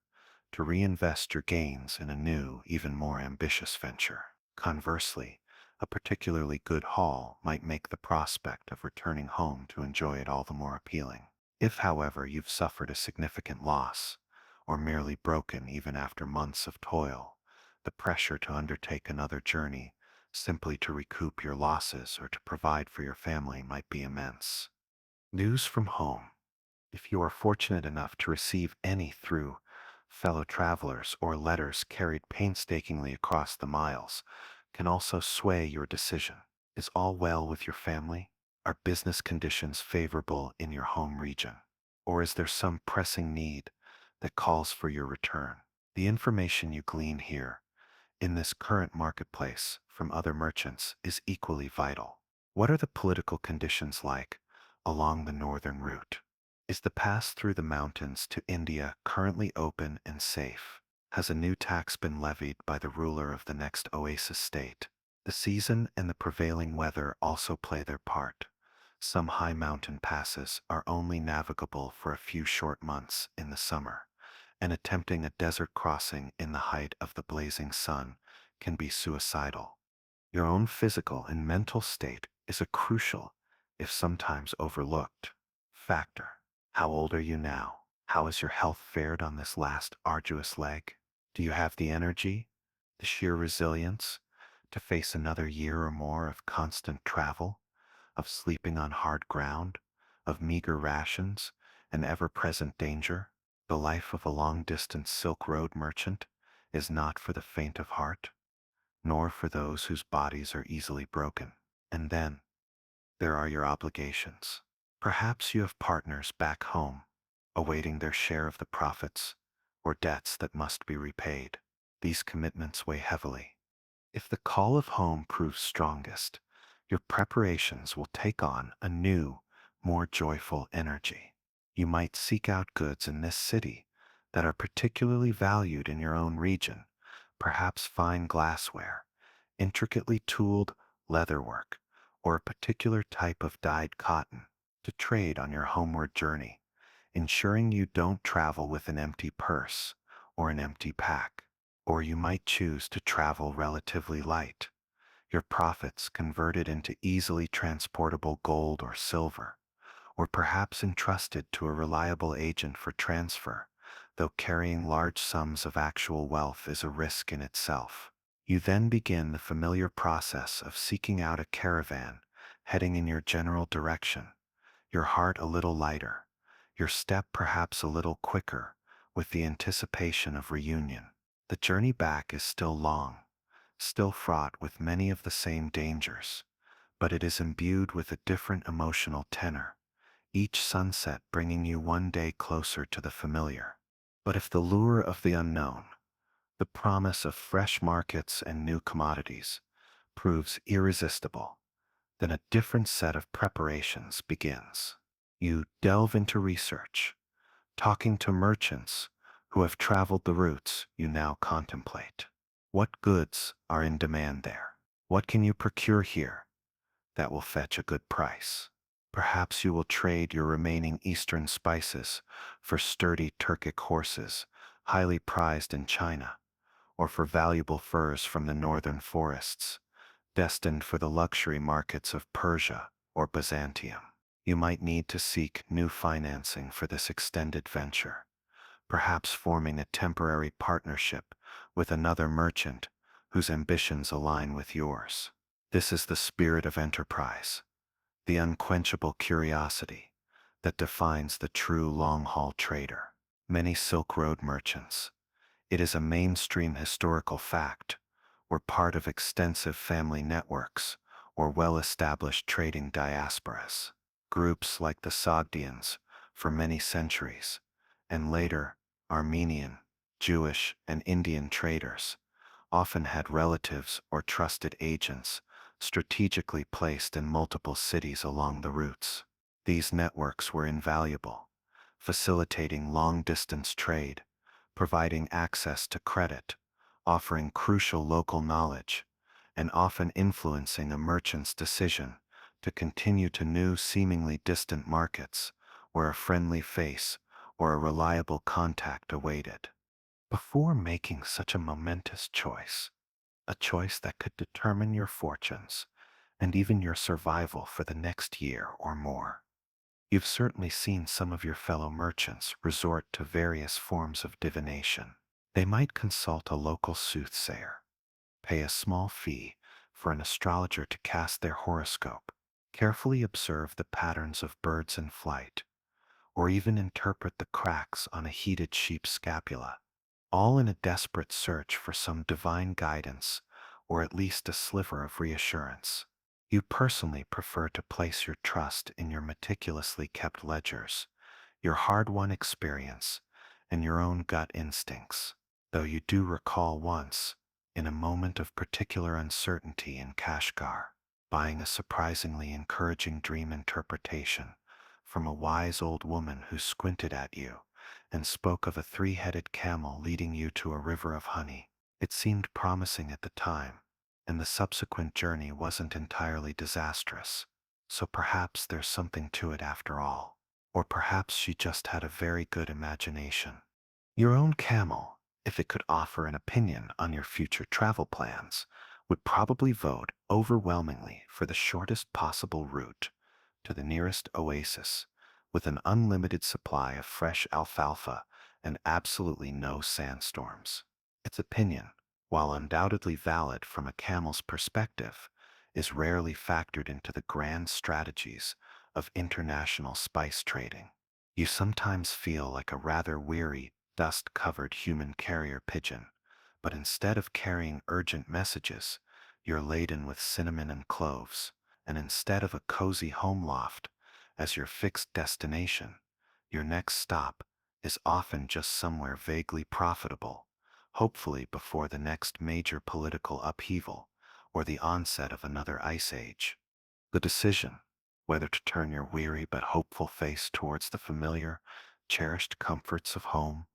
to reinvest your gains in a new, even more ambitious venture. Conversely, a particularly good haul might make the prospect of returning home to enjoy it all the more appealing. If, however, you've suffered a significant loss, or merely broken even after months of toil, the pressure to undertake another journey simply to recoup your losses or to provide for your family might be immense. News from home, if you are fortunate enough to receive any through fellow travelers or letters carried painstakingly across the miles, can also sway your decision. Is all well with your family? Are business conditions favorable in your home region? Or is there some pressing need that calls for your return? The information you glean here in this current marketplace from other merchants is equally vital. What are the political conditions like along the northern route? Is the pass through the mountains to India currently open and safe? Has a new tax been levied by the ruler of the next oasis state? The season and the prevailing weather also play their part. Some high mountain passes are only navigable for a few short months in the summer, and attempting a desert crossing in the height of the blazing sun can be suicidal. Your own physical and mental state is a crucial, if sometimes overlooked, factor. How old are you now? How has your health fared on this last arduous leg? Do you have the energy, the sheer resilience, to face another year or more of constant travel, of sleeping on hard ground, of meager rations, and ever-present danger? The life of a long-distance Silk Road merchant is not for the faint of heart, nor for those whose bodies are easily broken. And then, there are your obligations. Perhaps you have partners back home, awaiting their share of the profits, or debts that must be repaid. These commitments weigh heavily. If the call of home proves strongest, your preparations will take on a new, more joyful energy. You might seek out goods in this city that are particularly valued in your own region, perhaps fine glassware, intricately tooled leatherwork, or a particular type of dyed cotton, to trade on your homeward journey, ensuring you don't travel with an empty purse or an empty pack. Or you might choose to travel relatively light, your profits converted into easily transportable gold or silver, or perhaps entrusted to a reliable agent for transfer, though carrying large sums of actual wealth is a risk in itself. You then begin the familiar process of seeking out a caravan, heading in your general direction, your heart a little lighter, your step perhaps a little quicker, with the anticipation of reunion. The journey back is still long, still fraught with many of the same dangers, but it is imbued with a different emotional tenor, each sunset bringing you one day closer to the familiar. But if the lure of the unknown, the promise of fresh markets and new commodities, proves irresistible, then a different set of preparations begins. You delve into research, talking to merchants who have traveled the routes you now contemplate. What goods are in demand there? What can you procure here that will fetch a good price? Perhaps you will trade your remaining eastern spices for sturdy Turkic horses, highly prized in China, or for valuable furs from the northern forests, destined for the luxury markets of Persia or Byzantium. You might need to seek new financing for this extended venture, perhaps forming a temporary partnership with another merchant whose ambitions align with yours. This is the spirit of enterprise, the unquenchable curiosity that defines the true long-haul trader. Many Silk Road merchants, it is a mainstream historical fact, were part of extensive family networks or well-established trading diasporas. Groups like the Sogdians for many centuries, and later Armenian, Jewish, and Indian traders, often had relatives or trusted agents strategically placed in multiple cities along the routes. These networks were invaluable, facilitating long-distance trade, providing access to credit, offering crucial local knowledge, and often influencing a merchant's decision to continue to new seemingly distant markets where a friendly face or a reliable contact awaited. Before making such a momentous choice, a choice that could determine your fortunes and even your survival for the next year or more, you've certainly seen some of your fellow merchants resort to various forms of divination. They might consult a local soothsayer, pay a small fee for an astrologer to cast their horoscope, carefully observe the patterns of birds in flight, or even interpret the cracks on a heated sheep's scapula, all in a desperate search for some divine guidance or at least a sliver of reassurance. You personally prefer to place your trust in your meticulously kept ledgers, your hard-won experience, and your own gut instincts, though you do recall once, in a moment of particular uncertainty in Kashgar, buying a surprisingly encouraging dream interpretation from a wise old woman who squinted at you and spoke of a three-headed camel leading you to a river of honey. It seemed promising at the time, and the subsequent journey wasn't entirely disastrous, so perhaps there's something to it after all. Or perhaps she just had a very good imagination. Your own camel, if it could offer an opinion on your future travel plans, would probably vote overwhelmingly for the shortest possible route to the nearest oasis, with an unlimited supply of fresh alfalfa and absolutely no sandstorms. Its opinion, while undoubtedly valid from a camel's perspective, is rarely factored into the grand strategies of international spice trading. You sometimes feel like a rather weary, dust-covered human carrier pigeon, but instead of carrying urgent messages, you're laden with cinnamon and cloves, and instead of a cozy home loft as your fixed destination, your next stop is often just somewhere vaguely profitable, hopefully before the next major political upheaval or the onset of another ice age. The decision, whether to turn your weary but hopeful face towards the familiar, cherished comforts of home,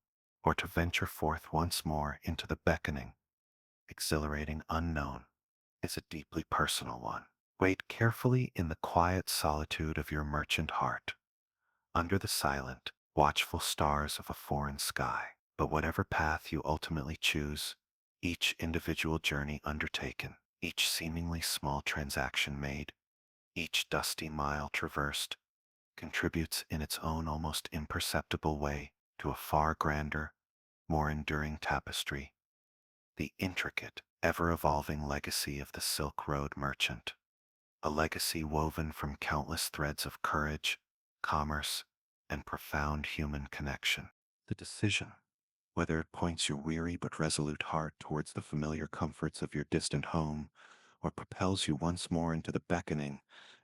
or to venture forth once more into the beckoning, exhilarating unknown, is a deeply personal one. Wait carefully in the quiet solitude of your merchant heart, under the silent, watchful stars of a foreign sky. But whatever path you ultimately choose, each individual journey undertaken, each seemingly small transaction made, each dusty mile traversed, contributes in its own almost imperceptible way to a far grander, more enduring tapestry, the intricate, ever-evolving legacy of the Silk Road merchant, a legacy woven from countless threads of courage, commerce, and profound human connection. The decision, whether it points your weary but resolute heart towards the familiar comforts of your distant home, or propels you once more into the beckoning,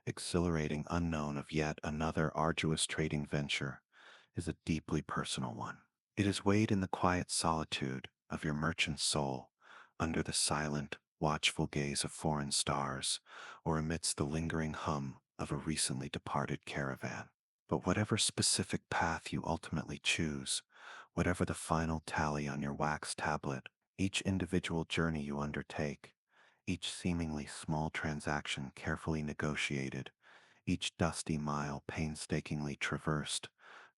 exhilarating unknown of yet another arduous trading venture is a deeply personal one. It is weighed in the quiet solitude of your merchant's soul, under the silent, watchful gaze of foreign stars, or amidst the lingering hum of a recently departed caravan. But whatever specific path you ultimately choose, whatever the final tally on your wax tablet, each individual journey you undertake, each seemingly small transaction carefully negotiated, each dusty mile painstakingly traversed,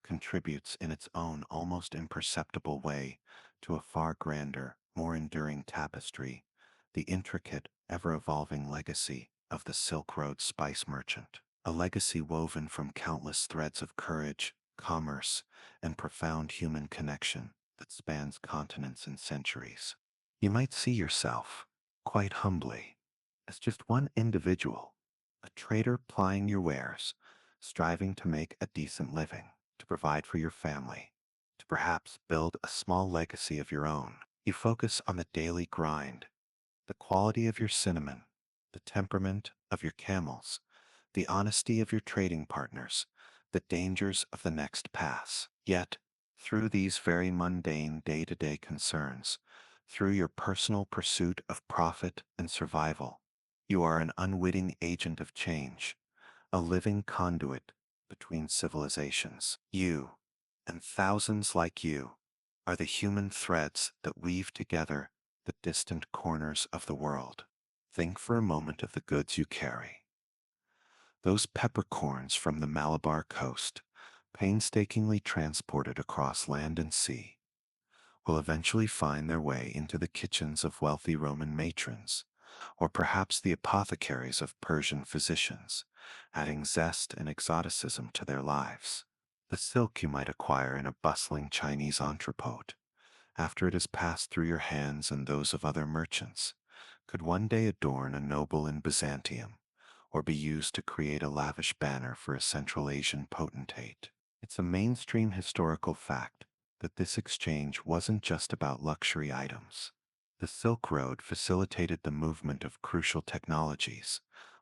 contributes in its own almost imperceptible way to a far grander, more enduring tapestry, the intricate, ever evolving legacy of the Silk Road spice merchant. A legacy woven from countless threads of courage, commerce, and profound human connection that spans continents and centuries. You might see yourself, quite humbly, as just one individual, a trader plying your wares, striving to make a decent living, to provide for your family, to perhaps build a small legacy of your own. You focus on the daily grind, the quality of your cinnamon, the temperament of your camels, the honesty of your trading partners, the dangers of the next pass. Yet, through these very mundane day-to-day concerns, through your personal pursuit of profit and survival, you are an unwitting agent of change, a living conduit between civilizations. You, and thousands like you, are the human threads that weave together the distant corners of the world. Think for a moment of the goods you carry. Those peppercorns from the Malabar coast, painstakingly transported across land and sea, will eventually find their way into the kitchens of wealthy Roman matrons, or perhaps the apothecaries of Persian physicians, adding zest and exoticism to their lives. The silk you might acquire in a bustling Chinese entrepôt, after it has passed through your hands and those of other merchants, could one day adorn a noble in Byzantium, or be used to create a lavish banner for a Central Asian potentate. It's a mainstream historical fact that this exchange wasn't just about luxury items. The Silk Road facilitated the movement of crucial technologies,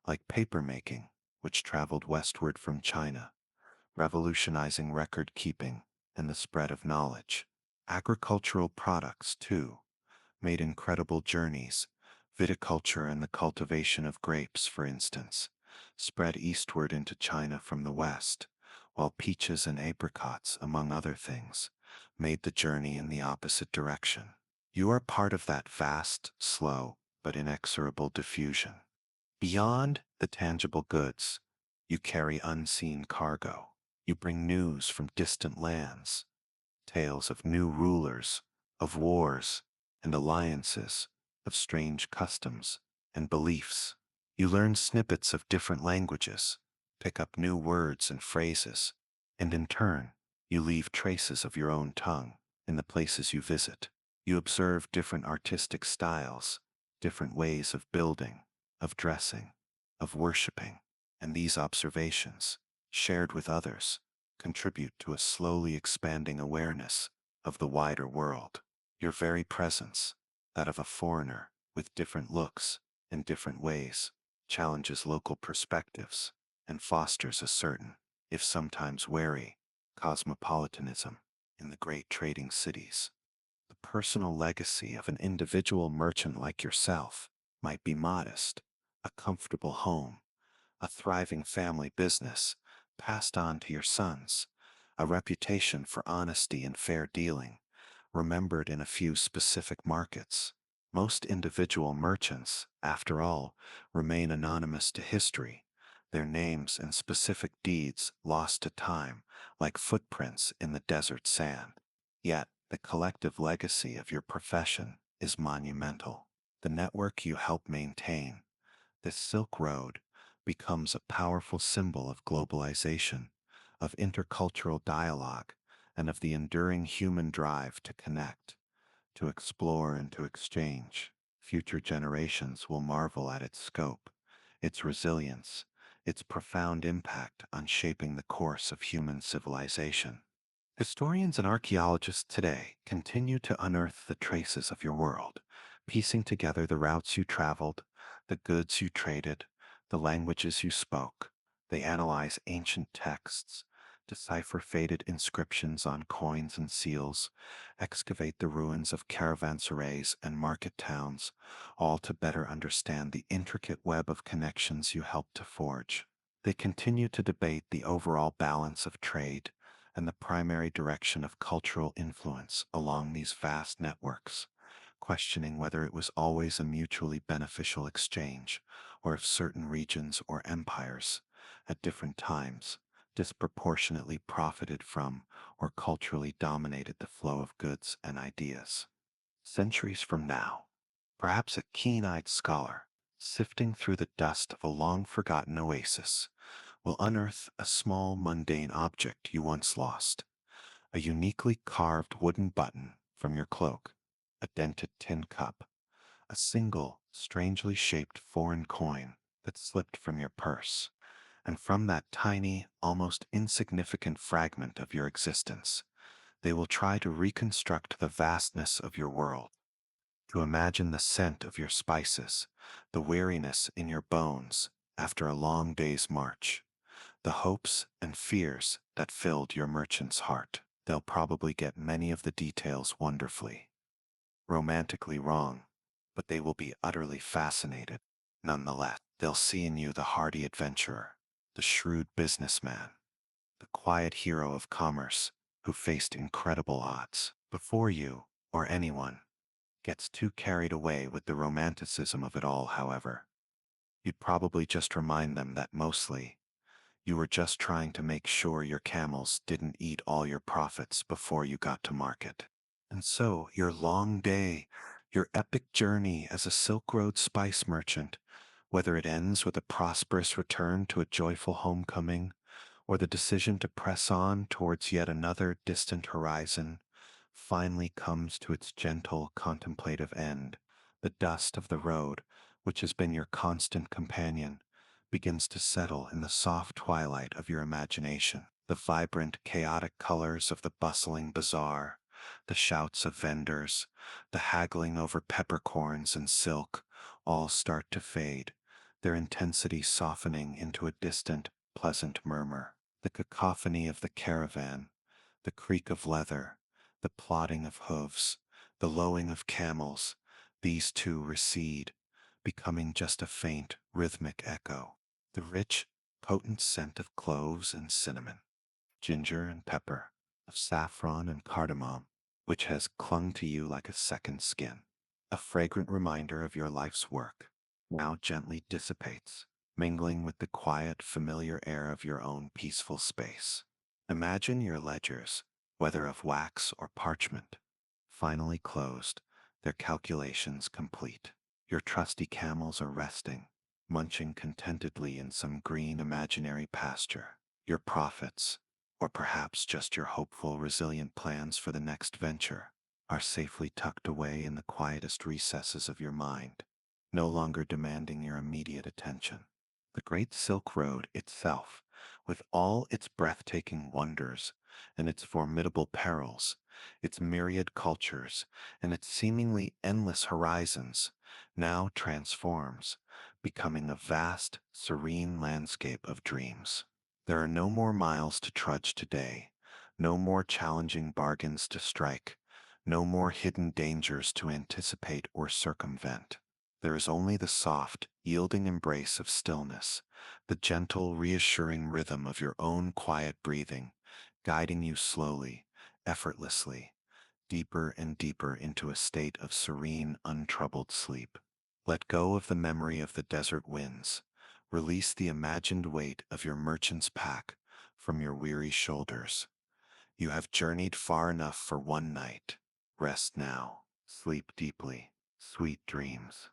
like papermaking, which traveled westward from China, revolutionizing record keeping and the spread of knowledge. Agricultural products, too, made incredible journeys. Viticulture and the cultivation of grapes, for instance, spread eastward into China from the west, while peaches and apricots, among other things, made the journey in the opposite direction. You are part of that vast, slow, but inexorable diffusion. Beyond the tangible goods, you carry unseen cargo. You bring news from distant lands, tales of new rulers, of wars and alliances, of strange customs and beliefs. You learn snippets of different languages, pick up new words and phrases, and in turn, you leave traces of your own tongue in the places you visit. You observe different artistic styles, different ways of building, of dressing, of worshiping, and these observations, shared with others, contribute to a slowly expanding awareness of the wider world. Your very presence, that of a foreigner with different looks and different ways, challenges local perspectives and fosters a certain, if sometimes wary, cosmopolitanism in the great trading cities. The personal legacy of an individual merchant like yourself might be modest, a comfortable home, a thriving family business passed on to your sons, a reputation for honesty and fair dealing, remembered in a few specific markets. Most individual merchants, after all, remain anonymous to history, their names and specific deeds lost to time like footprints in the desert sand. Yet, the collective legacy of your profession is monumental. The network you help maintain, this Silk Road, becomes a powerful symbol of globalization, of intercultural dialogue, and of the enduring human drive to connect, to explore, and to exchange. Future generations will marvel at its scope, its resilience, its profound impact on shaping the course of human civilization. Historians and archaeologists today continue to unearth the traces of your world, piecing together the routes you traveled, the goods you traded, the languages you spoke, They analyze ancient texts, decipher faded inscriptions on coins and seals, excavate the ruins of caravanserais and market towns, all to better understand the intricate web of connections you helped to forge. They continue to debate the overall balance of trade and the primary direction of cultural influence along these vast networks, questioning whether it was always a mutually beneficial exchange or if certain regions or empires, at different times, disproportionately profited from or culturally dominated the flow of goods and ideas. Centuries from now, perhaps a keen eyed scholar, sifting through the dust of a long forgotten oasis, will unearth a small mundane object you once lost, a uniquely carved wooden button from your cloak, a dented tin cup, a single, strangely shaped foreign coin that slipped from your purse. And from that tiny, almost insignificant fragment of your existence, they will try to reconstruct the vastness of your world, to imagine the scent of your spices, the weariness in your bones after a long day's march, the hopes and fears that filled your merchant's heart. They'll probably get many of the details wonderfully, romantically wrong, but they will be utterly fascinated. Nonetheless, they'll see in you the hardy adventurer, the shrewd businessman, the quiet hero of commerce who faced incredible odds. Before you, or anyone, gets too carried away with the romanticism of it all, however, you'd probably just remind them that mostly you were just trying to make sure your camels didn't eat all your profits before you got to market. And so, your long day, your epic journey as a Silk Road spice merchant, whether it ends with a prosperous return to a joyful homecoming, or the decision to press on towards yet another distant horizon, finally comes to its gentle contemplative end. The dust of the road, which has been your constant companion, begins to settle in the soft twilight of your imagination. The vibrant, chaotic colors of the bustling bazaar, the shouts of vendors, the haggling over peppercorns and silk, all start to fade, their intensity softening into a distant, pleasant murmur. The cacophony of the caravan, the creak of leather, the plodding of hoofs, the lowing of camels, these too recede, becoming just a faint, rhythmic echo. The rich, potent scent of cloves and cinnamon, ginger and pepper, of saffron and cardamom, which has clung to you like a second skin, a fragrant reminder of your life's work, now gently dissipates, mingling with the quiet, familiar air of your own peaceful space. Imagine your ledgers, whether of wax or parchment, finally closed, their calculations complete. Your trusty camels are resting, munching contentedly in some green imaginary pasture. Your profits, or perhaps just your hopeful, resilient plans for the next venture, are safely tucked away in the quietest recesses of your mind, no longer demanding your immediate attention. The Great Silk Road itself, with all its breathtaking wonders and its formidable perils, its myriad cultures, and its seemingly endless horizons, now transforms, becoming a vast, serene landscape of dreams. There are no more miles to trudge today, no more challenging bargains to strike, no more hidden dangers to anticipate or circumvent. There is only the soft, yielding embrace of stillness, the gentle, reassuring rhythm of your own quiet breathing, guiding you slowly, effortlessly, deeper and deeper into a state of serene, untroubled sleep. Let go of the memory of the desert winds. Release the imagined weight of your merchant's pack from your weary shoulders. You have journeyed far enough for one night. Rest now. Sleep deeply. Sweet dreams.